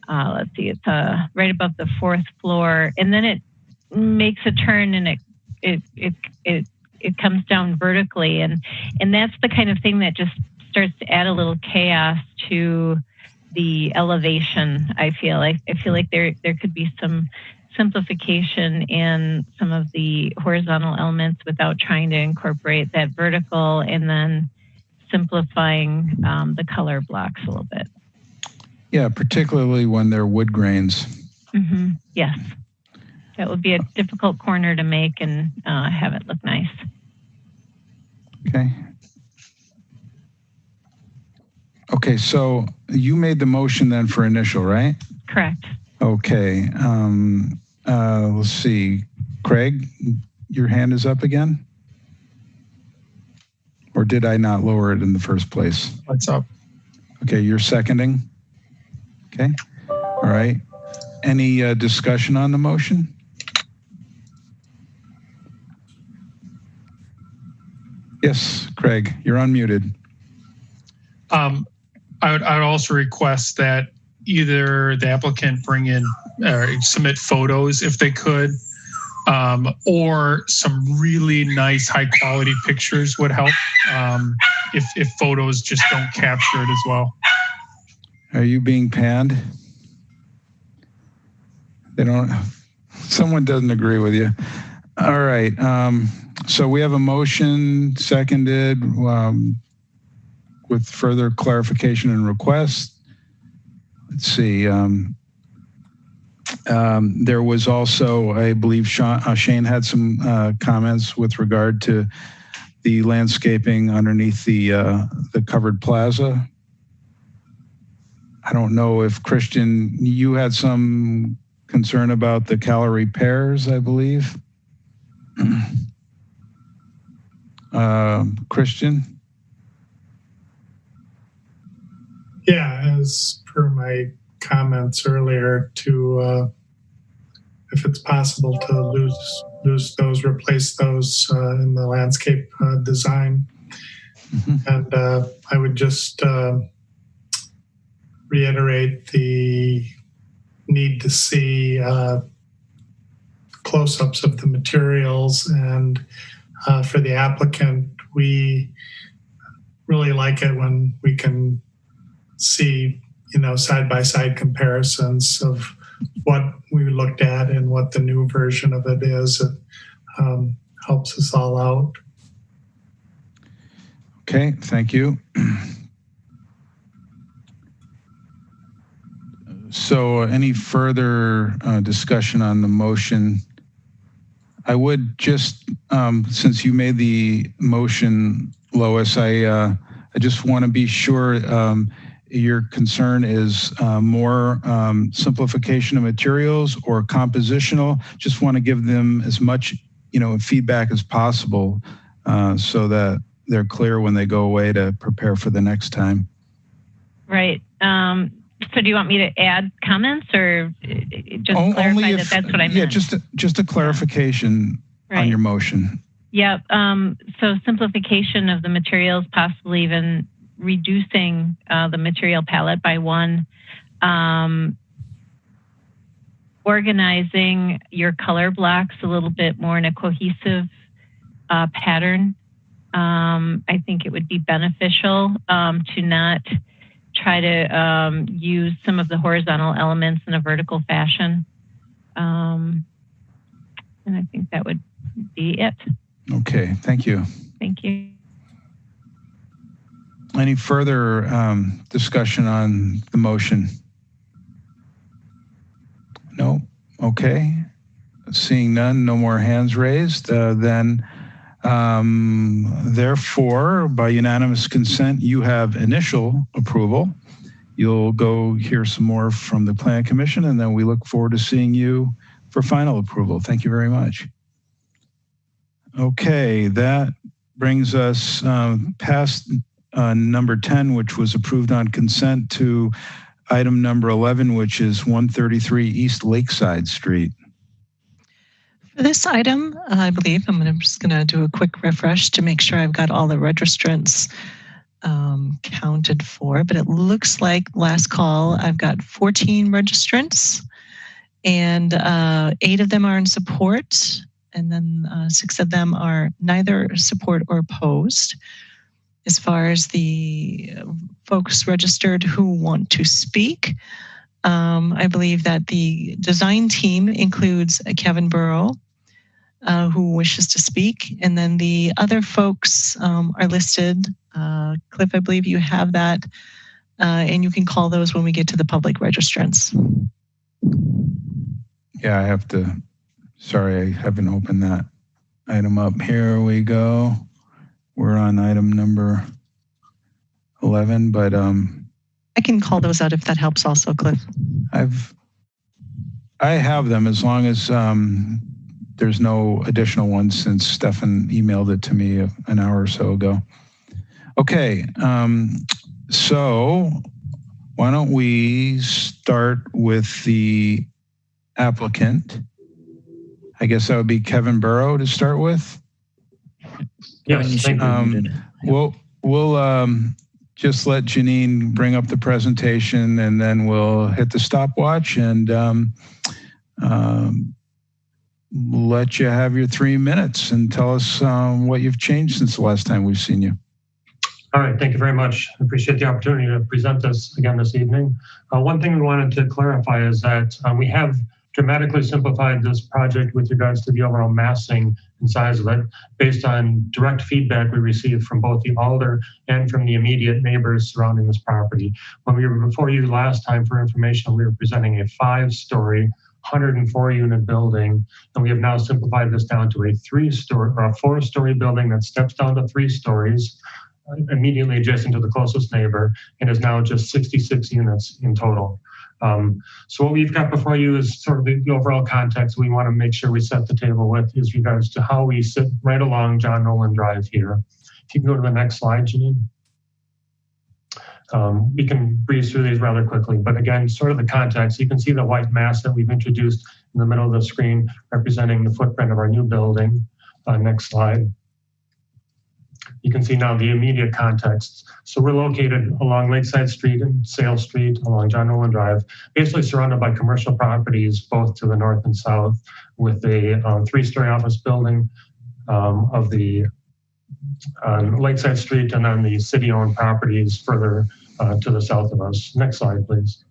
Let's see, it's right above the 4th floor, and then it makes a turn and it comes down vertically, and that's the kind of thing that just starts to add a little chaos to the elevation. I feel like there could be some simplification in some of the horizontal elements without trying to incorporate that vertical, and then simplifying the color blocks a little bit. Yeah, particularly when they're wood grains. Mm-hmm. Yes. That would be a difficult corner to make and have it look nice. Okay. Okay, so you made the motion then for initial, right? Correct. Okay. Let's see. Craig, your hand is up again? Or did I not lower it in the first place? It's up. Okay, you're seconding? Okay. All right. Any discussion on the motion? Yes, Craig, you're unmuted. I would also request that either the applicant bring in or submit photos if they could, or some really nice high quality pictures would help if photos just don't capture it as well. Are you being panned? Someone doesn't agree with you. All right. So we have a motion seconded with further clarification and request. Let's see. There was also, I believe, Shane had some comments with regard to the landscaping underneath the covered plaza. I don't know if Christian, you had some concern about the calorie pairs, I believe. Christian? Yeah, as per my comments earlier, to if it's possible to lose those, replace those in the landscape design. And I would just reiterate the need to see close-ups of the materials, and for the applicant, we really like it when we can see, side-by-side comparisons of what we looked at and what the new version of it is. It helps us all out. Okay, thank you. So any further discussion on the motion? I would just, since you made the motion, Lois, I just want to be sure your concern is more simplification of materials or compositional. Just want to give them as much, feedback as possible so that they're clear when they go away to prepare for the next time. Right. So do you want me to add comments or just clarify that that's what I meant? Yeah, just a clarification on your motion. Yep. So simplification of the materials, possibly even reducing the material palette by one, organizing your color blocks a little bit more in a cohesive pattern. I think it would be beneficial to not try to use some of the horizontal elements in a vertical fashion. And I think that would be it. Okay, thank you. Thank you. Any further discussion on the motion? No? Okay. Seeing none, no more hands raised, then therefore, by unanimous consent, you have initial approval. You'll go hear some more from the Plan Commission, and then we look forward to seeing you for final approval. Thank you very much. Okay, that brings us past number 10, which was approved on consent, to item number 11, which is 133 East Lakeside Street. For this item, I believe I'm just going to do a quick refresh to make sure I've got all the registrants counted for, but it looks like last call, I've got 14 registrants, and 8 of them are in support, and then 6 of them are neither support or opposed. As far as the folks registered who want to speak, I believe that the design team includes Kevin Burrow, who wishes to speak, and then the other folks are listed. Cliff, I believe you have that, and you can call those when we get to the public registrants. Yeah, I have to, sorry, I haven't opened that item up. Here we go. We're on item number 11, but I can call those out if that helps also, Cliff. I have them as long as there's no additional ones, since Stefan emailed it to me an hour or so ago. Okay, so why don't we start with the applicant? I guess that would be Kevin Burrow to start with. Yes, thank you. We'll just let Janine bring up the presentation, and then we'll hit the stopwatch and let you have your 3 minutes and tell us what you've changed since the last time we've seen you. All right, thank you very much. I appreciate the opportunity to present this again this evening. One thing we wanted to clarify is that we have dramatically simplified this project with regards to the overall massing and size of it, based on direct feedback we received from both the Alder and from the immediate neighbors surrounding this property. When we were before you last time for information, we were presenting a 5-story 104 unit building. And we have now simplified this down to a 4-story building that steps down to 3 stories, immediately adjacent to the closest neighbor, and is now just 66 units in total. So what we've got before you is sort of the overall context we want to make sure we set the table with is regards to how we sit right along John Nolan Drive here. If you can go to the next slide, Janine. We can breeze through these rather quickly, but again, sort of the context, you can see the white mass that we've introduced in the middle of the screen representing the footprint of our new building. Next slide. You can see now the immediate context. So we're located along Lakeside Street and Sale Street, along John Nolan Drive, basically surrounded by commercial properties, both to the north and south, with a 3-story office building of the Lakeside Street, and then the city-owned properties further to the south of us. Next slide, please.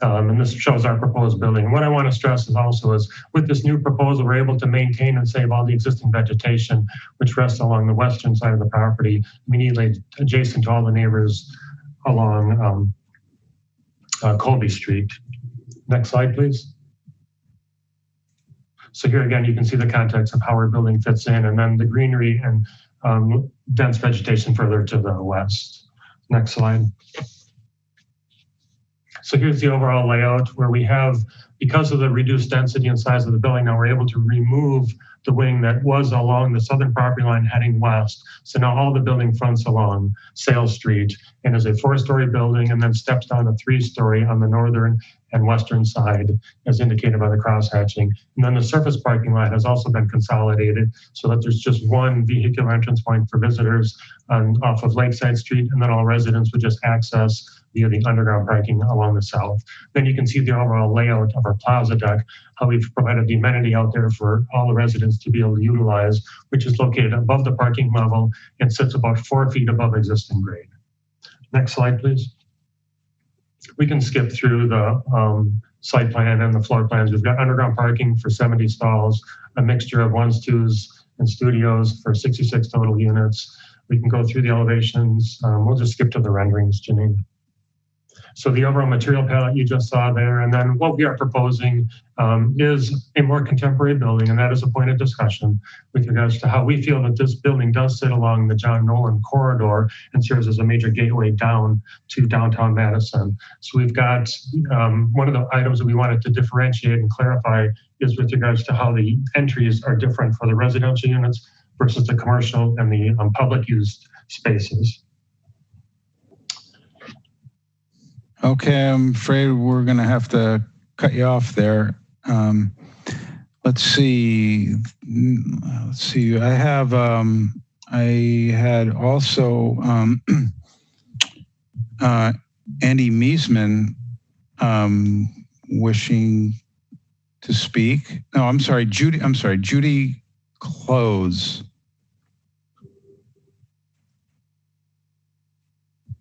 And this shows our proposed building. What I want to stress is also is with this new proposal, we're able to maintain and save all the existing vegetation, which rests along the western side of the property, immediately adjacent to all the neighbors along Colby Street. Next slide, please. So here again, you can see the context of how our building fits in, and then the greenery and dense vegetation further to the west. Next slide. So here's the overall layout where we have, because of the reduced density and size of the building, now we're able to remove the wing that was along the southern property line heading west. So now all the building fronts along Sale Street and is a 4-story building and then steps down to 3-story on the northern and western side, as indicated by the cross-hatching. And then the surface parking lot has also been consolidated so that there's just one vehicular entrance point for visitors off of Lakeside Street, and then all residents would just access via the underground parking along the south. Then you can see the overall layout of our plaza deck, how we've provided the amenity out there for all the residents to be able to utilize, which is located above the parking level and sits about 4 feet above existing grade. Next slide, please. We can skip through the site plan and the floor plans. We've got underground parking for 70 stalls, a mixture of 1s, 2s, and studios for 66 total units. We can go through the elevations. We'll just skip to the renderings, Janine. So the overall material palette you just saw there, and then what we are proposing is a more contemporary building, and that is a point of discussion with regards to how we feel that this building does sit along the John Nolan corridor and serves as a major gateway down to downtown Madison. So we've got one of the items that we wanted to differentiate and clarify is with regards to how the entries are different for the residential units versus the commercial and the public use spaces. Okay, I'm afraid we're going to have to cut you off there. Let's see. I had also Andy Meisman wishing to speak. No, I'm sorry, Judy Close.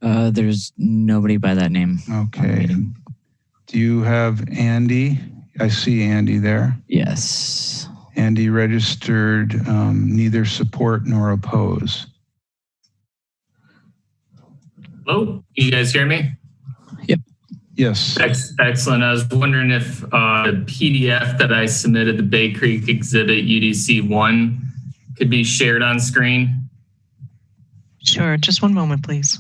There's nobody by that name. Okay. Do you have Andy? I see Andy there. Yes. Andy registered neither support nor oppose. Hello, you guys hear me? Yep. Yes. Excellent. I was wondering if the PDF that I submitted, the Bay Creek Exhibit UDC 1, could be shared on screen. Sure. Just one moment, please.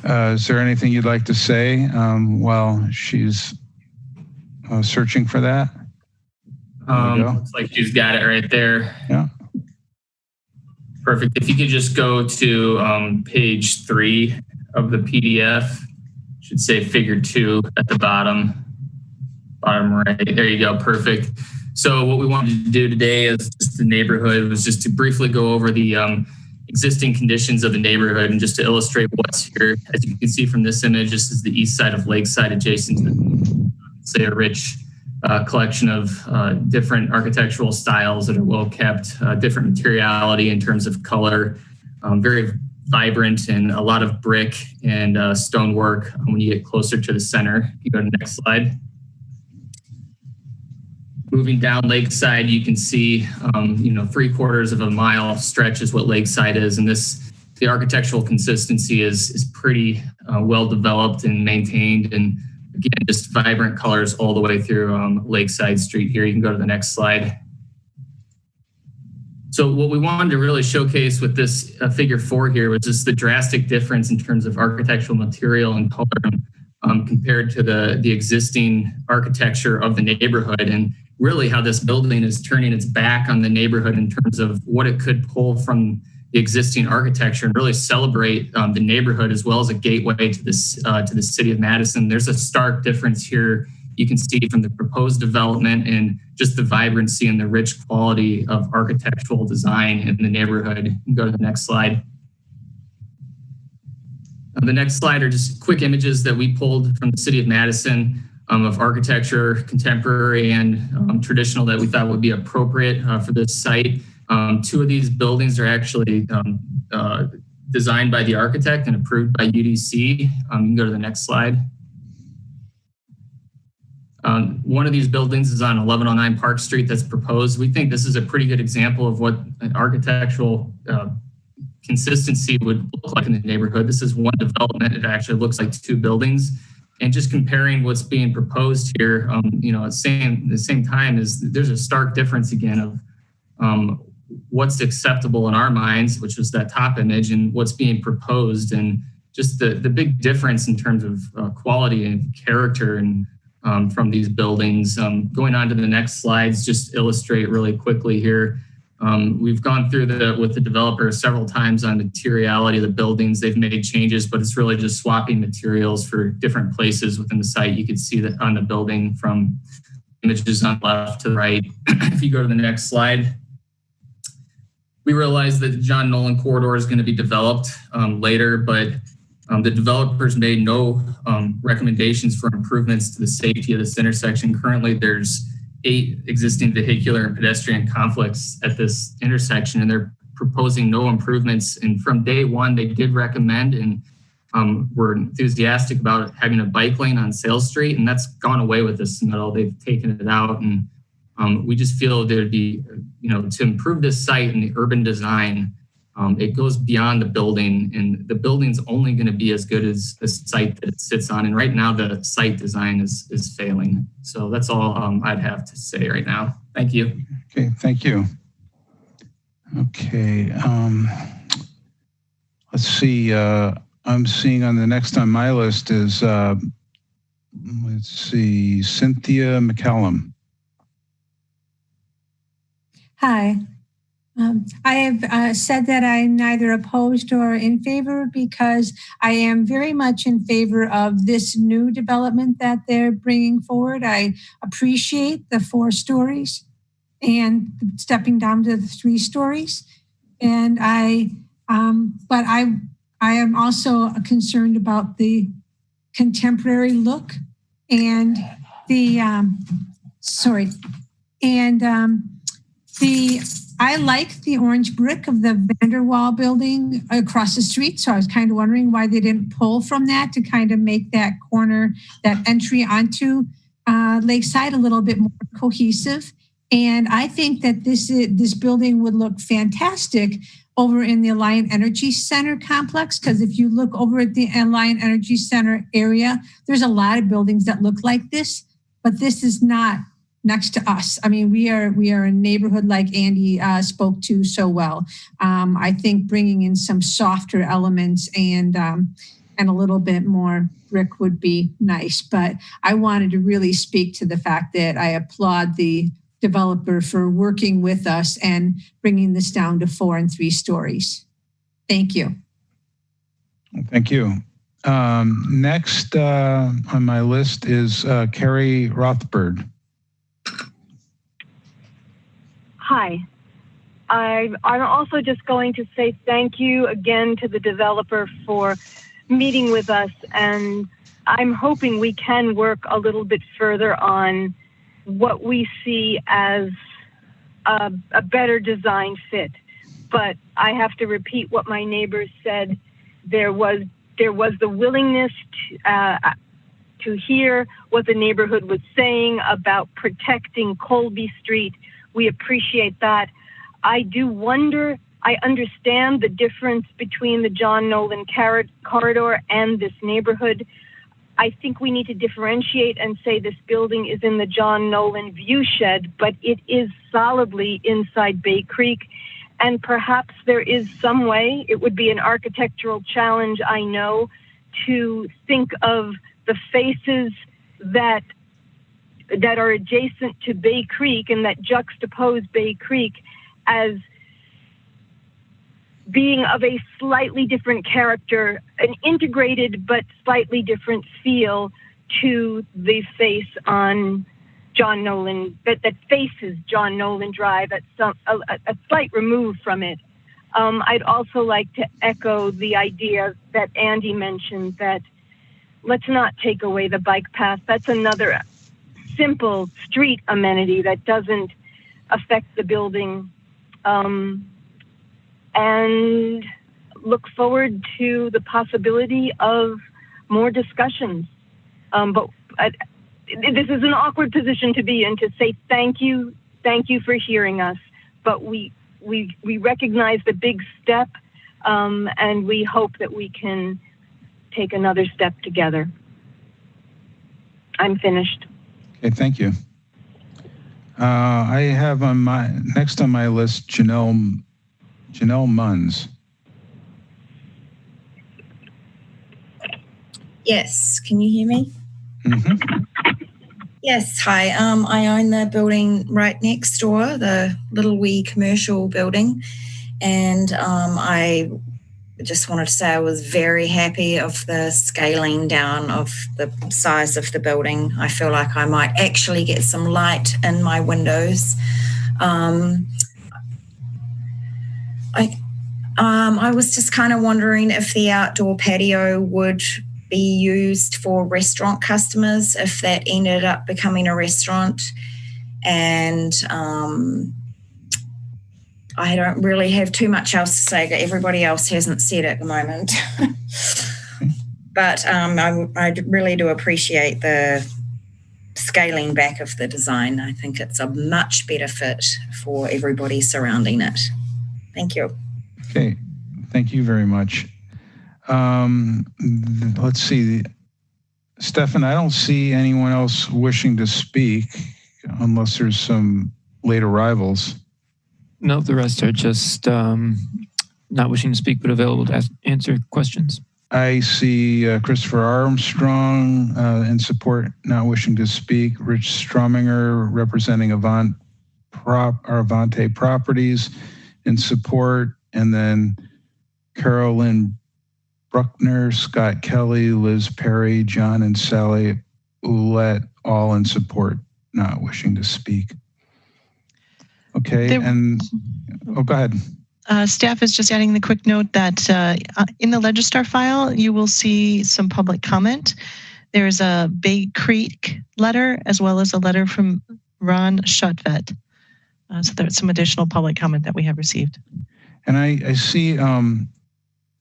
Is there anything you'd like to say while she's searching for that? Looks like she's got it right there. Yeah. Perfect. If you could just go to page 3 of the PDF, should say figure 2 at the bottom right. There you go. Perfect. So what we wanted to do today is just the neighborhood was just to briefly go over the existing conditions of the neighborhood and just to illustrate what's here. As you can see from this image, this is the east side of Lakeside, adjacent to, say, a rich collection of different architectural styles that are well kept, different materiality in terms of color, very vibrant, and a lot of brick and stonework when you get closer to the center. You go to the next slide. Moving down Lakeside, you can see, 3/4 of a mile stretch is what Lakeside is. And the architectural consistency is pretty well developed and maintained. And again, just vibrant colors all the way through Lakeside Street here. You can go to the next slide. So what we wanted to really showcase with this figure 4 here was just the drastic difference in terms of architectural material and color compared to the existing architecture of the neighborhood, and really how this building is turning its back on the neighborhood in terms of what it could pull from the existing architecture and really celebrate the neighborhood as well as a gateway to the city of Madison. There's a stark difference here you can see from the proposed development and just the vibrancy and the rich quality of architectural design in the neighborhood. You can go to the next slide. The next slide are just quick images that we pulled from the city of Madison of architecture, contemporary and traditional, that we thought would be appropriate for this site. 2 of these buildings are actually designed by the architect and approved by UDC. You can go to the next slide. One of these buildings is on 1109 Park Street that's proposed. We think this is a pretty good example of what an architectural consistency would look like in the neighborhood. This is one development. It actually looks like 2 buildings. And just comparing what's being proposed here, at the same time, is there's a stark difference again of what's acceptable in our minds, which was that top image, and what's being proposed, and just the big difference in terms of quality and character and from these buildings. Going on to the next slides, just illustrate really quickly here. We've gone through with the developer several times on materiality of the buildings. They've made changes, but it's really just swapping materials for different places within the site. You can see that on the building from images on the left to the right. If you go to the next slide, we realize that the John Nolan corridor is going to be developed later, but the developers made no recommendations for improvements to the safety of this intersection. Currently, there's 8 existing vehicular and pedestrian conflicts at this intersection, and they're proposing no improvements. And from day one, they did recommend and were enthusiastic about having a bike lane on Sales Street, and that's gone away with this submittal. They've taken it out, and we just feel there'd be, to improve this site and the urban design, it goes beyond the building, and the building's only going to be as good as the site that it sits on. And right now, the site design is failing. So that's all I'd have to say right now. Thank you. Okay, thank you. Okay, let's see. I'm seeing on the next on my list is, let's see, Cynthia McCallum. Hi. I have said that I'm neither opposed or in favor because I am very much in favor of this new development that they're bringing forward. I appreciate the 4 stories and stepping down to the 3 stories. And but I am also concerned about the contemporary look and I like the orange brick of the Vanderwall building across the street. So I was kind of wondering why they didn't pull from that to kind of make that corner, that entry onto Lakeside a little bit more cohesive. And I think that this building would look fantastic over in the Alliant Energy Center complex, because if you look over at the Alliant Energy Center area, there's a lot of buildings that look like this, but this is not next to us. I mean, we are a neighborhood like Andy spoke to so well. I think bringing in some softer elements and a little bit more brick would be nice. But I wanted to really speak to the fact that I applaud the developer for working with us and bringing this down to 4 and 3 stories. Thank you. Thank you. Next on my list is Carrie Rothberg. Hi. I'm also just going to say thank you again to the developer for meeting with us, and I'm hoping we can work a little bit further on what we see as a better design fit. But I have to repeat what my neighbors said. There was the willingness to hear what the neighborhood was saying about protecting Colby Street. We appreciate that. I do wonder, I understand the difference between the John Nolan corridor and this neighborhood. I think we need to differentiate and say this building is in the John Nolan viewshed, but it is solidly inside Bay Creek. And perhaps there is some way, it would be an architectural challenge, I know, to think of the faces that are adjacent to Bay Creek and that juxtapose Bay Creek as being of a slightly different character, an integrated but slightly different feel to the face on John Nolan, that faces John Nolan Drive at a slight remove from it. I'd also like to echo the idea that Andy mentioned that let's not take away the bike path. That's another simple street amenity that doesn't affect the building. And look forward to the possibility of more discussions. But this is an awkward position to be in, to say thank you for hearing us. But we recognize the big step, and we hope that we can take another step together. I'm finished. Okay, thank you. I have on next on my list Janelle Munns. Yes, can you hear me? Mm-hmm. Yes, hi. I own the building right next door, the little wee commercial building, and I just wanted to say I was very happy of the scaling down of the size of the building. I feel like I might actually get some light in my windows. I was just kind of wondering if the outdoor patio would be used for restaurant customers, if that ended up becoming a restaurant. And I don't really have too much else to say. Everybody else hasn't said at the moment. But I really do appreciate the scaling back of the design. I think it's a much better fit for everybody surrounding it. Thank you. Okay, thank you very much. Let's see. Stefan, I don't see anyone else wishing to speak unless there's some late arrivals. No, the rest are just not wishing to speak but available to answer questions. I see Christopher Armstrong in support, not wishing to speak. Rich Strominger representing Avante Properties in support. And then Carolyn Bruckner, Scott Kelly, Liz Perry, John and Sally Ouellette, all in support, not wishing to speak. Okay, go ahead. Staff is just adding the quick note that in the Legistar file, you will see some public comment. There's a Bay Creek letter as well as a letter from Ron Schutvet. So there's some additional public comment that we have received. And I see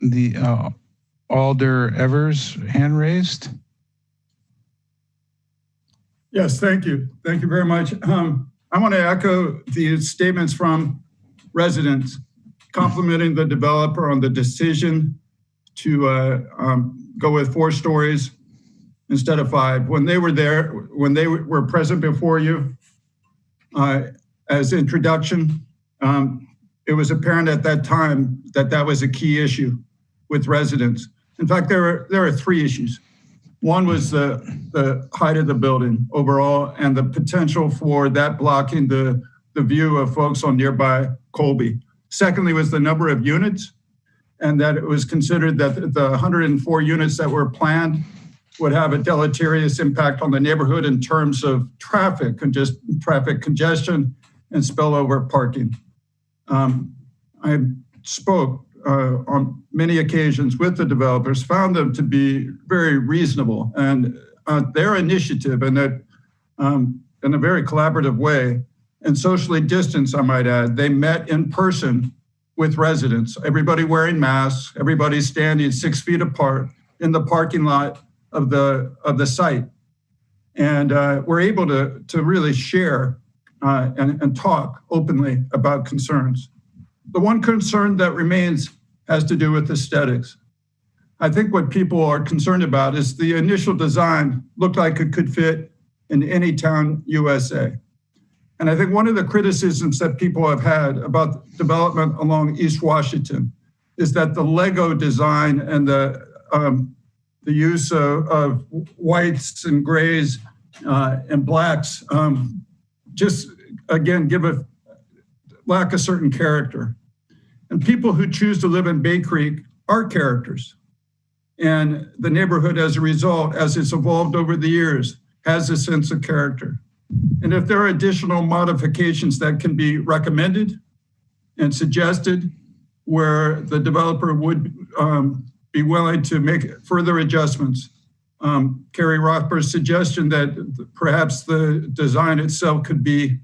the Alder Evers hand raised. Yes, thank you. Thank you very much. I want to echo the statements from residents complimenting the developer on the decision to go with 4 stories instead of 5. When they were there, when they were present before you as introduction, it was apparent at that time that was a key issue with residents. In fact, there are 3 issues. One was the height of the building overall and the potential for that blocking the view of folks on nearby Colby. Secondly was the number of units, and that it was considered that the 104 units that were planned would have a deleterious impact on the neighborhood in terms of traffic congestion and spillover parking. I spoke on many occasions with the developers, found them to be very reasonable, and their initiative and that in a very collaborative way and socially distanced, I might add. They met in person with residents, everybody wearing masks, everybody standing 6 feet apart in the parking lot of the site. And we're able to really share and talk openly about concerns. The one concern that remains has to do with aesthetics. I think what people are concerned about is the initial design looked like it could fit in any town USA. And I think one of the criticisms that people have had about development along East Washington is that the Lego design and the use of whites and grays and blacks just, again, lack a certain character. And people who choose to live in Bay Creek are characters. And the neighborhood, as a result, as it's evolved over the years, has a sense of character. And if there are additional modifications that can be recommended and suggested where the developer would be willing to make further adjustments, Carrie Rothberg's suggestion that perhaps the design itself could be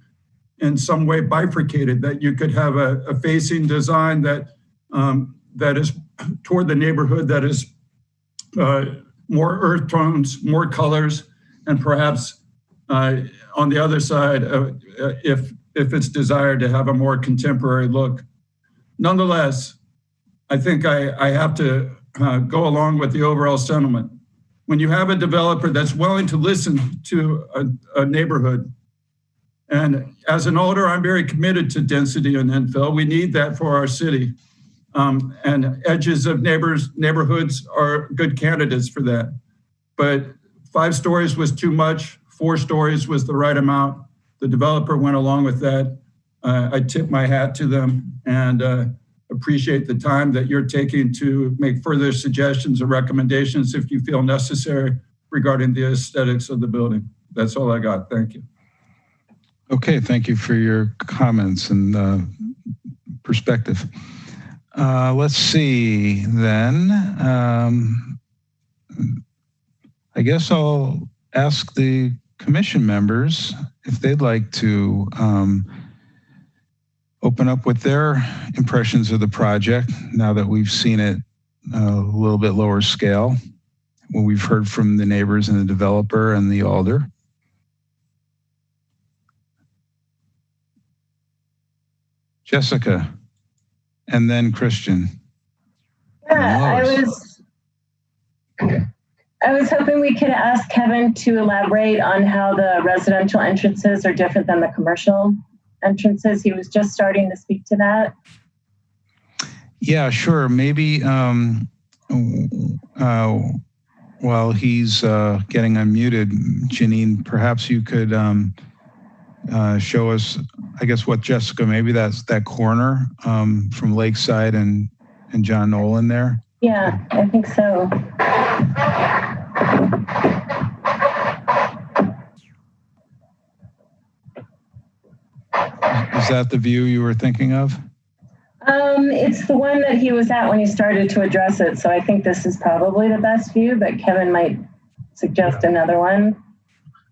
in some way bifurcated, that you could have a facing design that is toward the neighborhood, that is more earth tones, more colors, and perhaps on the other side, if it's desired to have a more contemporary look. Nonetheless, I think I have to go along with the overall sentiment. When you have a developer that's willing to listen to a neighborhood, and as an alder, I'm very committed to density and infill. We need that for our city. And edges of neighborhoods are good candidates for that. But 5 stories was too much. 4 stories was the right amount. The developer went along with that. I tip my hat to them and appreciate the time that you're taking to make further suggestions or recommendations if you feel necessary regarding the aesthetics of the building. That's all I got. Thank you. Okay, thank you for your comments and perspective. Let's see then. I guess I'll ask the commission members if they'd like to open up with their impressions of the project now that we've seen it a little bit lower scale, when we've heard from the neighbors and the developer and the alder. Jessica, and then Christian. Yeah, I was hoping we could ask Kevin to elaborate on how the residential entrances are different than the commercial entrances. He was just starting to speak to that. Yeah, sure. Maybe while he's getting unmuted, Janine, perhaps you could show us, I guess, what Jessica, maybe that's that corner from Lakeside and John Nolan there. Yeah, I think so. Is that the view you were thinking of? It's the one that he was at when he started to address it. So I think this is probably the best view, but Kevin might suggest another one.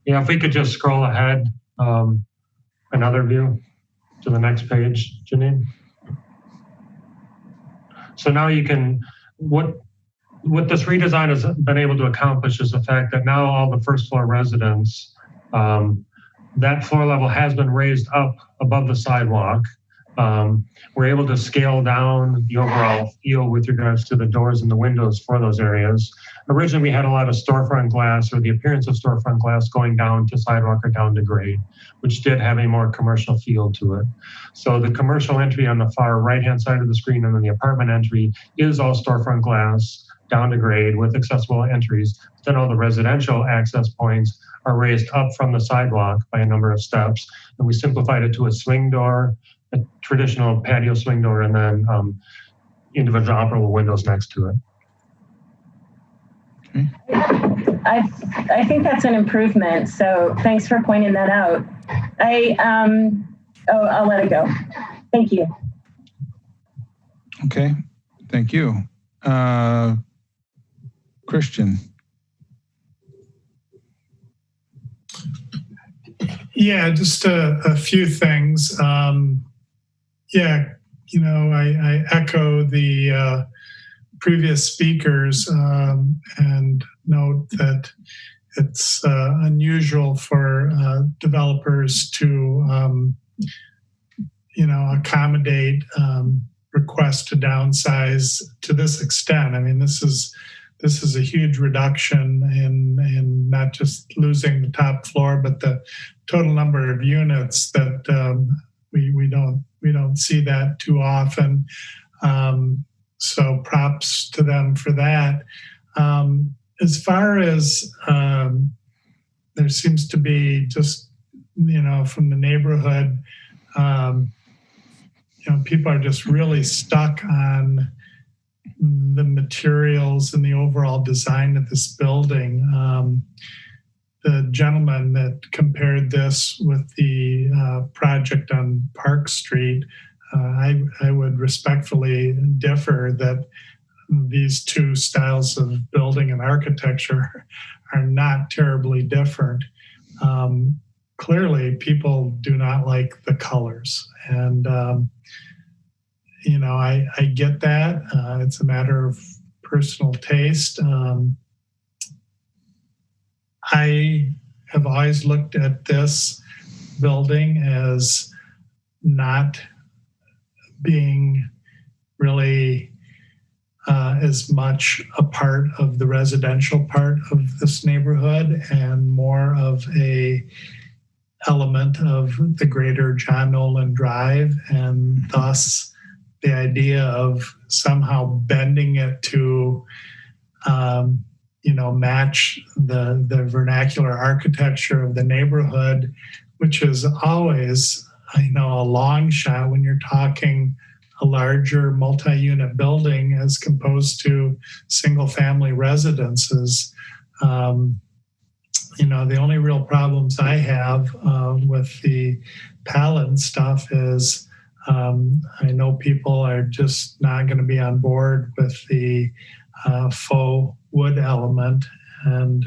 Yeah, if we could just scroll ahead, another view to the next page, Janine. So now you can, what this redesign has been able to accomplish is the fact that now all the first floor residents, that floor level has been raised up above the sidewalk. We're able to scale down the overall feel with regards to the doors and the windows for those areas. Originally, we had a lot of storefront glass or the appearance of storefront glass going down to sidewalk or down to grade, which did have a more commercial feel to it. So the commercial entry on the far right-hand side of the screen and then the apartment entry is all storefront glass down to grade with accessible entries. Then all the residential access points are raised up from the sidewalk by a number of steps. And we simplified it to a swing door, a traditional patio swing door, and then individual operable windows next to it. Okay. I think that's an improvement. So thanks for pointing that out. I'll let it go. Thank you. Okay, thank you. Christian. Yeah, just a few things. Yeah, you know, I echo the previous speakers, and note that it's unusual for developers to, accommodate requests to downsize to this extent. I mean, this is a huge reduction in not just losing the top floor, but the total number of units that we don't see that too often. So props to them for that. As far as there seems to be just, from the neighborhood, people are just really stuck on the materials and the overall design of this building. The gentleman that compared this with the project on Park Street, I would respectfully differ that these two styles of building and architecture are not terribly different. Clearly, people do not like the colors. And, I get that. It's a matter of personal taste. I have always looked at this building as not being really as much a part of the residential part of this neighborhood and more of a element of the greater John Nolan Drive, and thus the idea of somehow bending it to match the vernacular architecture of the neighborhood, which is always, a long shot when you're talking a larger multi-unit building as opposed to single-family residences. The only real problems I have with the palette and stuff is I know people are just not going to be on board with the faux wood element, and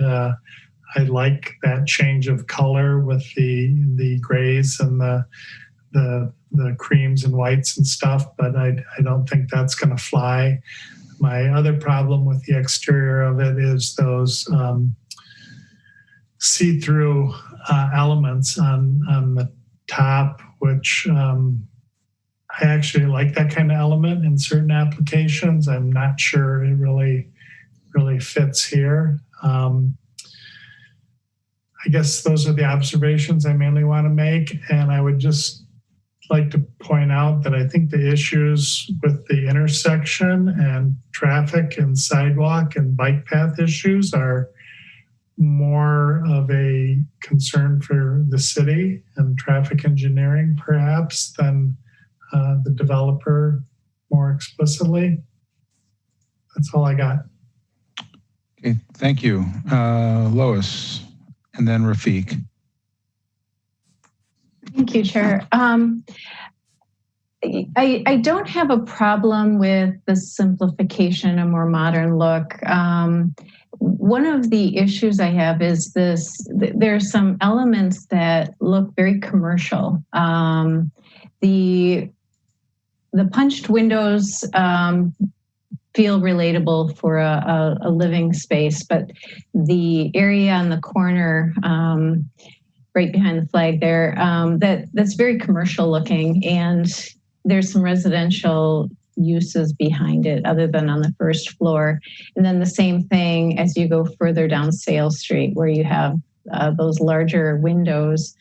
I like that change of color with the grays and the creams and whites and stuff, but I don't think that's going to fly. My other problem with the exterior of it is those see-through elements on the top, which I actually like that kind of element in certain applications. I'm not sure it really fits here. I guess those are the observations I mainly want to make, and I would just like to point out that I think the issues with the intersection and traffic and sidewalk and bike path issues are more of a concern for the city and traffic engineering perhaps than the developer more explicitly. That's all I got. Okay, thank you. Lois, and then Rafiq. Thank you, Chair. I don't have a problem with the simplification, a more modern look. One of the issues I have is there are some elements that look very commercial. The punched windows feel relatable for a living space, but the area on the corner right behind the flag there, that's very commercial looking, and there's some residential uses behind it other than on the first floor. And then the same thing as you go further down Sales Street where you have those larger windows.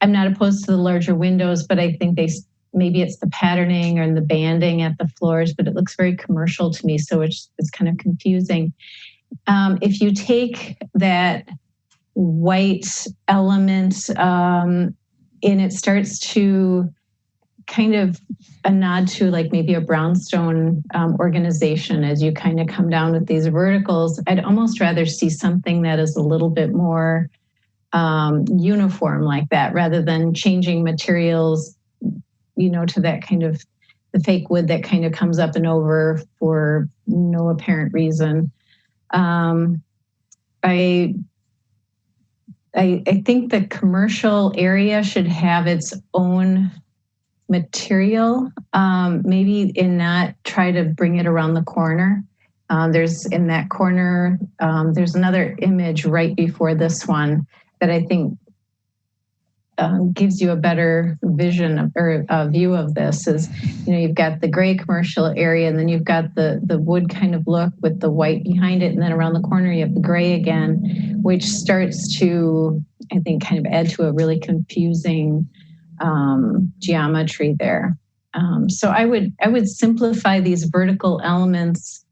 I'm not opposed to the larger windows, but I think maybe it's the patterning or the banding at the floors, but it looks very commercial to me, so it's kind of confusing. If you take that white element and it starts to kind of a nod to like maybe a brownstone organization as you kind of come down with these verticals, I'd almost rather see something that is a little bit more uniform like that rather than changing materials, to that kind of the fake wood that kind of comes up and over for no apparent reason. I think the commercial area should have its own material, maybe and not try to bring it around the corner. There's in that corner, there's another image right before this one that I think gives you a better vision of, or a view of this. Is, you know, you've got the gray commercial area, and then you've got the wood kind of look with the white behind it, and then around the corner you have the gray again, which starts to, I think, kind of add to a really confusing geometry there. So I would simplify these vertical elements,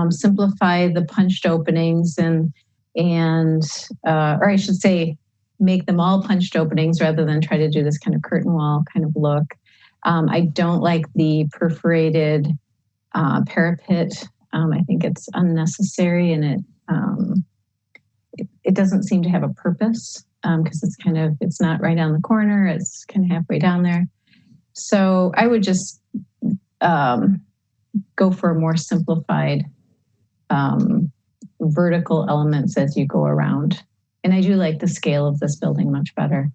simplify the punched openings, or I should say, make them all punched openings rather than try to do this kind of curtain wall kind of look. I don't like the perforated parapet. I think it's unnecessary, and it doesn't seem to have a purpose, because it's not right on the corner. It's kind of halfway down there. So I would just go for a more simplified vertical elements as you go around. And I do like the scale of this building much better.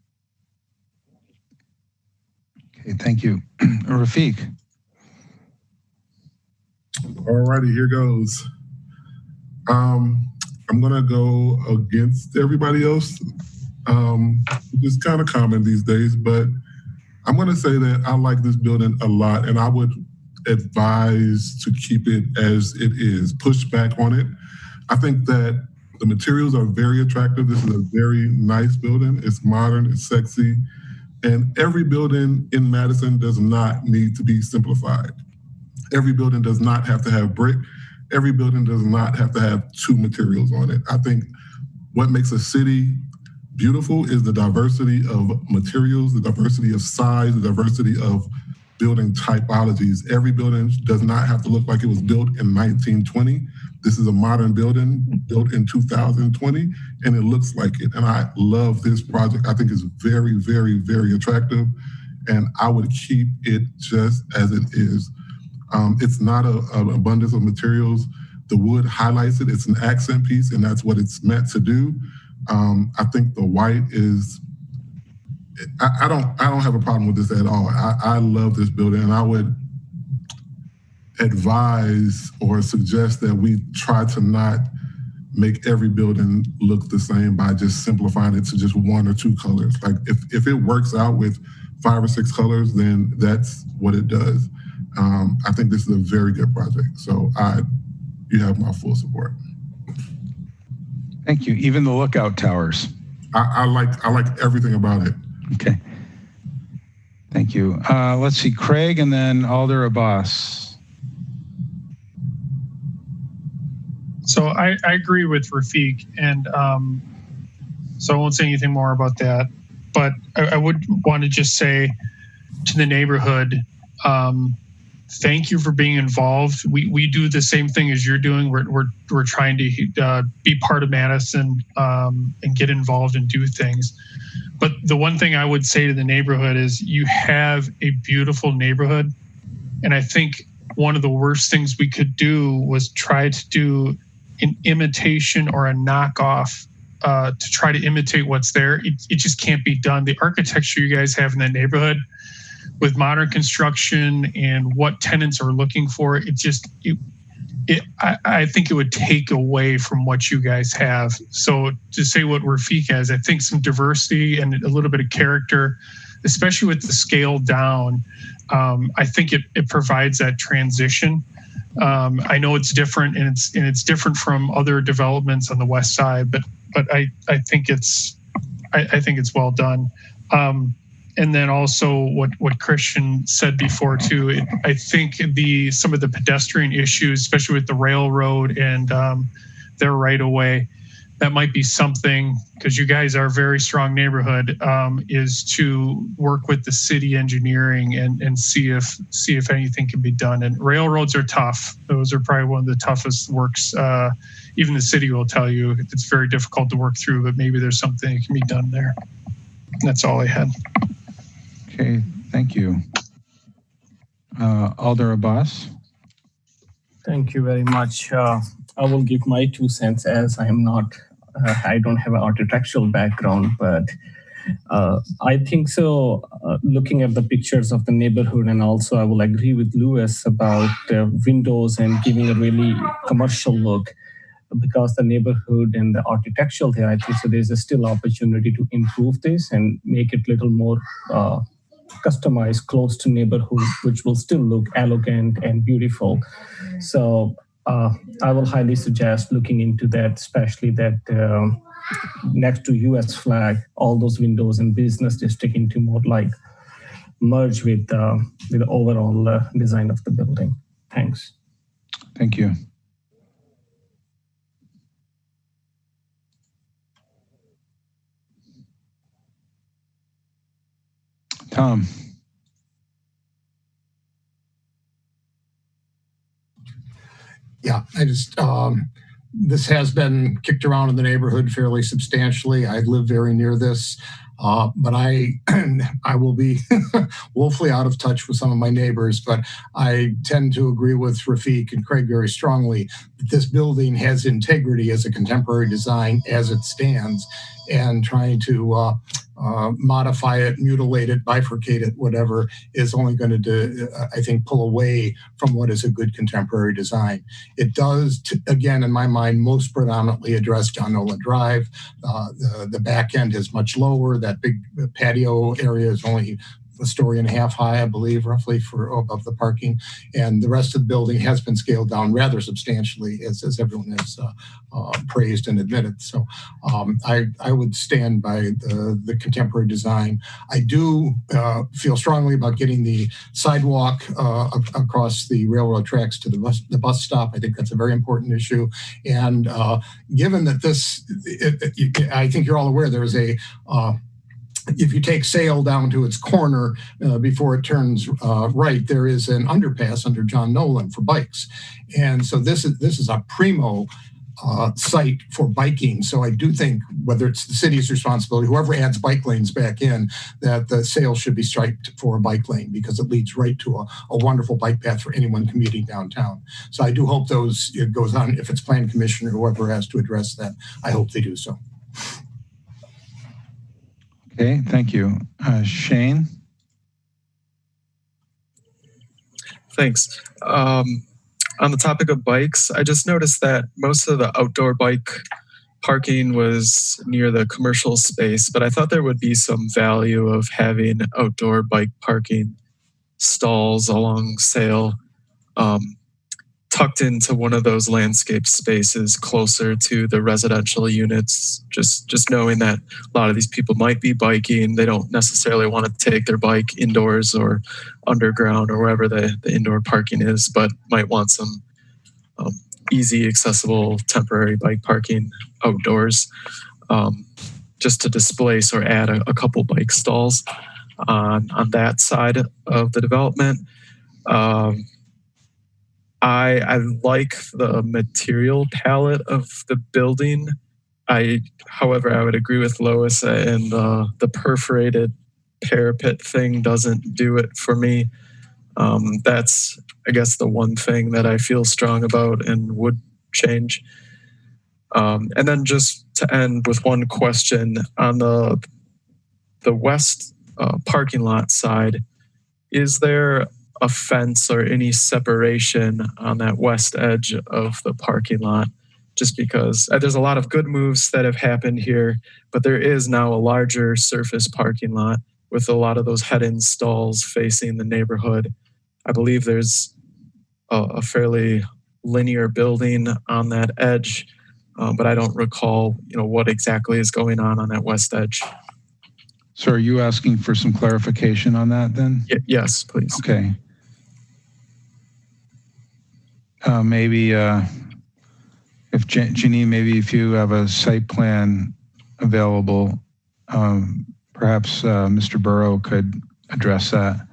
Okay, thank you. Rafiq. All righty, here goes. I'm gonna go against everybody else. It's kind of common these days, but I'm gonna say that I like this building a lot, and I would advise to keep it as it is, push back on it. I think that the materials are very attractive. This is a very nice building. It's modern, it's sexy, and every building in Madison does not need to be simplified. Every building does not have to have brick. Every building does not have to have two materials on it. I think what makes a city beautiful is the diversity of materials, the diversity of size, the diversity of building typologies. Every building does not have to look like it was built in 1920. This is a modern building built in 2020, and it looks like it. And I love this project. I think it's very, very, very attractive, and I would keep it just as it is. It's not an abundance of materials. The wood highlights it. It's an accent piece, and that's what it's meant to do. I think the white is, I don't have a problem with this at all. I love this building, and I would advise or suggest that we try to not make every building look the same by just simplifying it to just one or two colors. Like if it works out with 5 or 6 colors, then that's what it does. I think this is a very good project. So you have my full support. Thank you. Even the lookout towers. I like everything about it. Okay. Thank you. Let's see, Craig, and then Alder Abbas. So I agree with Rafiq, and so I won't say anything more about that. But I would want to just say to the neighborhood, thank you for being involved. We do the same thing as you're doing. We're trying to be part of Madison and get involved and do things. But the one thing I would say to the neighborhood is you have a beautiful neighborhood, and I think one of the worst things we could do was try to do an imitation or a knockoff to try to imitate what's there. It just can't be done. The architecture you guys have in that neighborhood with modern construction and what tenants are looking for, I think it would take away from what you guys have. So to say what Rafiq has, I think some diversity and a little bit of character, especially with the scale down, I think it provides that transition. I know it's different, and it's different from other developments on the west side, but I think it's well done. And then also what Christian said before too, I think some of the pedestrian issues, especially with the railroad and their right of way, that might be something, because you guys are a very strong neighborhood, is to work with the city engineering and see if anything can be done. And railroads are tough. Those are probably one of the toughest works. Even the city will tell you it's very difficult to work through, but maybe there's something that can be done there. That's all I had. Okay, thank you. Alder Abbas. Thank you very much. I will give my 2 cents, as I am not, I don't have an architectural background, but I think so. Looking at the pictures of the neighborhood, and also I will agree with Lewis about windows and giving a really commercial look, because the neighborhood and the architectural there, I think so there's a still opportunity to improve this and make it a little more customized, close to neighborhood, which will still look elegant and beautiful. So I will highly suggest looking into that, especially that next to US flag, all those windows and business district into more like merge with the overall design of the building. Thanks. Thank you. Tom. Yeah, I just, this has been kicked around in the neighborhood fairly substantially. I live very near this, but I will be woefully out of touch with some of my neighbors, but I tend to agree with Rafiq and Craig very strongly that this building has integrity as a contemporary design as it stands, and trying to modify it, mutilate it, bifurcate it, whatever, is only going to, I think, pull away from what is a good contemporary design. It does, again, in my mind, most predominantly address John Nolan Drive. The back end is much lower. That big patio area is only a story and a half high, I believe, roughly, for above the parking. And the rest of the building has been scaled down rather substantially, as everyone has praised and admitted. So I would stand by the contemporary design. I do feel strongly about getting the sidewalk across the railroad tracks to the bus stop. I think that's a very important issue. And given that this, I think you're all aware, there is a if you take Sale down to its corner before it turns right, there is an underpass under John Nolan for bikes. And so this is a primo site for biking. So I do think, whether it's the city's responsibility, whoever adds bike lanes back in, that the Sale should be striped for a bike lane, because it leads right to a wonderful bike path for anyone commuting downtown. So I do hope it goes on. If it's Plan Commission or whoever has to address that, I hope they do so. Okay, thank you. Shane? Thanks. On the topic of bikes, I just noticed that most of the outdoor bike parking was near the commercial space, but I thought there would be some value of having outdoor bike parking stalls along Sale, tucked into one of those landscape spaces closer to the residential units, just knowing that a lot of these people might be biking. They don't necessarily want to take their bike indoors or underground or wherever the indoor parking is, but might want some easy, accessible, temporary bike parking outdoors, just to displace or add a couple bike stalls on that side of the development. I like the material palette of the building. However, I would agree with Lois, and the perforated parapet thing doesn't do it for me. That's, I guess, the one thing that I feel strong about and would change. And then just to end with one question on the west parking lot side, is there a fence or any separation on that west edge of the parking lot? Just because there's a lot of good moves that have happened here, but there is now a larger surface parking lot with a lot of those head-in stalls facing the neighborhood. I believe there's a fairly linear building on that edge, but I don't recall, what exactly is going on that west edge. So are you asking for some clarification on that then? Yes, please. Okay. Maybe if Janine, maybe if you have a site plan available, perhaps Mr. Burrow could address that.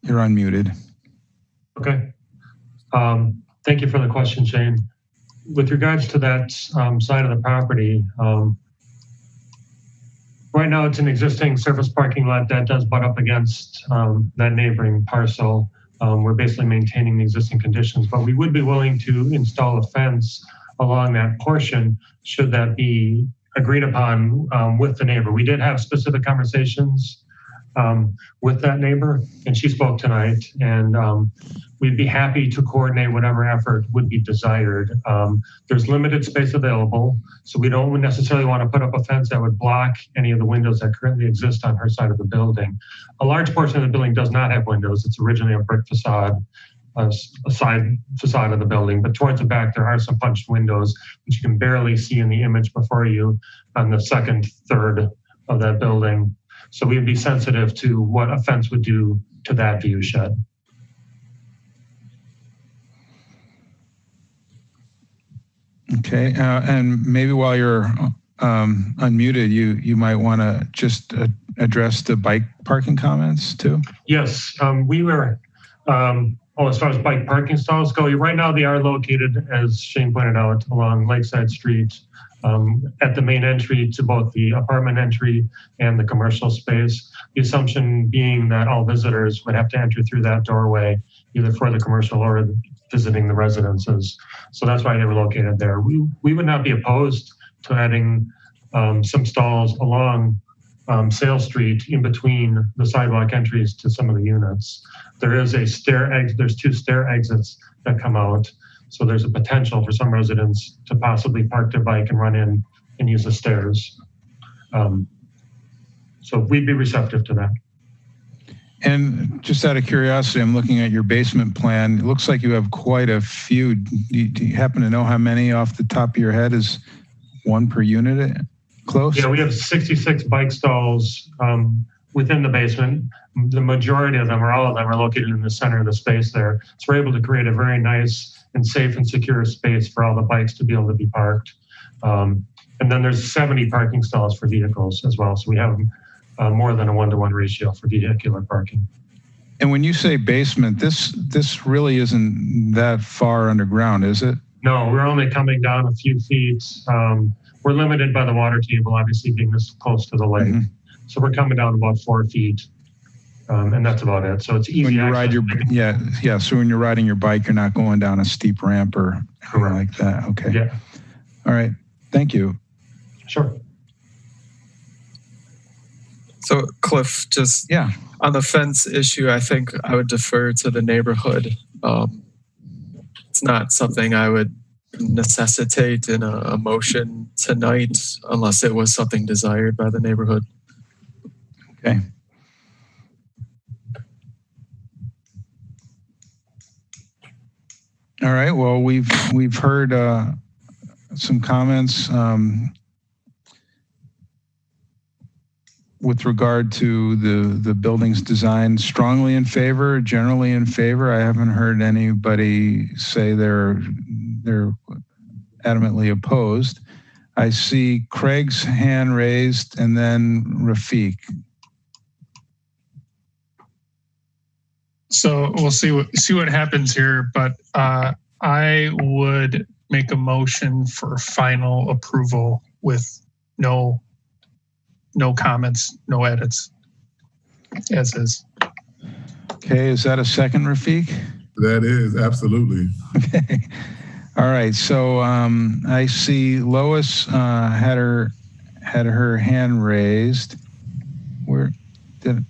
You're unmuted. Okay. Thank you for the question, Shane. With regards to that side of the property, right now it's an existing surface parking lot that does butt up against that neighboring parcel. We're basically maintaining the existing conditions, but we would be willing to install a fence along that portion should that be agreed upon with the neighbor. We did have specific conversations with that neighbor, and she spoke tonight, and we'd be happy to coordinate whatever effort would be desired. There's limited space available, so we don't necessarily want to put up a fence that would block any of the windows that currently exist on her side of the building. A large portion of the building does not have windows. It's originally a brick facade, a side facade of the building, but towards the back there are some punched windows, which you can barely see in the image before you on the second third of that building. So we'd be sensitive to what a fence would do to that view shed. Okay, and maybe while you're unmuted, you might want to just address the bike parking comments too. Yes, we were, as far as bike parking stalls go, right now they are located, as Shane pointed out, along Lakeside Street, at the main entry to both the apartment entry and the commercial space. The assumption being that all visitors would have to enter through that doorway, either for the commercial or visiting the residences. So that's why they were located there. We would not be opposed to adding some stalls along Sale Street in between the sidewalk entries to some of the units. There is a there's 2 stair exits that come out. So there's a potential for some residents to possibly park their bike and run in and use the stairs. So we'd be receptive to that. And just out of curiosity, I'm looking at your basement plan. It looks like you have quite a few. Do you happen to know how many off the top of your head? Is one per unit close? Yeah, we have 66 bike stalls within the basement. The majority of them, or all of them, are located in the center of the space there. So we're able to create a very nice and safe and secure space for all the bikes to be able to be parked. And then there's 70 parking stalls for vehicles as well. So we have more than a 1-to-1 ratio for vehicular parking. And when you say basement, this really isn't that far underground, is it? No, we're only coming down a few feet. We're limited by the water table, obviously being this close to the lake. Mm-hmm. So we're coming down about 4 feet. And that's about it. So it's easy. When you ride yeah. So when you're riding your bike, you're not going down a steep ramp or anything like that. Okay. Yeah. All right. Thank you. Sure. So Cliff, just on the fence issue, I think I would defer to the neighborhood. It's not something I would necessitate in a motion tonight unless it was something desired by the neighborhood. Okay. All right. Well, we've heard some comments with regard to the building's design. Strongly in favor, generally in favor. I haven't heard anybody say they're adamantly opposed. I see Craig's hand raised, and then Rafiq. So we'll see what happens here, but I would make a motion for final approval with no comments, no edits, as is. Okay, is that a second, Rafiq? That is, absolutely. Okay. All right, so I see Lois had her hand raised. Where did?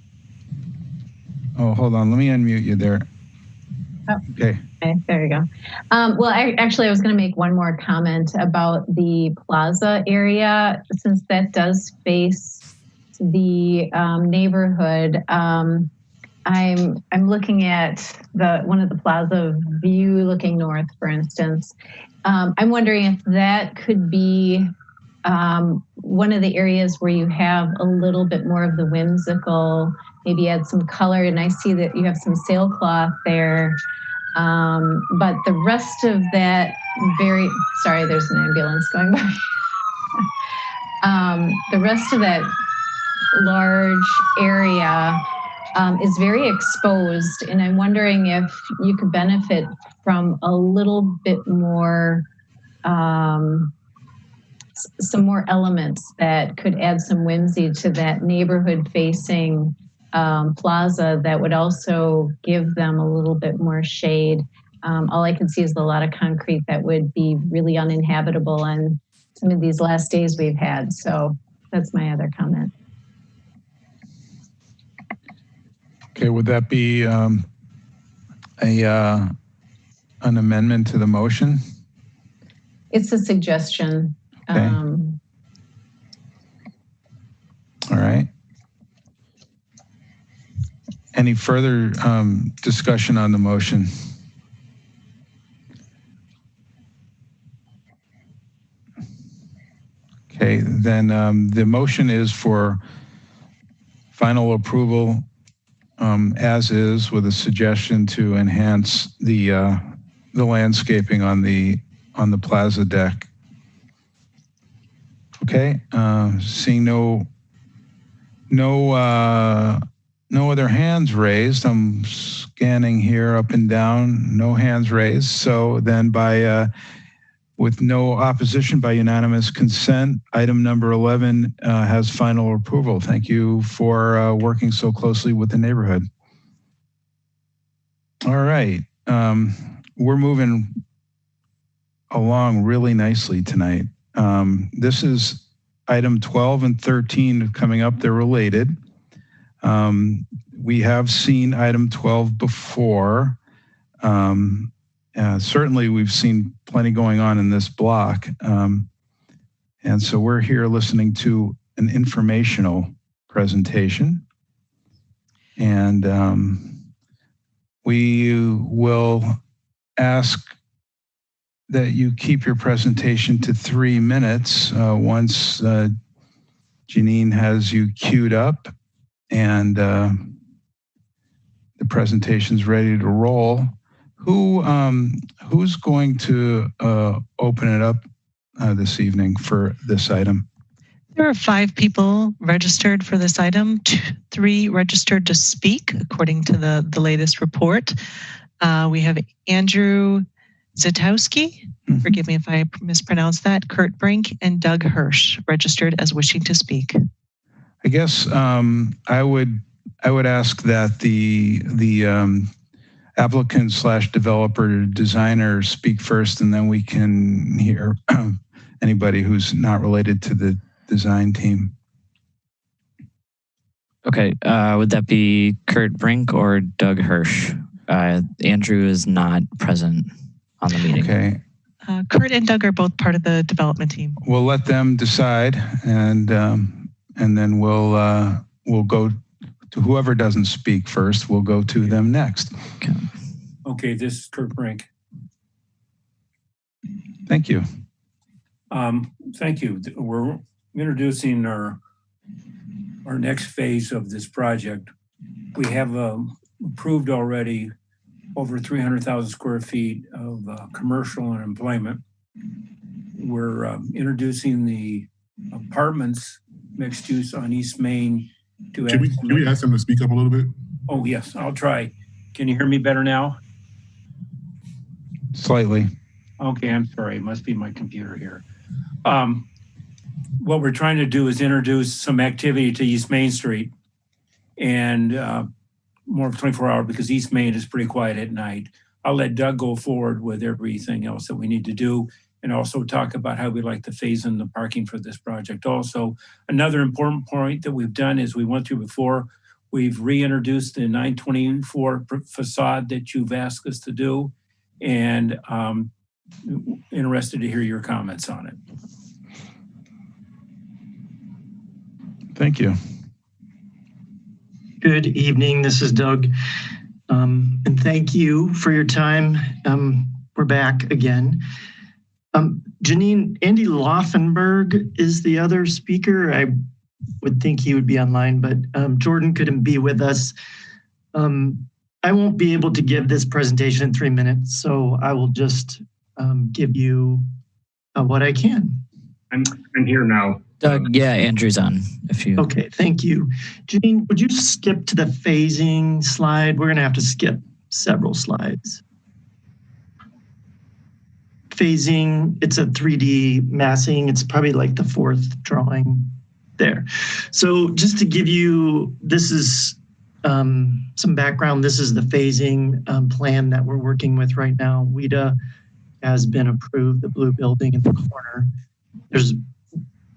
Oh, hold on. Let me unmute you there. Oh. Okay. Okay, there you go. Well, actually, I was going to make one more comment about the plaza area, since that does face the neighborhood. I'm looking at one of the plaza view looking north, for instance. I'm wondering if that could be one of the areas where you have a little bit more of the whimsical, maybe add some color. And I see that you have some sailcloth there. But the rest of that sorry, there's an ambulance going by. The rest of that large area is very exposed, and I'm wondering if you could benefit from a little bit more, some more elements that could add some whimsy to that neighborhood facing plaza that would also give them a little bit more shade. All I can see is a lot of concrete that would be really uninhabitable on some of these last days we've had. So that's my other comment. Okay, would that be an amendment to the motion? It's a suggestion. Okay. All right. Any further discussion on the motion? Okay, then the motion is for final approval as is, with a suggestion to enhance the landscaping on the plaza deck. Okay, seeing no other hands raised. I'm scanning here up and down. No hands raised. So then, with no opposition, by unanimous consent, item number 11 has final approval. Thank you for working so closely with the neighborhood. All right, we're moving along really nicely tonight. This is item 12 and 13 coming up. They're related. We have seen item 12 before. Certainly we've seen plenty going on in this block. And so we're here listening to an informational presentation. And we will ask that you keep your presentation to 3 minutes once Janine has you queued up and the presentation's ready to roll. Who's going to open it up this evening for this item? There are 5 people registered for this item, 3 registered to speak, according to the latest report. We have Andrew Zatowski, forgive me if I mispronounced that, Kurt Brink, and Doug Hirsch registered as wishing to speak. I guess I would ask that the applicant / developer designer speak first, and then we can hear anybody who's not related to the design team. Okay, would that be Kurt Brink or Doug Hirsch? Andrew is not present on the meeting. Okay. Kurt and Doug are both part of the development team. We'll let them decide, and then we'll go to whoever doesn't speak first. We'll go to them next. Okay, this is Kurt Brink. Thank you. Thank you. We're introducing our next phase of this project. We have approved already over 300,000 square feet of commercial and employment. We're introducing the apartments mixed use on East Main. Can we ask them to speak up a little bit? Oh, yes, I'll try. Can you hear me better now? Slightly. Okay, I'm sorry. It must be my computer here. What we're trying to do is introduce some activity to East Main Street, and more of 24-hour, because East Main is pretty quiet at night. I'll let Doug go forward with everything else that we need to do, and also talk about how we like to phase in the parking for this project. Also, another important point that we've done is we went through before, we've reintroduced the 924 facade that you've asked us to do, and interested to hear your comments on it. Thank you. Good evening, this is Doug. And thank you for your time. We're back again. Janine, Andy Laufenberg is the other speaker. I would think he would be online, but Jordan couldn't be with us. I won't be able to give this presentation in 3 minutes, so I will just give you what I can. I'm here now. Doug, yeah, Andrew's on. Okay, thank you. Janine, would you skip to the phasing slide? We're going to have to skip several slides. Phasing, it's a 3D massing. It's probably like the 4th drawing there. So just to give you, this is some background, this is the phasing plan that we're working with right now. WIDA has been approved, the blue building in the corner. There's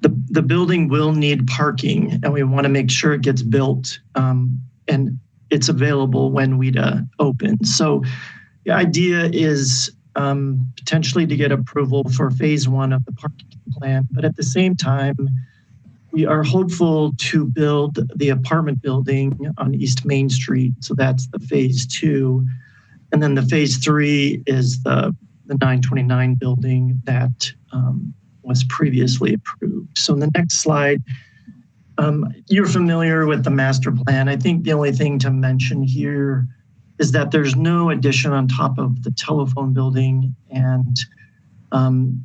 the building will need parking, and we want to make sure it gets built and it's available when WIDA opens. So the idea is potentially to get approval for phase 1 of the parking plan, but at the same time, we are hopeful to build the apartment building on East Main Street. So that's the phase 2. And then the phase 3 is the 929 building that was previously approved. So in the next slide, you're familiar with the master plan. I think the only thing to mention here is that there's no addition on top of the telephone building, and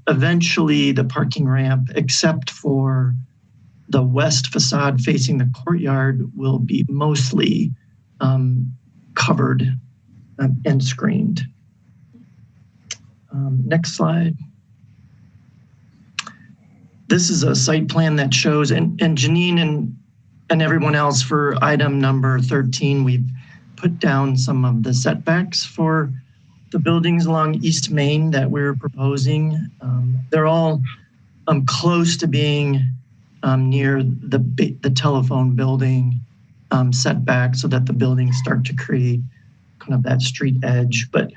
eventually the parking ramp, except for the west facade facing the courtyard, will be mostly covered and screened. Next slide. This is a site plan that shows, and Janine and everyone else, for item number 13, we've put down some of the setbacks for the buildings along East Main that we're proposing. They're all close to being near the telephone building setback, so that the buildings start to create kind of that street edge. But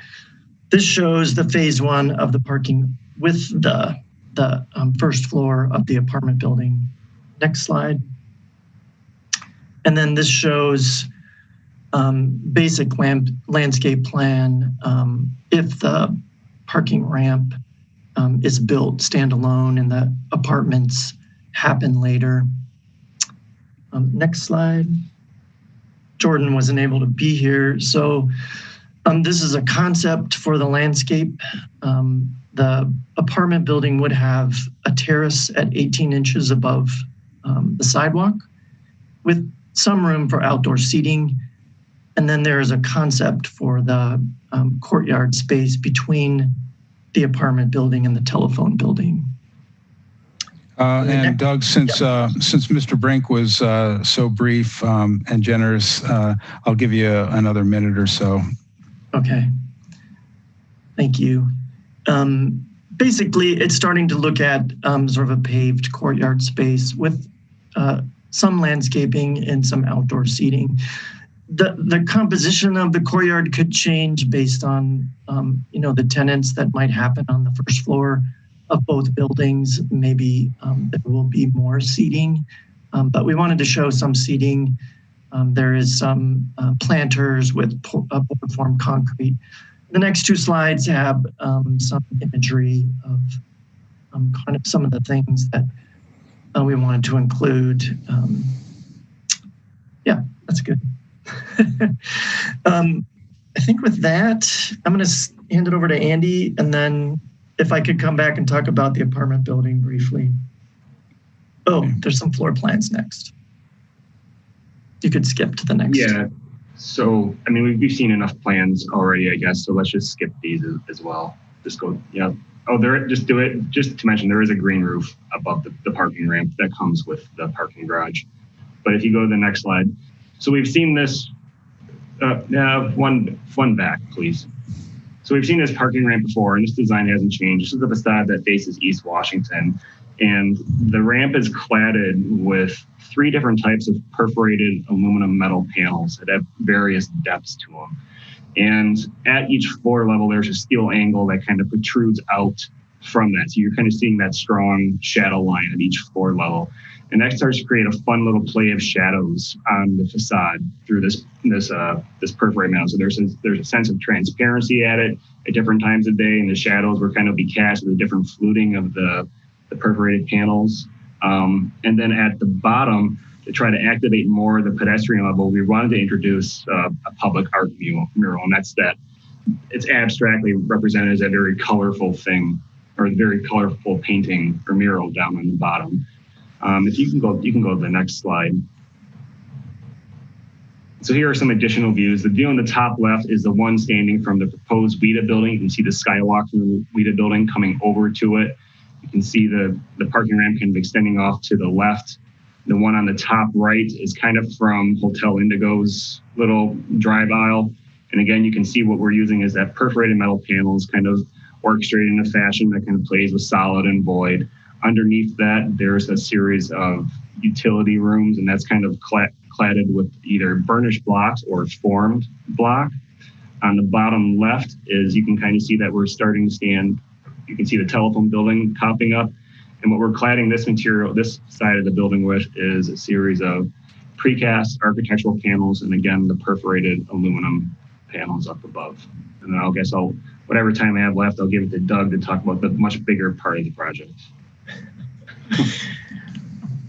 this shows the phase 1 of the parking with the first floor of the apartment building. Next slide. And then this shows basic landscape plan if the parking ramp is built standalone and the apartments happen later. Next slide. Jordan wasn't able to be here. So this is a concept for the landscape. The apartment building would have a terrace at 18 inches above the sidewalk with some room for outdoor seating. And then there is a concept for the courtyard space between the apartment building and the telephone building. And Doug, since Mr. Brink was so brief and generous, I'll give you another minute or so. Okay. Thank you. Basically, it's starting to look at sort of a paved courtyard space with some landscaping and some outdoor seating. The composition of the courtyard could change based on the tenants that might happen on the first floor of both buildings. Maybe there will be more seating, but we wanted to show some seating. There is some planters with board form concrete. The next 2 slides have some imagery of kind of some of the things that we wanted to include. Yeah, that's good. I think with that, I'm going to hand it over to Andy, and then if I could come back and talk about the apartment building briefly. Oh, there's some floor plans next. You could skip to the next. Yeah. So, I mean, we've seen enough plans already, I guess. So let's just skip these as well. Just go, yeah. Oh, just do it. Just to mention, there is a green roof above the parking ramp that comes with the parking garage. But if you go to the next slide. So we've seen this, one back, please. So we've seen this parking ramp before, and this design hasn't changed. This is the facade that faces East Washington. And the ramp is cladded with 3 different types of perforated aluminum metal panels that have various depths to them. And at each floor level, there's a steel angle that kind of protrudes out from that. So you're kind of seeing that strong shadow line at each floor level. And that starts to create a fun little play of shadows on the facade through this perforated metal. So there's a sense of transparency at it at different times of day, and the shadows will kind of be cast with a different fluting of the perforated panels. And then at the bottom, to try to activate more of the pedestrian level, we wanted to introduce a public art mural, and that's that. It's abstractly represented as a very colorful thing, or a very colorful painting or mural down on the bottom. If you can go to the next slide. So here are some additional views. The view on the top left is the one standing from the proposed WIDA building. You can see the skywalk from the WIDA building coming over to it. You can see the parking ramp kind of extending off to the left. The one on the top right is kind of from Hotel Indigo's little drive aisle. And again, you can see what we're using is that perforated metal panels kind of orchestrated in a fashion that kind of plays with solid and void. Underneath that, there's a series of utility rooms, and that's kind of cladded with either burnished blocks or formed block. On the bottom left is, you can kind of see that we're starting to stand, you can see the telephone building popping up. And what we're cladding this material, this side of the building with, is a series of precast architectural panels, and again, the perforated aluminum panels up above. And then whatever time I have left, I'll give it to Doug to talk about the much bigger part of the project.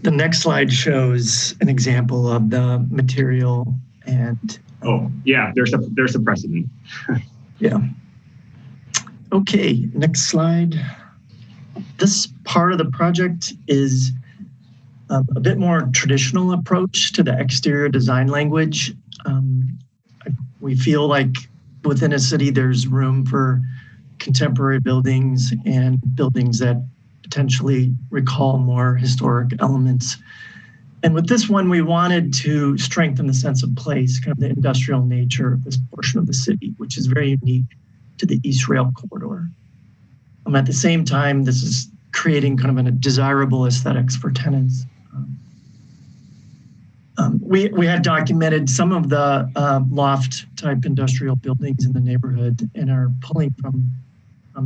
The next slide shows an example of the material and. Oh yeah, there's a precedent. Yeah. Okay, next slide. This part of the project is a bit more traditional approach to the exterior design language. We feel like within a city, there's room for contemporary buildings and buildings that potentially recall more historic elements. And with this one, we wanted to strengthen the sense of place, kind of the industrial nature of this portion of the city, which is very unique to the East Rail corridor. At the same time, this is creating kind of a desirable aesthetics for tenants. We had documented some of the loft type industrial buildings in the neighborhood and are pulling from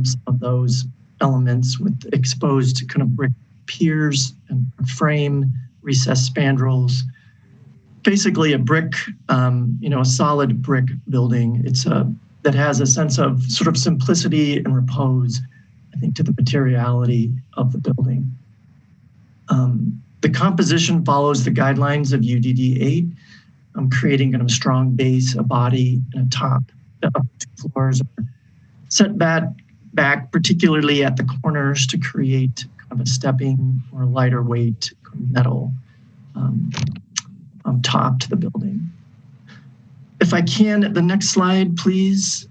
some of those elements with exposed kind of brick piers and frame, recessed spandrels. Basically a brick, a solid brick building. That has a sense of sort of simplicity and repose, I think, to the materiality of the building. The composition follows the guidelines of UDD 8. I'm creating kind of a strong base, a body, and a top. The upper two floors are set back, particularly at the corners, to create kind of a stepping or lighter weight metal top to the building. If I can, the next slide, please.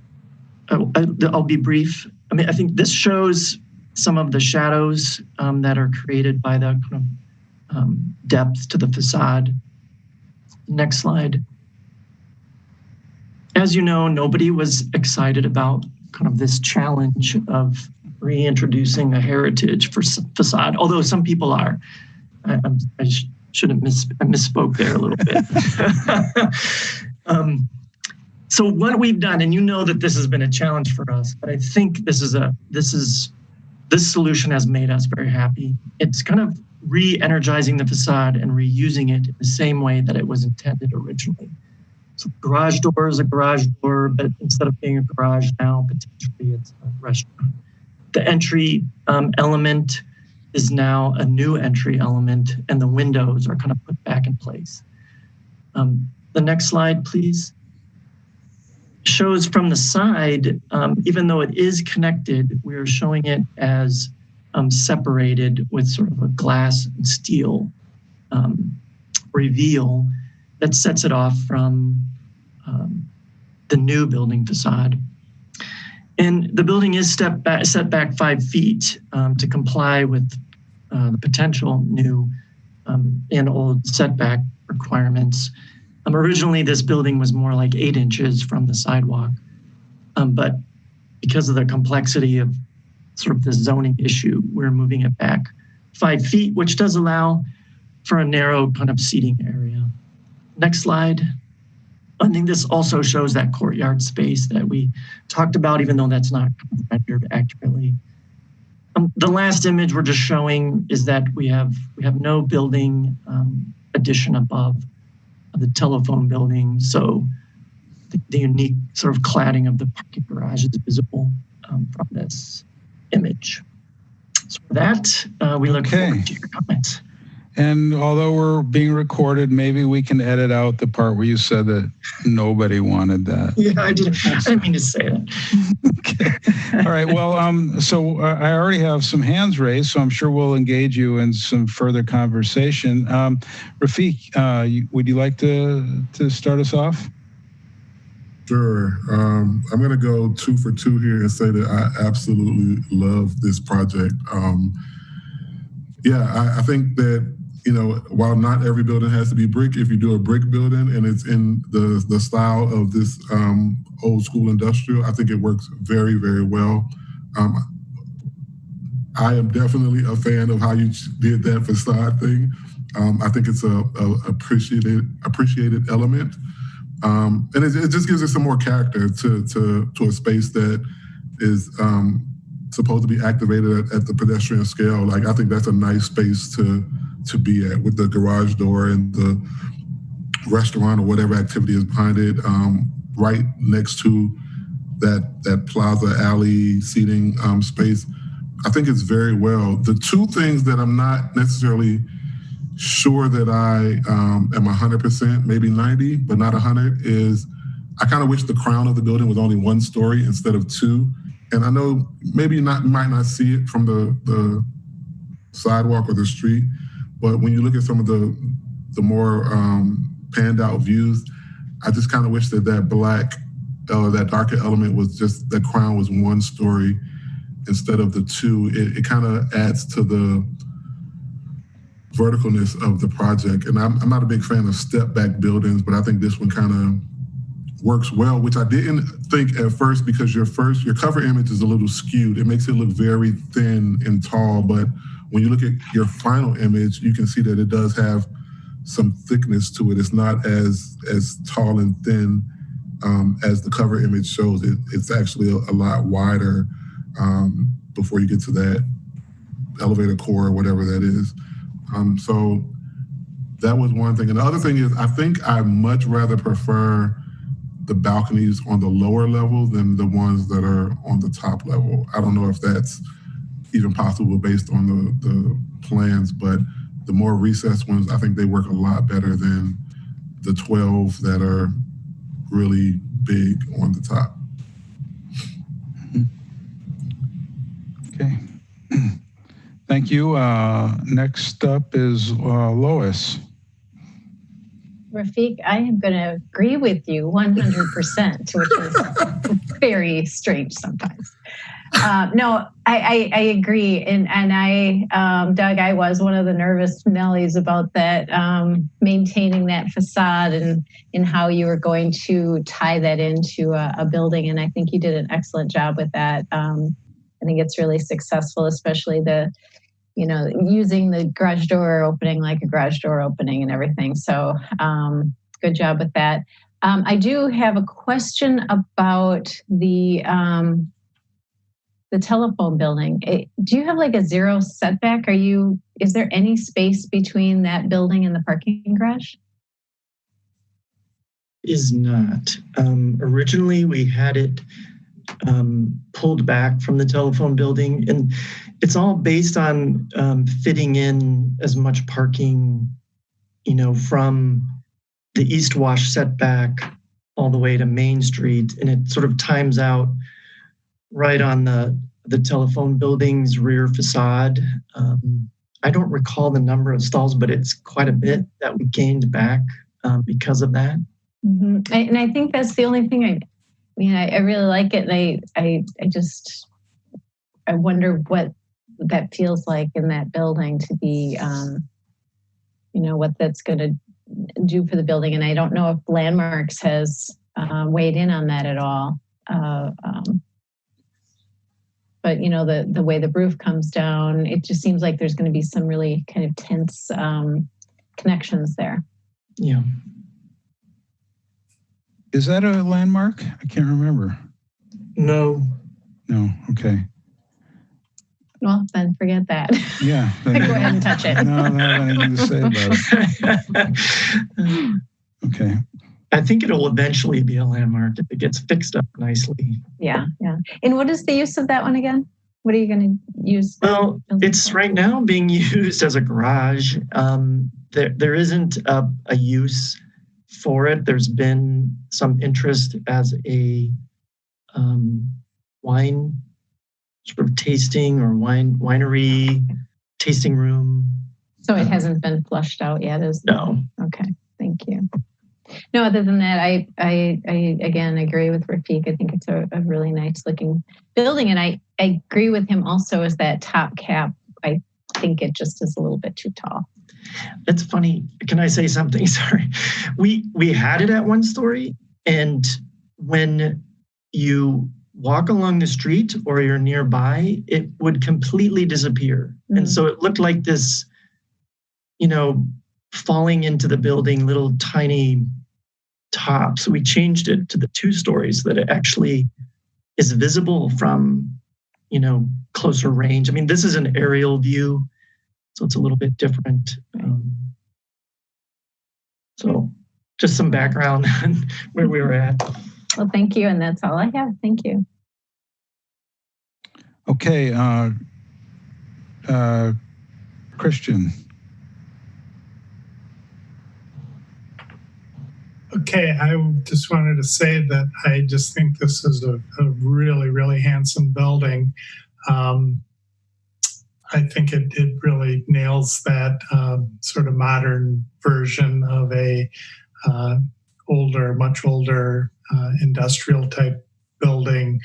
I'll be brief. I think this shows some of the shadows that are created by the kind of depth to the facade. Next slide. As you know, nobody was excited about kind of this challenge of reintroducing a heritage facade, although some people are. I misspoke there a little bit. So what we've done, and you know that this has been a challenge for us, but I think this solution has made us very happy. It's kind of re-energizing the facade and reusing it in the same way that it was intended originally. So garage door is a garage door, but instead of being a garage now, potentially it's a restaurant. The entry element is now a new entry element, and the windows are kind of put back in place. The next slide, please. Shows from the side, even though it is connected, we're showing it as separated with sort of a glass and steel reveal that sets it off from the new building facade. And the building is set back 5 feet to comply with the potential new and old setback requirements. Originally, this building was more like 8 inches from the sidewalk, but because of the complexity of sort of the zoning issue, we're moving it back 5 feet, which does allow for a narrow kind of seating area. Next slide. I think this also shows that courtyard space that we talked about, even though that's not rendered accurately. The last image we're just showing is that we have no building addition above the telephone building, so the unique sort of cladding of the parking garage is visible from this image. So for that, we look forward to your comments. And although we're being recorded, maybe we can edit out the part where you said that nobody wanted that. Yeah, I didn't mean to say that. Okay. All right. Well, so I already have some hands raised, so I'm sure we'll engage you in some further conversation. Rafiq, would you like to start us off? Sure. I'm going to go 2 for 2 here and say that I absolutely love this project. I think that while not every building has to be brick, if you do a brick building and it's in the style of this old school industrial, I think it works very, very well. I am definitely a fan of how you did that facade thing. I think it's a appreciated element. And it just gives it some more character to a space that is supposed to be activated at the pedestrian scale. Like, I think that's a nice space to be at, with the garage door and the restaurant or whatever activity is behind it, right next to that plaza alley seating space. I think it's very well. The two things that I'm not necessarily sure that I am 100%, maybe 90, but not 100, is I kind of wish the crown of the building was only one story instead of two. And I know maybe you might not see it from the sidewalk or the street, but when you look at some of the more panned out views, I just kind of wish that black, that darker element was just, that crown was one story instead of the two. It kind of adds to the verticalness of the project. And I'm not a big fan of step back buildings, but I think this one kind of works well, which I didn't think at first, because your cover image is a little skewed. It makes it look very thin and tall, but when you look at your final image, you can see that it does have some thickness to it. It's not as tall and thin as the cover image shows. It's actually a lot wider before you get to that elevator core or whatever that is. So that was one thing. And the other thing is, I think I much rather prefer the balconies on the lower level than the ones that are on the top level. I don't know if that's even possible based on the plans, but the more recessed ones, I think they work a lot better than the 12 that are really big on the top. Okay. Thank you. Next up is Lois. Rafiq, I am going to agree with you 100%, which is very strange sometimes. No, I agree. And I, Doug, I was one of the nervous Nellies about that, maintaining that facade and how you were going to tie that into a building. And I think you did an excellent job with that. I think it's really successful, especially using the garage door opening like a garage door opening and everything. So good job with that. I do have a question about the telephone building. Do you have like a zero setback? Is there any space between that building and the parking garage? Is not. Originally, we had it pulled back from the telephone building, and it's all based on fitting in as much parking, from the East Wash setback all the way to Main Street, and it sort of times out right on the telephone building's rear facade. I don't recall the number of stalls, but it's quite a bit that we gained back because of that. Mm-hmm. And I think that's the only thing I really like it. And I wonder what that feels like in that building to be, what that's going to do for the building. And I don't know if Landmarks has weighed in on that at all. But the way the roof comes down, it just seems like there's going to be some really kind of tense connections there. Yeah. Is that a landmark? I can't remember. No. No. Okay. Well, then forget that. Yeah. Go ahead and touch it. No, I don't have anything to say about it. Okay. I think it'll eventually be a landmark if it gets fixed up nicely. Yeah, yeah. And what is the use of that one again? What are you going to use? Well, it's right now being used as a garage. There isn't a use for it. There's been some interest as a wine sort of tasting or winery tasting room. So it hasn't been flushed out yet, is it? No. Okay, thank you. No, other than that, I again agree with Rafiq. I think it's a really nice looking building. And I agree with him also as that top cap. I think it just is a little bit too tall. That's funny. Can I say something? Sorry. We had it at 1 story, and when you walk along the street or you're nearby, it would completely disappear. Mm. And so it looked like this, falling into the building, little tiny top. So we changed it to the 2 stories that it actually is visible from, closer range. I mean, this is an aerial view, so it's a little bit different. So just some background on where we were at. Well, thank you. And that's all I have. Thank you. Okay. Christian. Okay, I just wanted to say that I just think this is a really, really handsome building. I think it really nails that sort of modern version of a much older industrial type building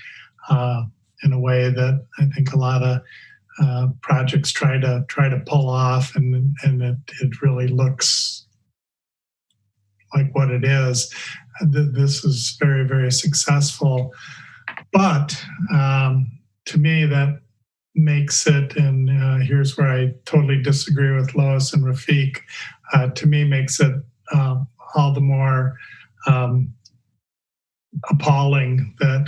in a way that I think a lot of projects try to pull off, and it really looks like what it is. This is very, very successful. But to me, that makes it, and here's where I totally disagree with Lois and Rafiq, to me makes it all the more appalling that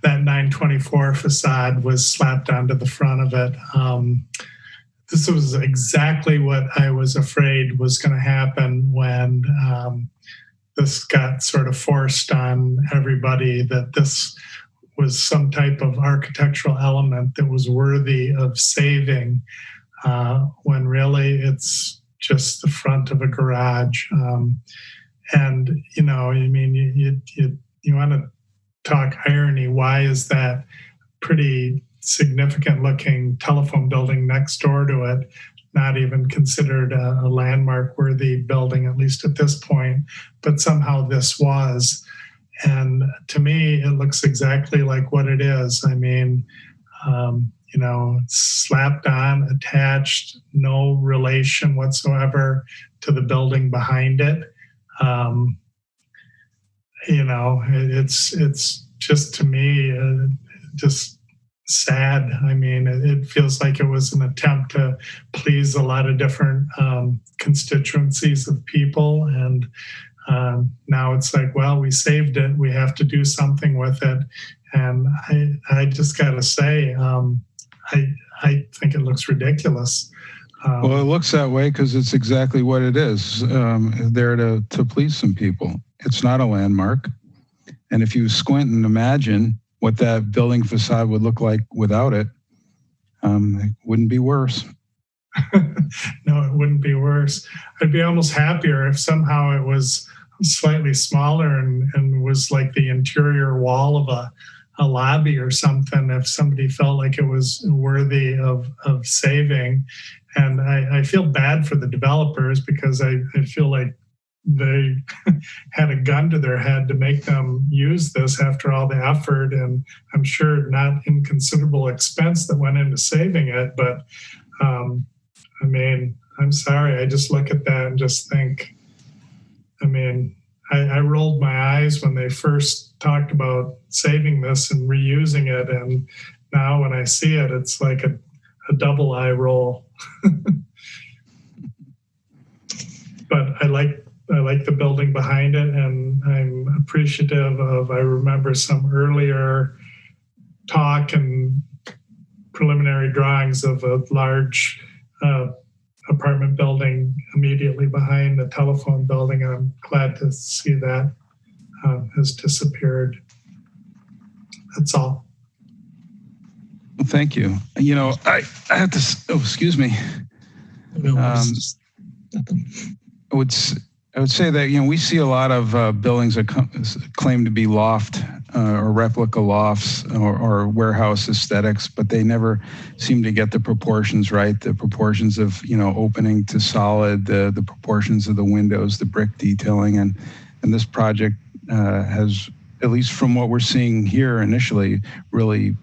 that 924 facade was slapped onto the front of it. This was exactly what I was afraid was going to happen when this got sort of forced on everybody, that this was some type of architectural element that was worthy of saving, when really it's just the front of a garage. And, you want to talk irony. Why is that pretty significant looking telephone building next door to it not even considered a landmark worthy building, at least at this point, but somehow this was? And to me, it looks exactly like what it is. I mean, it's slapped on, attached, no relation whatsoever to the building behind it. It's just, to me, just sad. I mean, it feels like it was an attempt to please a lot of different constituencies of people. And now it's like, well, we saved it. We have to do something with it. And I just got to say, I think it looks ridiculous. Well, it looks that way because it's exactly what it is, there to please some people. It's not a landmark. And if you squint and imagine what that building facade would look like without it, it wouldn't be worse. No, it wouldn't be worse. I'd be almost happier if somehow it was slightly smaller and was like the interior wall of a lobby or something, if somebody felt like it was worthy of saving. And I feel bad for the developers because I feel like they had a gun to their head to make them use this after all the effort, and I'm sure not inconsiderable expense that went into saving it. But I mean, I'm sorry, I just look at that and just think, I mean, I rolled my eyes when they first talked about saving this and reusing it, and now when I see it, it's like a double eye roll. But I like the building behind it, and I'm appreciative of, I remember some earlier talk and preliminary drawings of a large apartment building immediately behind the telephone building. I'm glad to see that has disappeared. That's all. Well, thank you. I have to, excuse me. I would say that, we see a lot of buildings that claim to be loft or replica lofts or warehouse aesthetics, but they never seem to get the proportions right. The proportions of, opening to solid, the proportions of the windows, the brick detailing. And this project has, at least from what we're seeing here initially, really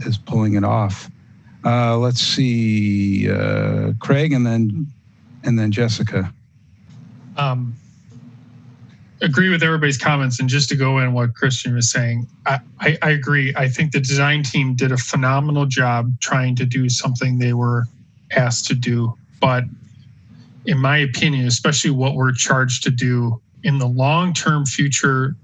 is pulling it off. Let's see, Craig, and then and then Jessica. Agree with everybody's comments, and just to go in what Christian was saying, I agree. I think the design team did a phenomenal job trying to do something they were asked to do. But in my opinion, especially what we're charged to do in the long-term future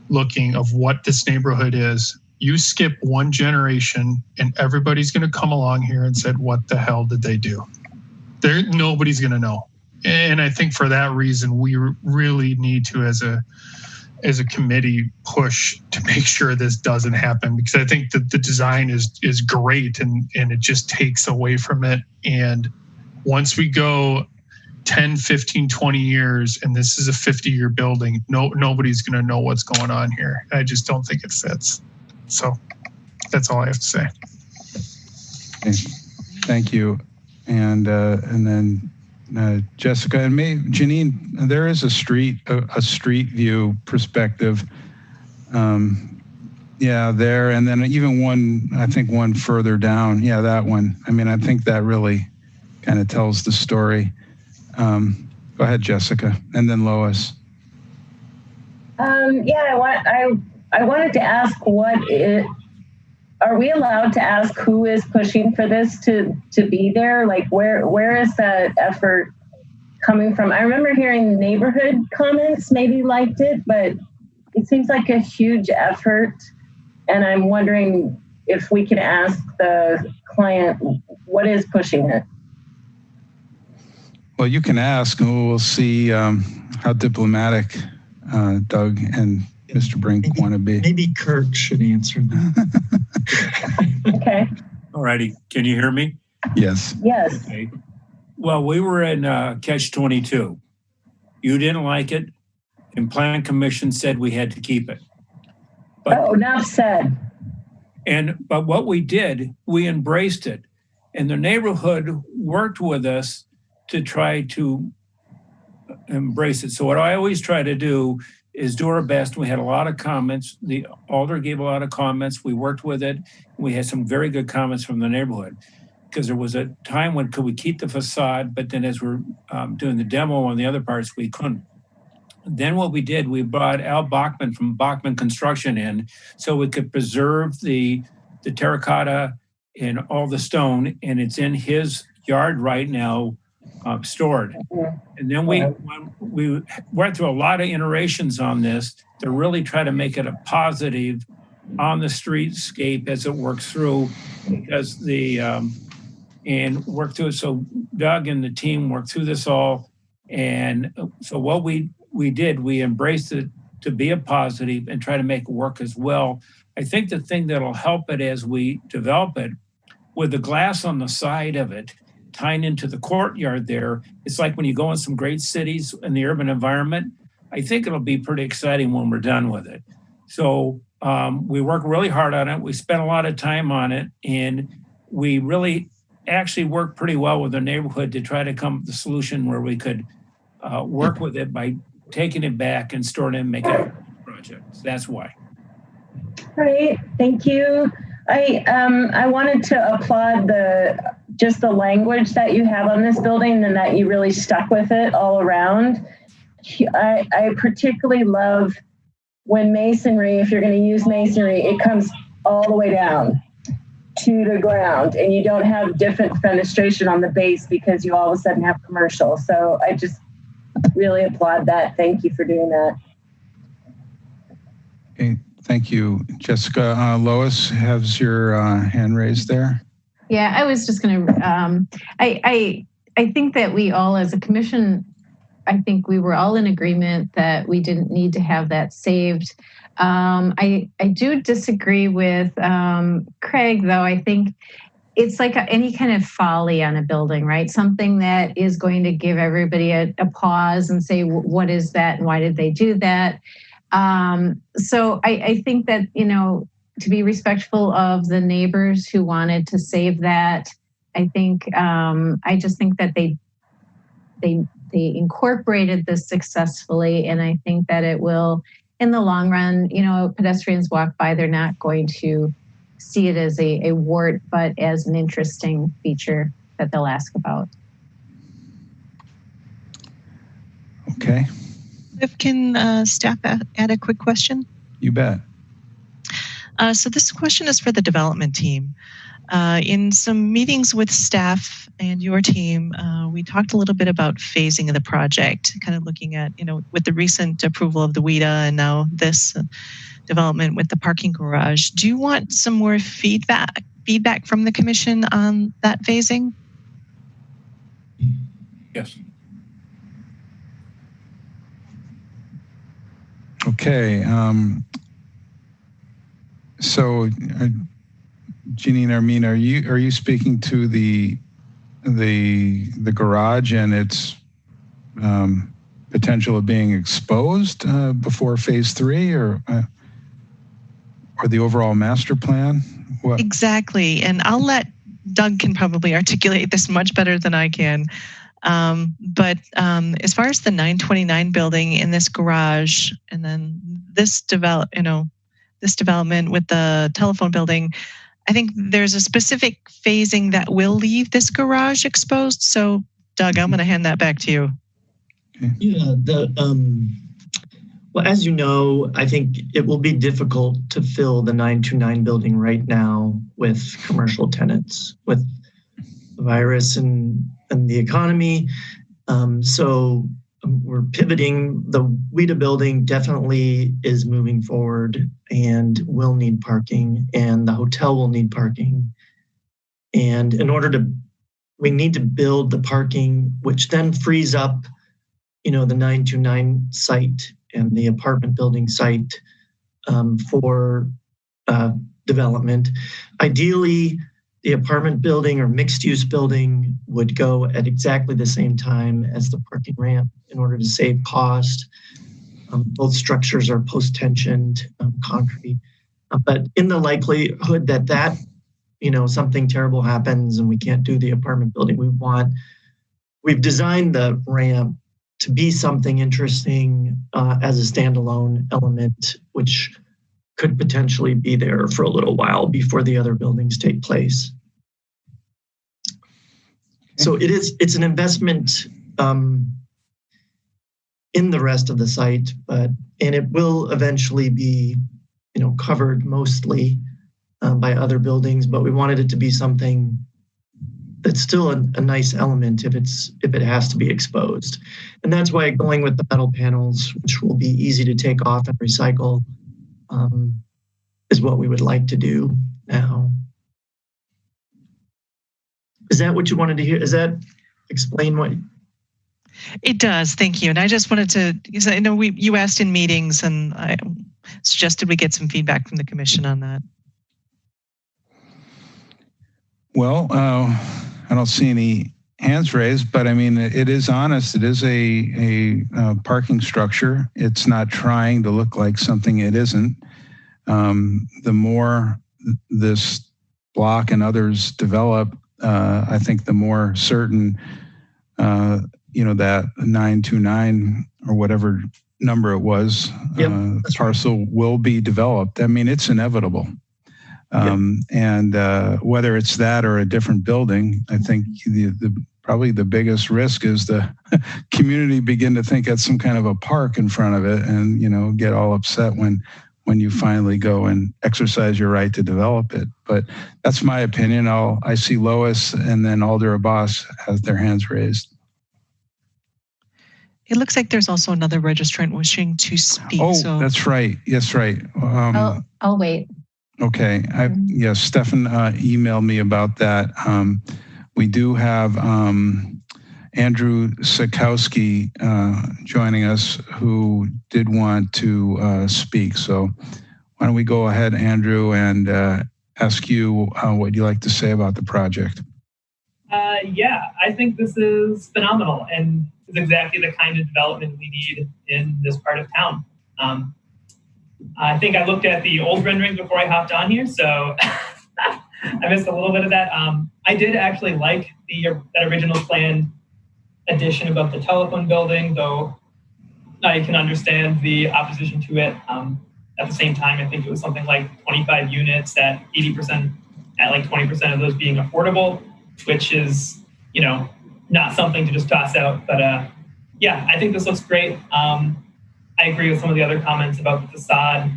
looking of what this neighborhood is, you skip one generation and everybody's going to come along here and said, what the hell did they do? Nobody's going to know. And I think for that reason, we really need to, as a committee, push to make sure this doesn't happen, because I think that the design is great and it just takes away from it. And once we go 10, 15, 20 years, and this is a 50-year building, nobody's going to know what's going on here. I just don't think it fits. So that's all I have to say. Okay. Thank you. And then Jessica and Janine, there is a street view perspective. Yeah, there, and then even one further down. Yeah, that one. I mean, I think that really kind of tells the story. Go ahead, Jessica, and then Lois. Yeah, I wanted to ask are we allowed to ask who is pushing for this to be there? Like, where is that effort coming from? I remember hearing neighborhood comments maybe liked it, but it seems like a huge effort. And I'm wondering if we can ask the client what is pushing it. Well, you can ask, and we'll see how diplomatic Doug and Mr. Brink want to be. Maybe Kirk should answer that. Okay. All righty. Can you hear me? Yes. Yes. Okay. Well, we were in catch-22. You didn't like it, and Plan Commission said we had to keep it. But, enough said. But what we did, we embraced it, and the neighborhood worked with us to try to embrace it. So what I always try to do is do our best. We had a lot of comments. The alder gave a lot of comments. We worked with it. We had some very good comments from the neighborhood, because there was a time when could we keep the facade, but then as we're doing the demo on the other parts, we couldn't. Then what we did, we brought Al Bachman from Bachman Construction in so we could preserve the terracotta and all the stone, and it's in his yard right now, stored. And then we went through a lot of iterations on this to really try to make it a positive on the streetscape as it works through, because and work through it. So Doug and the team worked through this all. And so what we did, we embraced it to be a positive and try to make it work as well. I think the thing that'll help it as we develop it, with the glass on the side of it, tying into the courtyard there, it's like when you go in some great cities in the urban environment. I think it'll be pretty exciting when we're done with it. So we worked really hard on it. We spent a lot of time on it, and we really actually worked pretty well with the neighborhood to try to come up with a solution where we could work with it by taking it back and storing it and making it a project. So that's why. Great, thank you. I wanted to applaud just the language that you have on this building, and that you really stuck with it all around. I particularly love when masonry, if you're going to use masonry, it comes all the way down to the ground, and you don't have different fenestration on the base because you all of a sudden have commercial. So I just really applaud that. Thank you for doing that. Okay, thank you, Jessica. Lois has your hand raised there. Yeah, I was just going to. I think that we all, as a commission, I think we were all in agreement that we didn't need to have that saved. I do disagree with Craig, though. I think it's like any kind of folly on a building, right? Something that is going to give everybody a pause and say, what is that and why did they do that? So I think that, to be respectful of the neighbors who wanted to save that, I think, I just think that they incorporated this successfully, and I think that it will, in the long run, pedestrians walk by, they're not going to see it as a wart, but as an interesting feature that they'll ask about. Okay. If can staff add a quick question? You bet. So this question is for the development team. In some meetings with staff and your team, we talked a little bit about phasing of the project, kind of looking at, with the recent approval of the WIDA and now this development with the parking garage. Do you want some more feedback from the commission on that phasing? Yes. Okay. So, Jeanine, Armin, are you speaking to the garage and its potential of being exposed before phase 3, or the overall master plan? What? Exactly, and I'll let Doug can probably articulate this much better than I can. But as far as the 929 building in this garage, and then this development with the telephone building, I think there's a specific phasing that will leave this garage exposed. So, Doug, I'm going to hand that back to you. Yeah, well, as you know, I think it will be difficult to fill the 929 building right now with commercial tenants with the virus and the economy. So we're pivoting. The WIDA building definitely is moving forward and will need parking, and the hotel will need parking. And we need to build the parking, which then frees up, the 929 site and the apartment building site for development. Ideally, the apartment building or mixed-use building would go at exactly the same time as the parking ramp in order to save cost. Both structures are post-tensioned concrete. But in the likelihood that something terrible happens and we can't do the apartment building, we've designed the ramp to be something interesting as a standalone element, which could potentially be there for a little while before the other buildings take place. So it's an investment in the rest of the site, and it will eventually be, covered mostly by other buildings, but we wanted it to be something that's still a nice element if it has to be exposed. And that's why going with the metal panels, which will be easy to take off and recycle, is what we would like to do now. Is that what you wanted to hear? Does that explain what? It does, thank you. And I just wanted to, because I know you asked in meetings, and I suggested we get some feedback from the commission on that. Well, I don't see any hands raised, but I mean, it is honest. It is a parking structure. It's not trying to look like something it isn't. The more this block and others develop, I think the more certain, that 929 or whatever number it was, parcel will be developed. I mean, it's inevitable. And whether it's that or a different building, I think probably the biggest risk is the community begin to think it's some kind of a park in front of it, and get all upset when you finally go and exercise your right to develop it. But that's my opinion. I see Lois and then Alder Abbas has their hands raised. It looks like there's also another registrant wishing to speak. Oh, that's right. Yes, right. I'll wait. Okay. Yes, Stefan emailed me about that. We do have Andrew Sikowski joining us, who did want to speak. So why don't we go ahead, Andrew, and ask you what you'd like to say about the project. Yeah, I think this is phenomenal, and is exactly the kind of development we need in this part of town. I think I looked at the old renderings before I hopped on here, so I missed a little bit of that. I did actually like that original plan addition about the telephone building, though I can understand the opposition to it. At the same time, I think it was something like 25 units at 80%, at like 20% of those being affordable, which is, not something to just toss out. But yeah, I think this looks great. I agree with some of the other comments about the facade.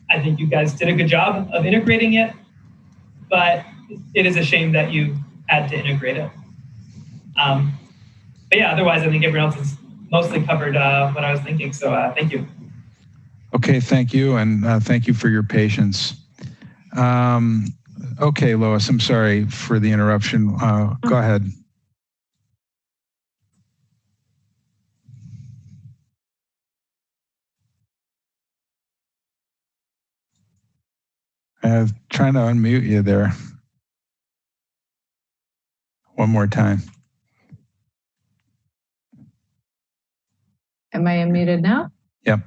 I think you guys did a good job of integrating it, but it is a shame that you had to integrate it. But yeah, otherwise, I think everyone else has mostly covered what I was thinking. So thank you. Okay, thank you, and thank you for your patience. Okay, Lois, I'm sorry for the interruption. Go ahead. Trying to unmute you there. One more time. Am I unmuted now? Yep.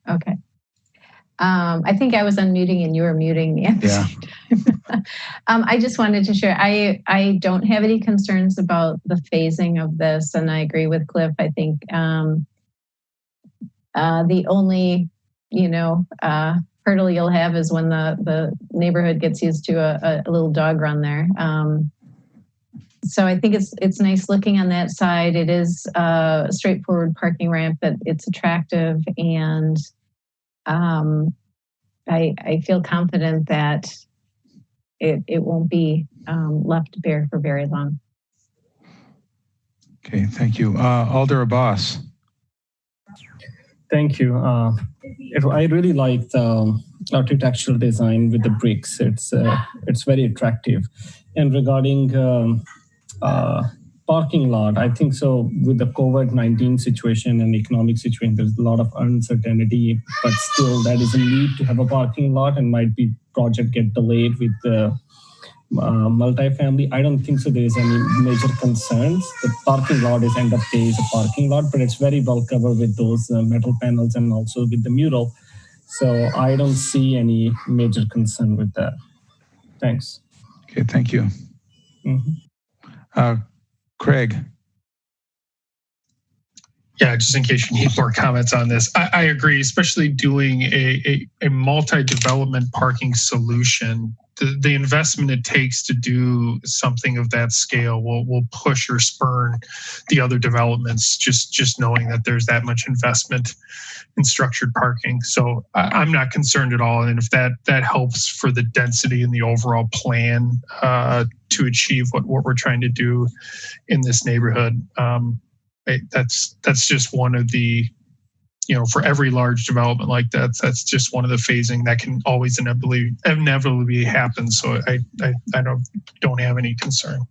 Okay. I think I was unmuting and you were muting me at the same time. I just wanted to share, I don't have any concerns about the phasing of this, and I agree with Cliff. I think the only, hurdle you'll have is when the neighborhood gets used to a little dog run there. So I think it's nice looking on that side. It is a straightforward parking ramp, that it's attractive, and I feel confident that it won't be left bare for very long. Okay, thank you. Alder Abbas. Thank you. I really like the architectural design with the bricks. It's very attractive. And regarding parking lot, I think so with the COVID-19 situation and economic situation, there's a lot of uncertainty, but still that is a need to have a parking lot, and might be project get delayed with the multifamily. I don't think so there is any major concerns. The parking lot is end of day is a parking lot, but it's very well covered with those metal panels and also with the mural. So I don't see any major concern with that. Thanks. Okay, thank you. Craig. Yeah, just in case you need more comments on this, I agree, especially doing a multi-development parking solution. The investment it takes to do something of that scale will push or spurn the other developments, just knowing that there's that much investment in structured parking. So I'm not concerned at all. And if that helps for the density and the overall plan to achieve what we're trying to do in this neighborhood, that's just one of the, for every large development like that, that's just one of the phasing that can always inevitably happen. So I don't have any concern.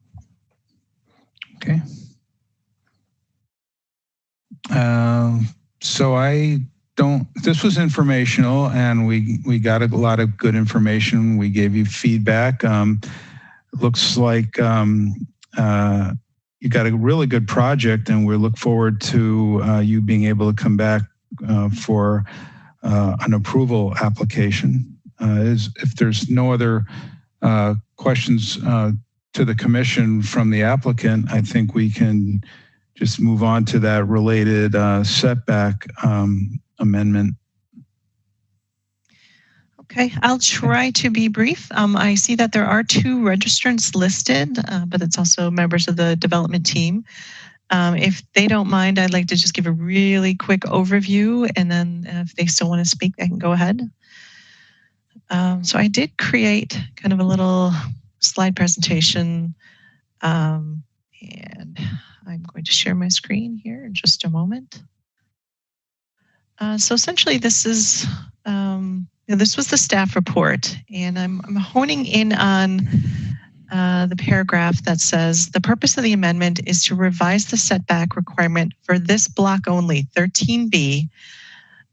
Okay. So this was informational, and we got a lot of good information. We gave you feedback. Looks like you got a really good project, and we look forward to you being able to come back for an approval application. If there's no other questions to the commission from the applicant, I think we can just move on to that related setback amendment. Okay, I'll try to be brief. I see that there are 2 registrants listed, but it's also members of the development team. If they don't mind, I'd like to just give a really quick overview, and then if they still want to speak, they can go ahead. So I did create kind of a little slide presentation, and I'm going to share my screen here in just a moment. So essentially, this is this was the staff report, and I'm honing in on the paragraph that says the purpose of the amendment is to revise the setback requirement for this block only, 13B,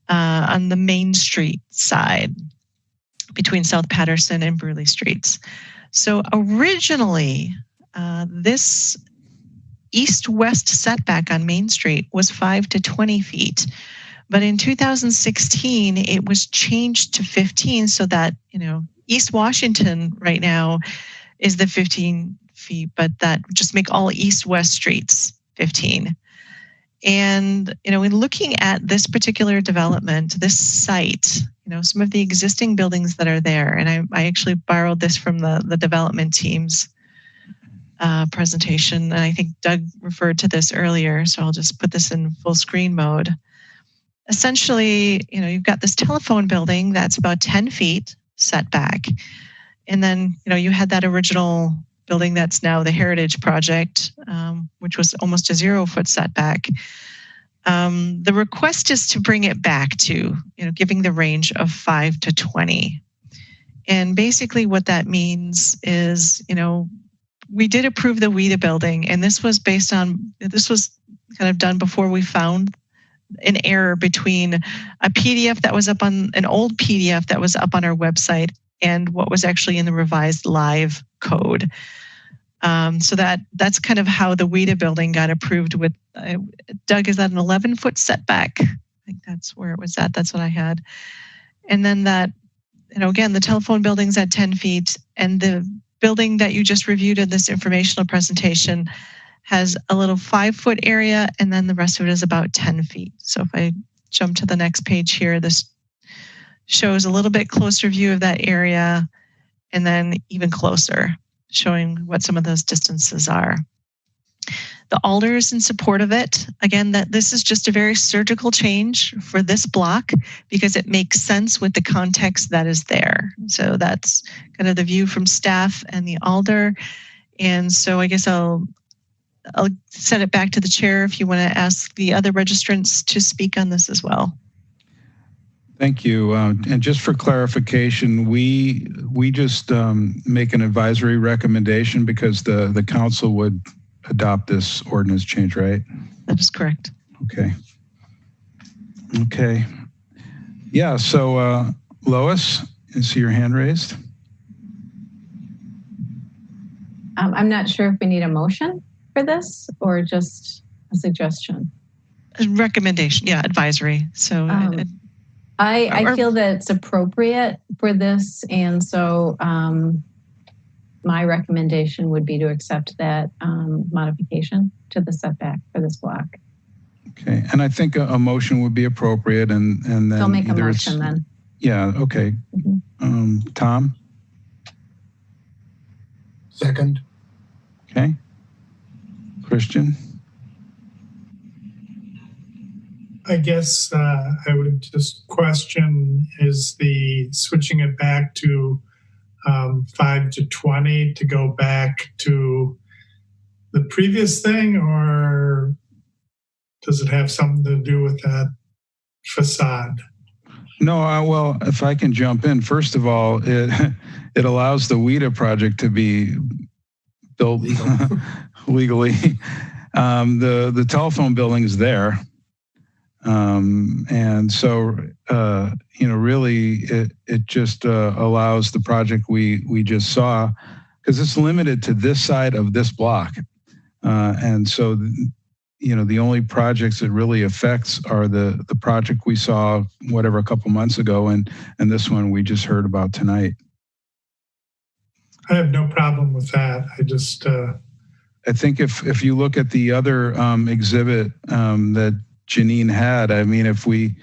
on the Main Street side between South Patterson and Bruley Streets. So originally, this east-west setback on Main Street was 5 to 20 feet. But in 2016, it was changed to 15, so that, East Washington right now is the 15 feet, but that would just make all east-west streets 15. And, in looking at this particular development, this site, some of the existing buildings that are there, and I actually borrowed this from the development team's presentation. And I think Doug referred to this earlier, so I'll just put this in full screen mode. Essentially, you've got this telephone building that's about 10 feet setback. And then, you had that original building that's now the Heritage Project, which was almost a 0-foot setback. The request is to bring it back to, giving the range of 5 to 20. And basically what that means is, we did approve the WIDA building, and this was kind of done before we found an error between a PDF that was up on an old PDF that was up on our website and what was actually in the revised live code. So that's kind of how the WIDA building got approved with, Doug, is that an 11-foot setback? I think that's where it was at. That's what I had. And then that, again, the telephone building's at 10 feet, and the building that you just reviewed in this informational presentation has a little 5-foot area, and then the rest of it is about 10 feet. So if I jump to the next page here, this shows a little bit closer view of that area, and then even closer, showing what some of those distances are. The alder is in support of it. Again, that this is just a very surgical change for this block because it makes sense with the context that is there. So that's kind of the view from staff and the alder. And so I guess I'll send it back to the chair if you want to ask the other registrants to speak on this as well. Thank you. And just for clarification, we just make an advisory recommendation because the council would adopt this ordinance change, right? That is correct. Okay. Okay. Yeah, so Lois, I see your hand raised. I'm not sure if we need a motion for this or just a suggestion. A recommendation, yeah, advisory. So I feel that it's appropriate for this, and so my recommendation would be to accept that modification to the setback for this block. Okay, and I think a motion would be appropriate, and then I'll make a motion then. Yeah. Okay. Mm-hmm. Tom. Second. Okay. Christian. I guess I would just question, is the switching it back to 5 to 20 to go back to the previous thing, or does it have something to do with that facade? No, well, if I can jump in, first of all, it allows the WIDA project to be built legally. The telephone building is there. And so, really it just allows the project we just saw, because it's limited to this side of this block. And so, the only projects it really affects are the project we saw, a couple months ago, and this one we just heard about tonight. I have no problem with that. I just... I think if you look at the other exhibit that Janine had, I mean, if we,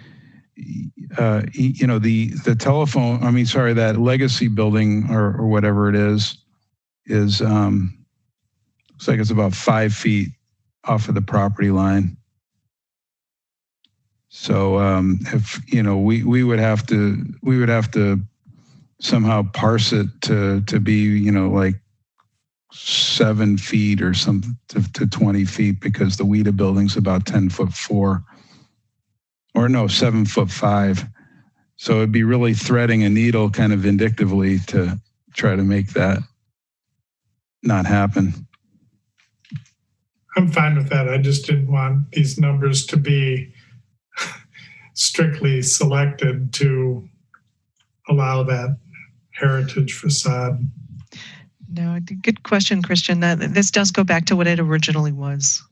the telephone, that legacy building or whatever it is looks like it's about 5 feet off of the property line. So if, we would have to somehow parse it to be, like 7 feet or something to 20 feet, because the WIDA building's about 10'4", or no, 7'5". So it'd be really threading a needle kind of vindictively to try to make that not happen. I'm fine with that. I just didn't want these numbers to be strictly selected to allow that heritage facade. No, good question, Christian. This does go back to what it originally was,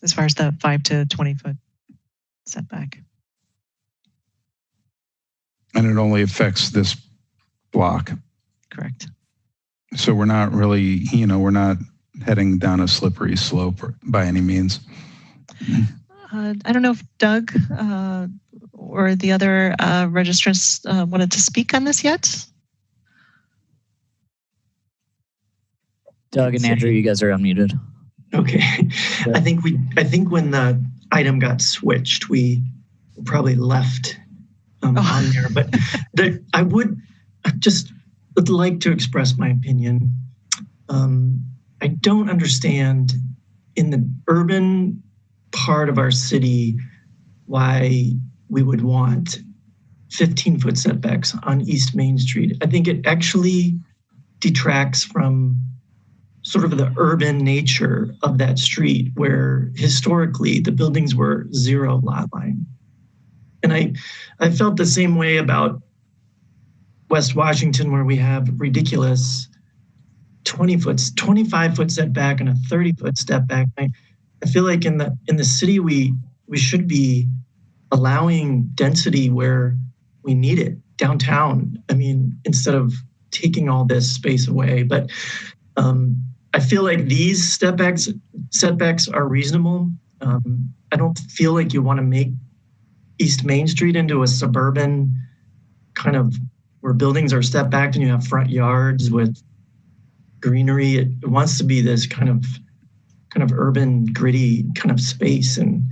as far as the 5 to 20 foot setback. And it only affects this block. Correct. So we're not really, we're not heading down a slippery slope by any means. I don't know if Doug or the other registrants wanted to speak on this yet. Doug and Andrew, you guys are unmuted. Okay. I think when the item got switched, we probably left on there. But I would like to express my opinion. I don't understand in the urban part of our city why we would want 15-foot setbacks on East Main Street. I think it actually detracts from sort of the urban nature of that street, where historically the buildings were 0 lot line. And I felt the same way about West Washington, where we have ridiculous 25-foot setback and a 30-foot step back. I feel like in the city we should be allowing density where we need it, downtown. I mean, instead of taking all this space away. But I feel like these setbacks are reasonable. I don't feel like you want to make East Main Street into a suburban kind of where buildings are stepped back and you have front yards with greenery. It wants to be this kind of urban, gritty kind of space. And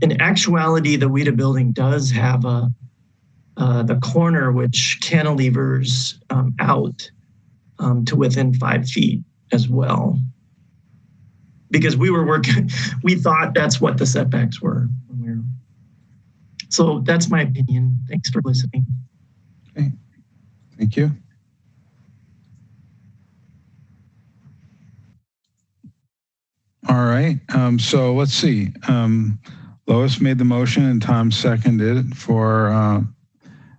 in actuality, the WIDA building does have the corner which cantilevers out to within 5 feet as well. Because we thought that's what the setbacks were. So that's my opinion. Thanks for listening. Okay. Thank you. All right. So let's see. Lois made the motion and Tom seconded for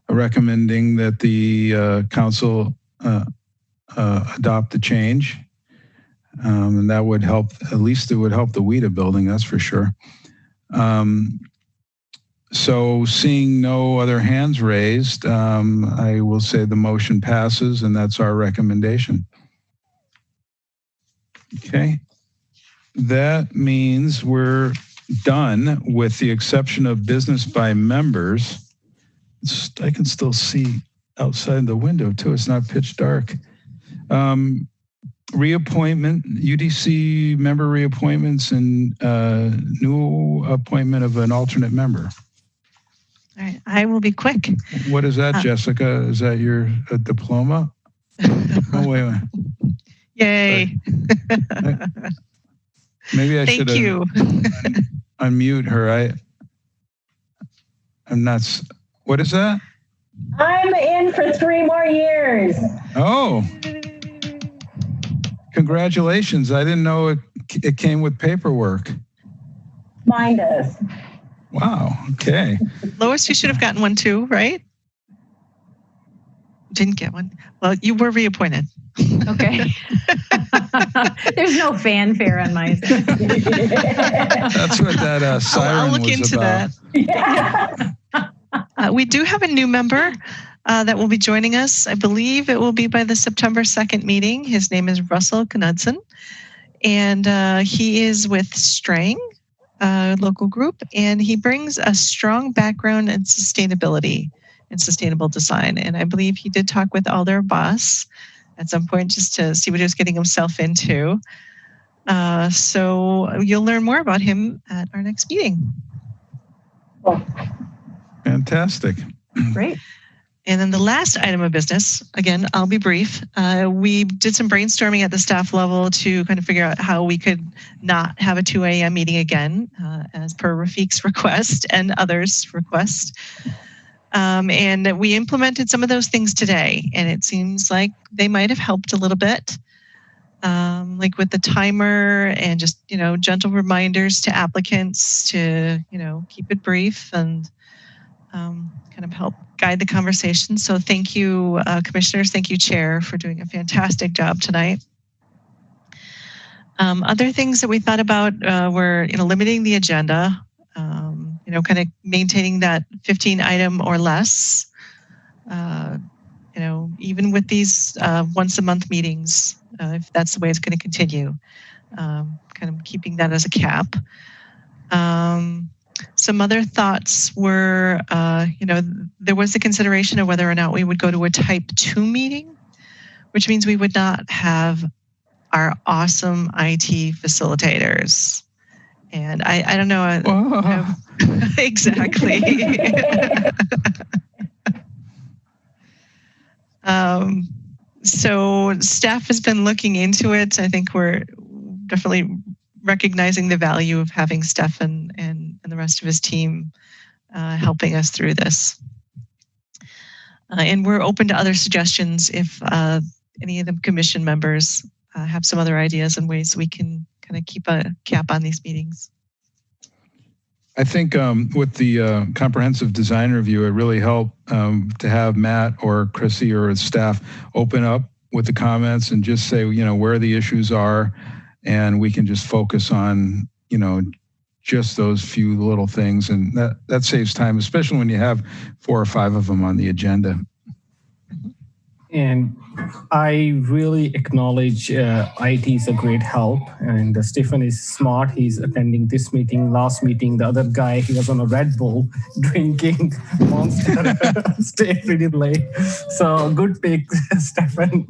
recommending that the council adopt the change. And that would help, at least it would help the WIDA building, that's for sure. So seeing no other hands raised, I will say the motion passes, and that's our recommendation. Okay. That means we're done with the exception of business by members. I can still see outside the window too. It's not pitch dark. Reappointment, UDC member reappointments and new appointment of an alternate member. All right, I will be quick. What is that, Jessica? Is that your diploma? Oh, wait a minute. Yay. Maybe I should Thank you. Unmute her. I'm not. What is that? I'm in for 3 more years. Oh, congratulations. I didn't know it came with paperwork. Mine does. Wow. Okay. Lois, you should have gotten one too, right? Didn't get one. Well, you were reappointed. Okay. There's no fanfare on my side. That's what that siren I'll look was into about. that. We do have a new member that will be joining us. I believe it will be by the September 2nd meeting. His name is Russell Knudsen, and he is with Strang, local group, and he brings a strong background in sustainability and sustainable design. And I believe he did talk with Alder Boss at some point just to see what he was getting himself into. So you'll learn more about him at our next meeting. Fantastic. Great. And then the last item of business, again, I'll be brief. We did some brainstorming at the staff level to kind of figure out how we could not have a 2 a.m. meeting again, as per Rafiq's request and others' request. And we implemented some of those things today, and it seems like they might have helped a little bit, like with the timer and just, gentle reminders to applicants to, keep it brief and kind of help guide the conversation. So thank you, commissioners. Thank you, Chair, for doing a fantastic job tonight. Other things that we thought about were, limiting the agenda, kind of maintaining that 15 item or less, even with these once a month meetings, if that's the way it's going to continue, kind of keeping that as a cap. Some other thoughts were, there was the consideration of whether or not we would go to a type 2 meeting, which means we would not have our awesome IT facilitators. And I don't know. Exactly. So staff has been looking into it. I think we're definitely recognizing the value of having Stefan and the rest of his team helping us through this. And we're open to other suggestions if any of the commission members have some other ideas and ways we can kind of keep a cap on these meetings. I think with the comprehensive design review, it really helped to have Matt or Chrissy or staff open up with the comments and just say, where the issues are, and we can just focus on, just those few little things, and that saves time, especially when you have 4 or 5 of them on the agenda. And I really acknowledge IT is a great help, and Stephen is smart. He's attending this meeting, last meeting. The other guy, he was on a Red Bull drinking Monster, stayed pretty late. So good pick, Stephen.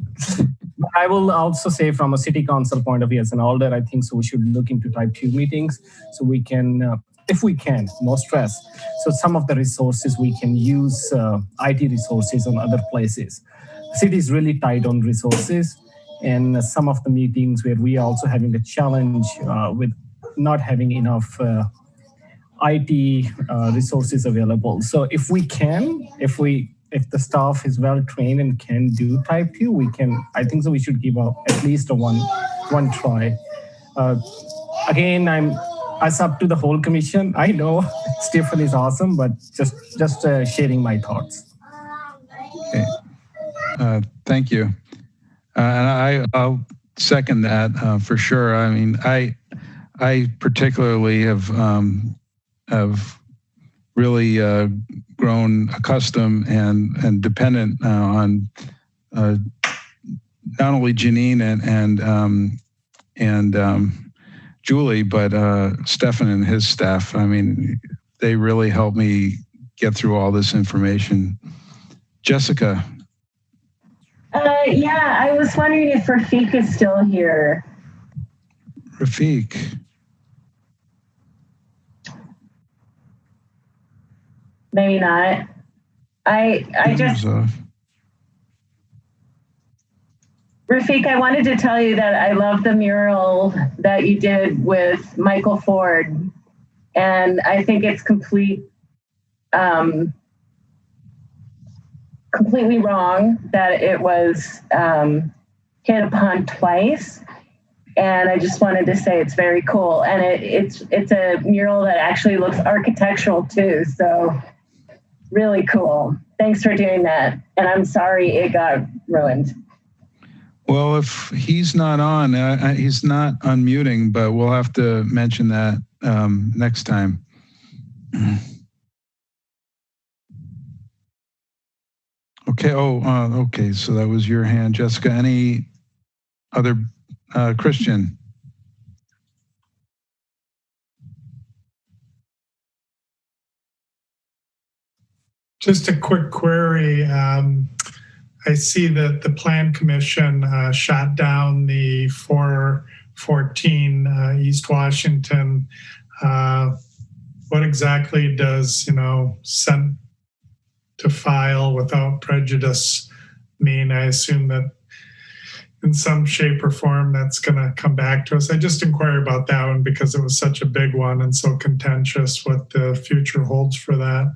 I will also say from a city council point of view, as an alder, I think so we should look into type 2 meetings so we can, if we can, no stress. So some of the resources we can use IT resources on other places. City is really tight on resources, and some of the meetings where we are also having a challenge with not having enough IT resources available. So if we can, if the staff is well trained and can do type 2, we can. I think so. We should give at least a one try. Again, it's up to the whole commission. I know Stephen is awesome, but just sharing my thoughts. Okay. Thank you. And I'll second that for sure. I mean, I particularly have really grown accustomed and dependent on not only Janine and Julie, but Stefan and his staff. I mean, they really helped me get through all this information. Jessica. Yeah, I was wondering if Rafiq is still here. Rafiq. Maybe not. I just... Rafiq, I wanted to tell you that I love the mural that you did with Michael Ford. And I think it's completely wrong that it was hit upon twice. And I just wanted to say it's very cool. And it's a mural that actually looks architectural too. So really cool. Thanks for doing that. And I'm sorry it got ruined. Well, if he's not on, he's not unmuting, but we'll have to mention that next time. Okay. Okay. So that was your hand, Jessica. Any other Christian? Just a quick query. I see that the Plan Commission shot down the 414 East Washington. What exactly does, sent to file without prejudice mean? I assume that in some shape or form that's going to come back to us. I just inquire about that one because it was such a big one and so contentious, what the future holds for that.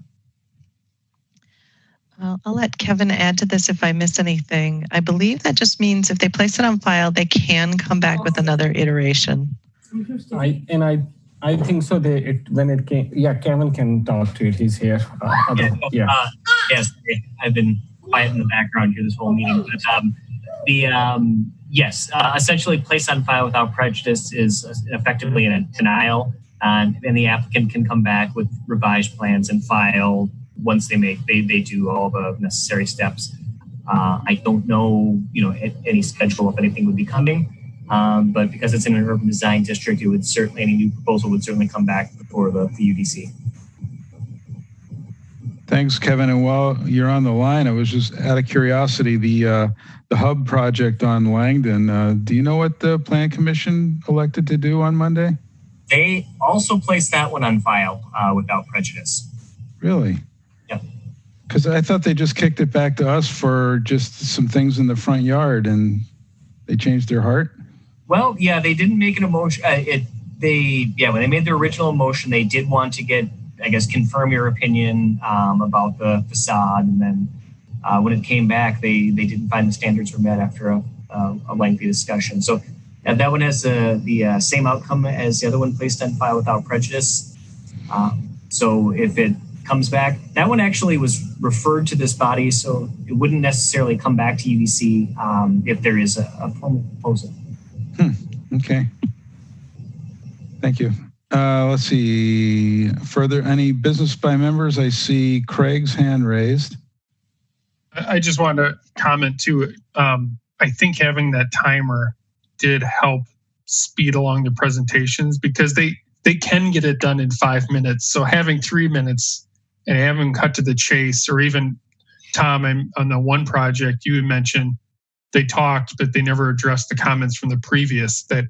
I'll let Kevin add to this if I miss anything. I believe that just means if they place it on file, they can come back with another iteration. I think so. When it came, yeah, Kevin can talk to it. He's here. Yes, I've been quiet in the background here this whole meeting. But essentially, place on file without prejudice is effectively a denial, and the applicant can come back with revised plans and file once they do all the necessary steps. I don't know, any schedule if anything would be coming. But because it's in an urban design district, any new proposal would certainly come back before the UDC. Thanks, Kevin. And while you're on the line, I was just out of curiosity, the hub project on Langdon. Do you know what the Plan Commission elected to do on Monday? They also placed that one on file without prejudice. Really? Yep. Because I thought they just kicked it back to us for just some things in the front yard, and they changed their heart. Well, yeah, they didn't make an motion. When they made their original motion, they did want to get, I guess, confirm your opinion about the facade, and then when it came back, they didn't find the standards were met after a lengthy discussion. So that one has the same outcome as the other one placed on file without prejudice. So if it comes back, that one actually was referred to this body, so it wouldn't necessarily come back to UBC if there is a formal proposal. Okay. Thank you. Let's see. Further, any business by members? I see Craig's hand raised. I just wanted to comment too. I think having that timer did help speed along the presentations because they can get it done in 5 minutes. So having 3 minutes and having cut to the chase, or even Tom, on the one project you had mentioned, they talked, but they never addressed the comments from the previous that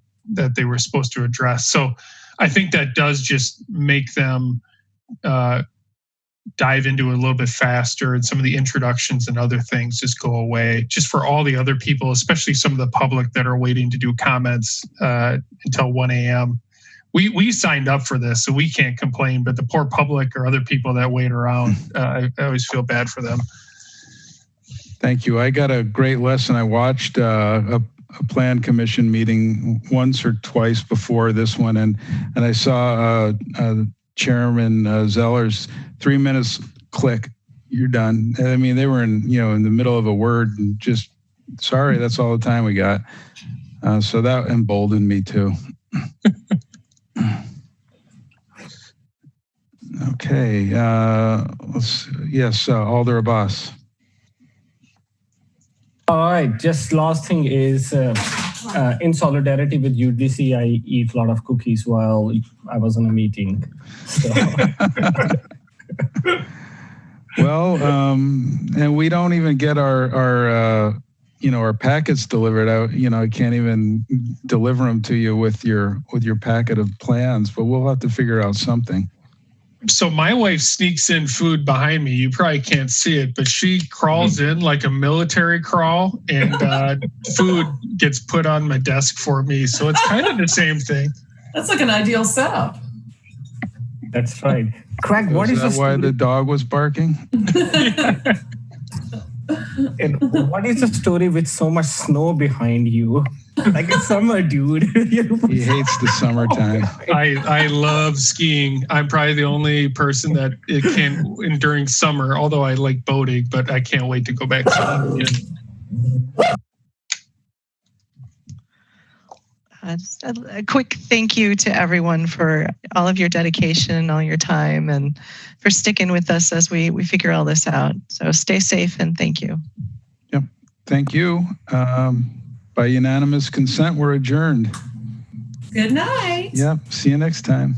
they were supposed to address. So I think that does just make them dive into it a little bit faster, and some of the introductions and other things just go away, just for all the other people, especially some of the public that are waiting to do comments until 1 a.m. We signed up for this, so we can't complain, but the poor public or other people that wait around, I always feel bad for them. Thank you. I got a great lesson. I watched a Plan Commission meeting once or twice before this one, and I saw Chairman Zeller's 3 minutes, click, you're done. I mean, they were in the middle of a word and just, sorry, that's all the time we got. So that emboldened me too. Okay. Yes, Alder Abbas. All right. Just last thing is, in solidarity with UDC, I eat a lot of cookies while I was in a meeting. So. Well, and we don't even get our packets delivered out. I can't even deliver them to you with your packet of plans, but we'll have to figure out something. So my wife sneaks in food behind me. You probably can't see it, but she crawls in like a military crawl, and food gets put on my desk for me. So it's kind of the same thing. That's like an ideal setup. That's right. Craig, what is that why the dog was barking? And what is the story with so much snow behind you? Like it's summer, dude. He hates the summertime. I love skiing. I'm probably the only person that it can during summer, although I like boating, but I can't wait to go back skiing again. Just a quick thank you to everyone for all of your dedication and all your time, and for sticking with us as we figure all this out. So stay safe, and thank you. Yep. Thank you. By unanimous consent, we're adjourned. Good night. Yep. See you next time.